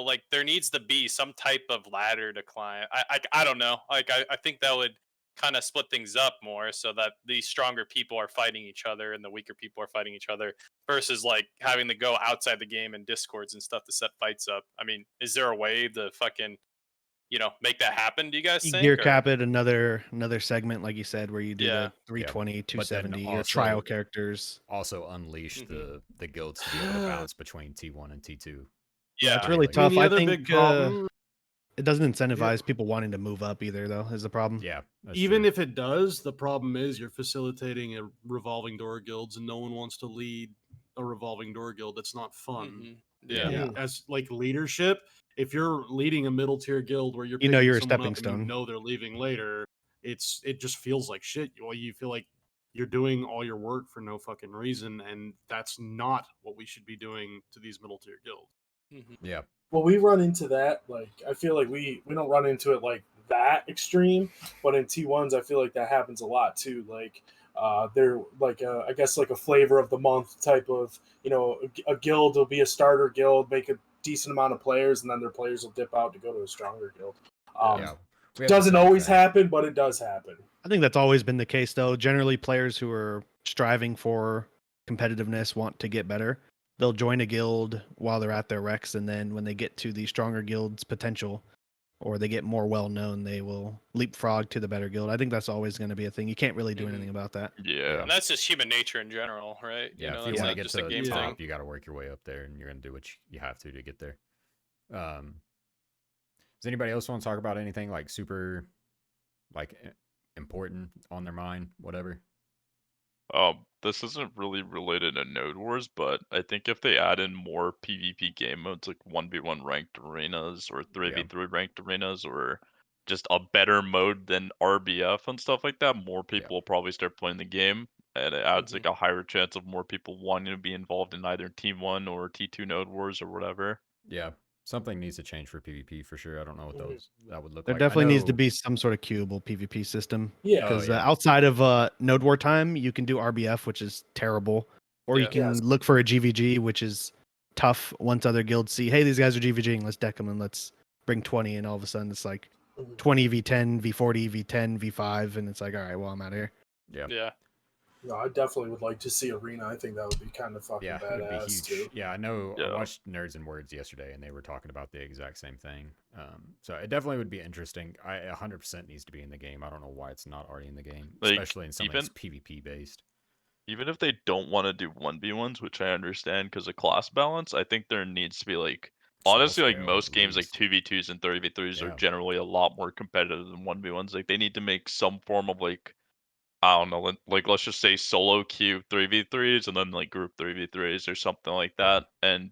[SPEAKER 1] like there needs to be some type of ladder to climb. I don't know. Like I think that would kind of split things up more so that the stronger people are fighting each other and the weaker people are fighting each other versus like having to go outside the game and discords and stuff to set fights up. I mean, is there a way to fucking, make that happen? Do you guys
[SPEAKER 7] You
[SPEAKER 1] think?
[SPEAKER 7] gear
[SPEAKER 1] or-
[SPEAKER 7] cap it another segment, like you said, where you do
[SPEAKER 1] Yeah.
[SPEAKER 7] the 320,
[SPEAKER 2] But then
[SPEAKER 7] 270, your
[SPEAKER 2] also-
[SPEAKER 7] trial characters.
[SPEAKER 2] also unleash
[SPEAKER 1] Mhm.
[SPEAKER 2] the guilds to be able to bounce between T1 and T2.
[SPEAKER 7] Yeah, it's
[SPEAKER 1] Yeah.
[SPEAKER 7] really
[SPEAKER 2] Like-
[SPEAKER 7] tough.
[SPEAKER 3] the
[SPEAKER 7] I
[SPEAKER 3] other
[SPEAKER 7] think
[SPEAKER 3] big problem,
[SPEAKER 7] it doesn't incentivize people wanting to move up either, though, is the problem.
[SPEAKER 2] Yeah. that's
[SPEAKER 3] even
[SPEAKER 2] true.
[SPEAKER 3] if it does, the problem is you're facilitating a revolving door guilds, and no one wants to lead a revolving door guild. That's not fun.
[SPEAKER 1] Mhm. Yeah.
[SPEAKER 2] Yeah.
[SPEAKER 3] As like leadership, if you're leading a middle tier guild where you're
[SPEAKER 7] You know
[SPEAKER 3] picking
[SPEAKER 7] you're a
[SPEAKER 3] someone
[SPEAKER 7] stepping
[SPEAKER 3] up and
[SPEAKER 7] stone.
[SPEAKER 3] you know they're leaving later, it just feels like shit. Well, you feel like you're doing all your work for no fucking reason, and that's not what we should be doing to these middle tier guilds.
[SPEAKER 1] Mhm.
[SPEAKER 2] Yeah.
[SPEAKER 6] Well, we run into that. Like, I feel like we don't run into it like that extreme, but in T1s, I feel like that happens a lot too. Like, they're like, I guess, like a flavor of the month type of, a guild will be a starter guild, make a decent amount of players, and then their players will dip out to go to a stronger guild.
[SPEAKER 2] Yeah. We have the
[SPEAKER 6] Doesn't
[SPEAKER 2] same
[SPEAKER 6] always
[SPEAKER 2] thing.
[SPEAKER 6] happen, but it does happen.
[SPEAKER 7] I think that's always been the case, though. Generally, players who are striving for competitiveness want to get better. They'll join a guild while they're at their recs, and then when they get to the stronger guild's potential, or they get more well known, they will leapfrog to the better guild. I think that's always going to be a thing. You can't really do
[SPEAKER 1] Mhm.
[SPEAKER 7] anything about that.
[SPEAKER 4] Yeah.
[SPEAKER 1] And that's just human nature in general, right?
[SPEAKER 2] Yeah, if
[SPEAKER 1] that's
[SPEAKER 2] you want
[SPEAKER 1] not
[SPEAKER 2] to get
[SPEAKER 1] just
[SPEAKER 2] to
[SPEAKER 1] a
[SPEAKER 2] the
[SPEAKER 1] game
[SPEAKER 2] top,
[SPEAKER 1] thing.
[SPEAKER 2] you got to work your way up there, and you're going to do what you have to get there. Does anybody else want to talk about anything like super, like important on their mind, whatever?
[SPEAKER 4] This isn't really related to Node Wars, but I think if they add in more PvP game modes like 1v1 ranked arenas or 3v3 ranked arenas or just a better mode than RBF and stuff like that, more people will probably start playing the game, and it adds like a higher chance of more people wanting to be involved in either T1 or T2 Node Wars or whatever.
[SPEAKER 2] Yeah, something needs to change for PvP for sure. I don't know what that would look
[SPEAKER 7] There
[SPEAKER 2] like. I
[SPEAKER 7] definitely needs to
[SPEAKER 2] know-
[SPEAKER 7] be some sort of queuable PvP system.
[SPEAKER 6] Yeah.
[SPEAKER 7] Because
[SPEAKER 2] Oh, yeah.
[SPEAKER 7] outside of Node War time, you can do RBF, which is terrible. Or you
[SPEAKER 1] Yeah.
[SPEAKER 7] can
[SPEAKER 6] Yes.
[SPEAKER 7] look for a GVG, which is tough once other guilds see, hey, these guys are GVGing, let's deck them and let's bring 20. And all of a sudden it's like 20 v10, v40, v10, v5. And it's like, all right, well, I'm out of here.
[SPEAKER 2] Yeah.
[SPEAKER 1] Yeah.
[SPEAKER 6] No, I definitely would like to see Arena. I think that would be kind of fucking
[SPEAKER 2] Yeah, it would be
[SPEAKER 6] badass
[SPEAKER 2] huge.
[SPEAKER 6] too.
[SPEAKER 2] Yeah, I know. I
[SPEAKER 4] Yeah.
[SPEAKER 2] watched Nerds and Words yesterday, and they were talking about the exact same thing. So it definitely would be interesting. I 100% needs to be in the game. I don't know why it's not already in the game,
[SPEAKER 4] Like,
[SPEAKER 2] especially in something that's PvP based.
[SPEAKER 4] Even if they don't want to do 1v1s, which I understand because of class balance, I think there needs to be like honestly, like
[SPEAKER 2] scale,
[SPEAKER 4] most
[SPEAKER 2] at
[SPEAKER 4] games, like
[SPEAKER 2] least.
[SPEAKER 4] 2v2s and 3v3s are
[SPEAKER 2] Yeah.
[SPEAKER 4] generally a lot more competitive than 1v1s. Like they need to make some form of like I don't know, like let's just say solo queue 3v3s and then like group 3v3s or something like that. And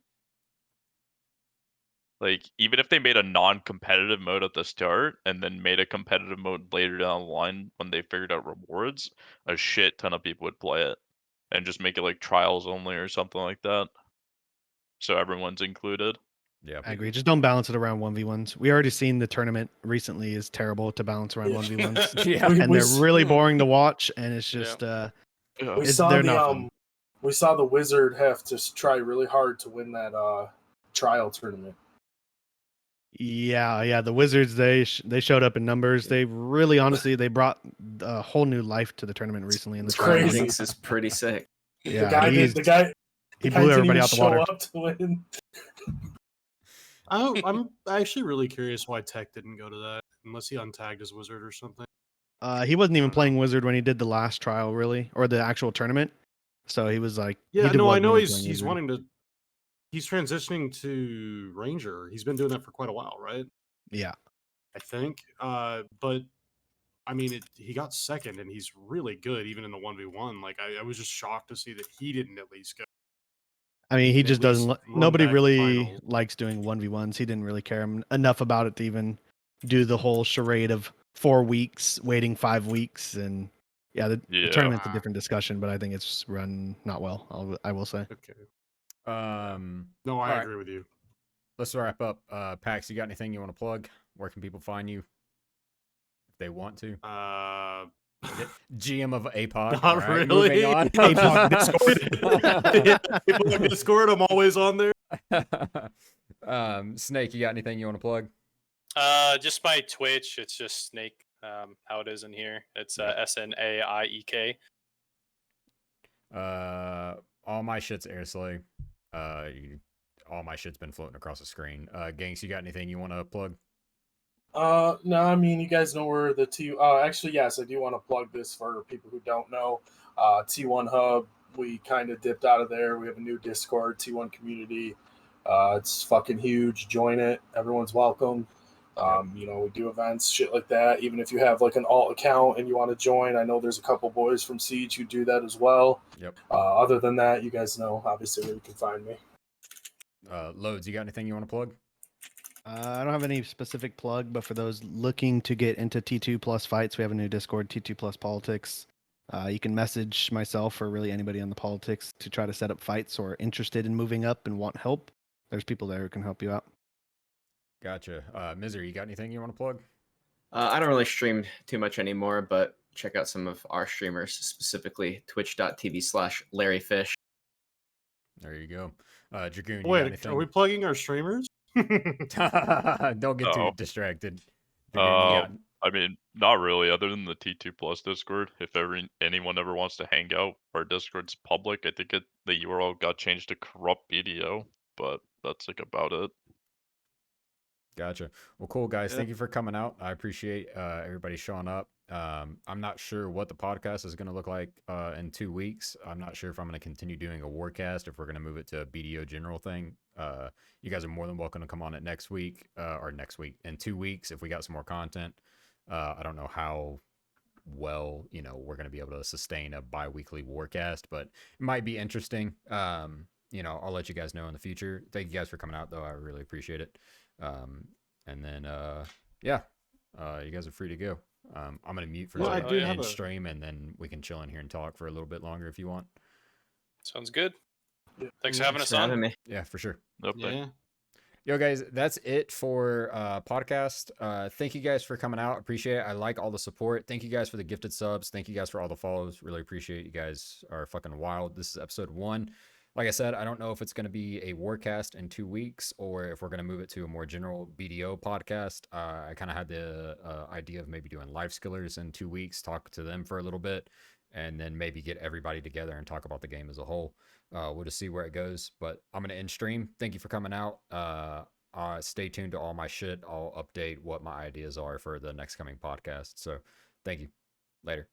[SPEAKER 4] like even if they made a non-competitive mode at the start and then made a competitive mode later down the line when they figured out rewards, a shit ton of people would play it. And just make it like trials only or something like that. So everyone's included.
[SPEAKER 2] Yeah.
[SPEAKER 7] I agree. Just don't balance it around 1v1s. We already seen the tournament recently is terrible to balance around
[SPEAKER 6] Yeah.
[SPEAKER 7] 1v1s.
[SPEAKER 2] Yeah.
[SPEAKER 7] And they're really
[SPEAKER 1] Hmm.
[SPEAKER 7] boring to watch, and it's
[SPEAKER 1] Yeah.
[SPEAKER 7] just
[SPEAKER 4] Yeah.
[SPEAKER 6] We
[SPEAKER 7] It's-
[SPEAKER 6] saw
[SPEAKER 7] they're
[SPEAKER 6] the
[SPEAKER 7] not fun.
[SPEAKER 6] we saw the Wizard have to try really hard to win that trial tournament.
[SPEAKER 7] yeah. The Wizards they showed up in numbers. They really honestly they brought a whole new life to the tournament recently in the
[SPEAKER 6] It's
[SPEAKER 7] trial.
[SPEAKER 6] crazy.
[SPEAKER 5] Ghanks is pretty sick.
[SPEAKER 7] Yeah,
[SPEAKER 6] the guy
[SPEAKER 7] he
[SPEAKER 6] guy
[SPEAKER 7] blew
[SPEAKER 6] didn't
[SPEAKER 7] everybody
[SPEAKER 6] even
[SPEAKER 7] out the
[SPEAKER 6] show
[SPEAKER 7] water.
[SPEAKER 6] up to win.
[SPEAKER 3] I'm actually really curious why Tech didn't go to that, unless he untagged his Wizard or something.
[SPEAKER 7] He wasn't
[SPEAKER 3] I
[SPEAKER 7] even
[SPEAKER 3] don't know.
[SPEAKER 7] playing Wizard when he did the last trial, really, or the actual tournament. So he was like,
[SPEAKER 3] Yeah,
[SPEAKER 7] he
[SPEAKER 3] no, I
[SPEAKER 7] wasn't
[SPEAKER 3] know
[SPEAKER 7] even
[SPEAKER 3] he's
[SPEAKER 7] playing Wizard.
[SPEAKER 3] wanting to. He's transitioning to Ranger. He's been doing that for quite a while, right?
[SPEAKER 7] Yeah,
[SPEAKER 3] I think. But I mean, he got second, and he's really good even in the 1v1. Like I was just shocked to see that he didn't at least go.
[SPEAKER 7] I mean, he
[SPEAKER 3] At
[SPEAKER 7] just doesn't.
[SPEAKER 3] least run
[SPEAKER 7] Nobody
[SPEAKER 3] back
[SPEAKER 7] really
[SPEAKER 3] finals.
[SPEAKER 7] likes doing 1v1s. He didn't really care enough about it to even do the whole charade of 4 weeks, waiting 5 weeks, and yeah, the
[SPEAKER 4] Yeah.
[SPEAKER 7] tournament's a different discussion, but I think it's run not well. I will say.
[SPEAKER 3] Okay.
[SPEAKER 2] No,
[SPEAKER 3] No, I
[SPEAKER 2] alright.
[SPEAKER 3] agree with you.
[SPEAKER 2] Let's wrap up. Pax, you got anything you want to plug? Where can people find you if they want to? GM of APOC.
[SPEAKER 3] Not
[SPEAKER 2] all right,
[SPEAKER 3] really.
[SPEAKER 2] Moving on.
[SPEAKER 3] APOC Discord. Discord, I'm always on there.
[SPEAKER 2] Snaiek, you got anything you want to plug?
[SPEAKER 1] Just my Twitch. It's just Snaiek. How it is in here. It's SNAIEK.
[SPEAKER 2] All my shit's Airslay. All my shit's been floating across the screen. Ghanks, you got anything you want to plug?
[SPEAKER 6] No, I mean, you guys know where the actually, yes, I do want to plug this for people who don't know. T1 Hub, we kind of dipped out of there. We have a new Discord, T1 community. It's fucking huge. Join it. Everyone's welcome. You know, we do events, shit like that. Even if you have like an alt account and you want to join, I know there's a couple boys from Siege who do that as well.
[SPEAKER 2] Yep.
[SPEAKER 6] Other than that, you guys know obviously where you can find me.
[SPEAKER 2] Loads, you got anything you want to plug?
[SPEAKER 7] I don't have any specific plug, but for those looking to get into T2 Plus fights, we have a new Discord, T2 Plus Politics. You can message myself or really anybody on the politics to try to set up fights or interested in moving up and want help. There's people there who can help you out.
[SPEAKER 2] Gotcha. Misyrie, you got anything you want to plug?
[SPEAKER 5] I don't really stream too much anymore, but check out some of our streamers, specifically twitch.tv/LarryFish.
[SPEAKER 2] There you go. Dragoon, you got
[SPEAKER 3] Wait,
[SPEAKER 2] anything?
[SPEAKER 3] are we plugging our streamers?
[SPEAKER 2] Don't get too
[SPEAKER 4] No.
[SPEAKER 2] distracted. Dragoon, you got...
[SPEAKER 4] I mean, not really. Other than the T2 Plus Discord, if anyone ever wants to hang out, our Discord's public. I think the URL got changed to Corrupt BDO, but that's like about it.
[SPEAKER 2] Gotcha. Well, cool, guys.
[SPEAKER 3] Yeah.
[SPEAKER 2] Thank you for coming out. I appreciate everybody showing up. I'm not sure what the podcast is going to look like in 2 weeks. I'm not sure if I'm going to continue doing a Warcast, if we're going to move it to a BDO general thing. You guys are more than welcome to come on it next week, in 2 weeks if we got some more content. I don't know how well, we're going to be able to sustain a bi-weekly Warcast, but it might be interesting. I'll let you guys know in the future. Thank you guys for coming out, though. I really appreciate it. And then, you guys are free to go. I'm going to mute for
[SPEAKER 3] Well, I do have
[SPEAKER 2] end
[SPEAKER 3] a-
[SPEAKER 2] stream, and then we can chill in here and talk for a little bit longer if you want.
[SPEAKER 1] Sounds good.
[SPEAKER 6] Yeah.
[SPEAKER 1] Thanks for having
[SPEAKER 5] Thanks
[SPEAKER 1] us
[SPEAKER 5] for
[SPEAKER 1] on.
[SPEAKER 5] having me.
[SPEAKER 2] Yeah, for sure.
[SPEAKER 4] Nope.
[SPEAKER 3] Yeah.
[SPEAKER 2] Yo, guys, that's it for podcast. Thank you guys for coming out. Appreciate it. I like all the support. Thank you guys for the gifted subs. Thank you guys for all the follows. Really appreciate you guys are fucking wild. This is episode 1. Like I said, I don't know if it's going to be a Warcast in 2 weeks or if we're going to move it to a more general BDO podcast. I kind of had the idea of maybe doing Life Skillers in 2 weeks, talk to them for a little bit, and then maybe get everybody together and talk about the game as a whole. We'll just see where it goes. But I'm gonna end stream. Thank you for coming out. Stay tuned to all my shit. I'll update what my ideas are for the next coming podcast. So thank you. Later.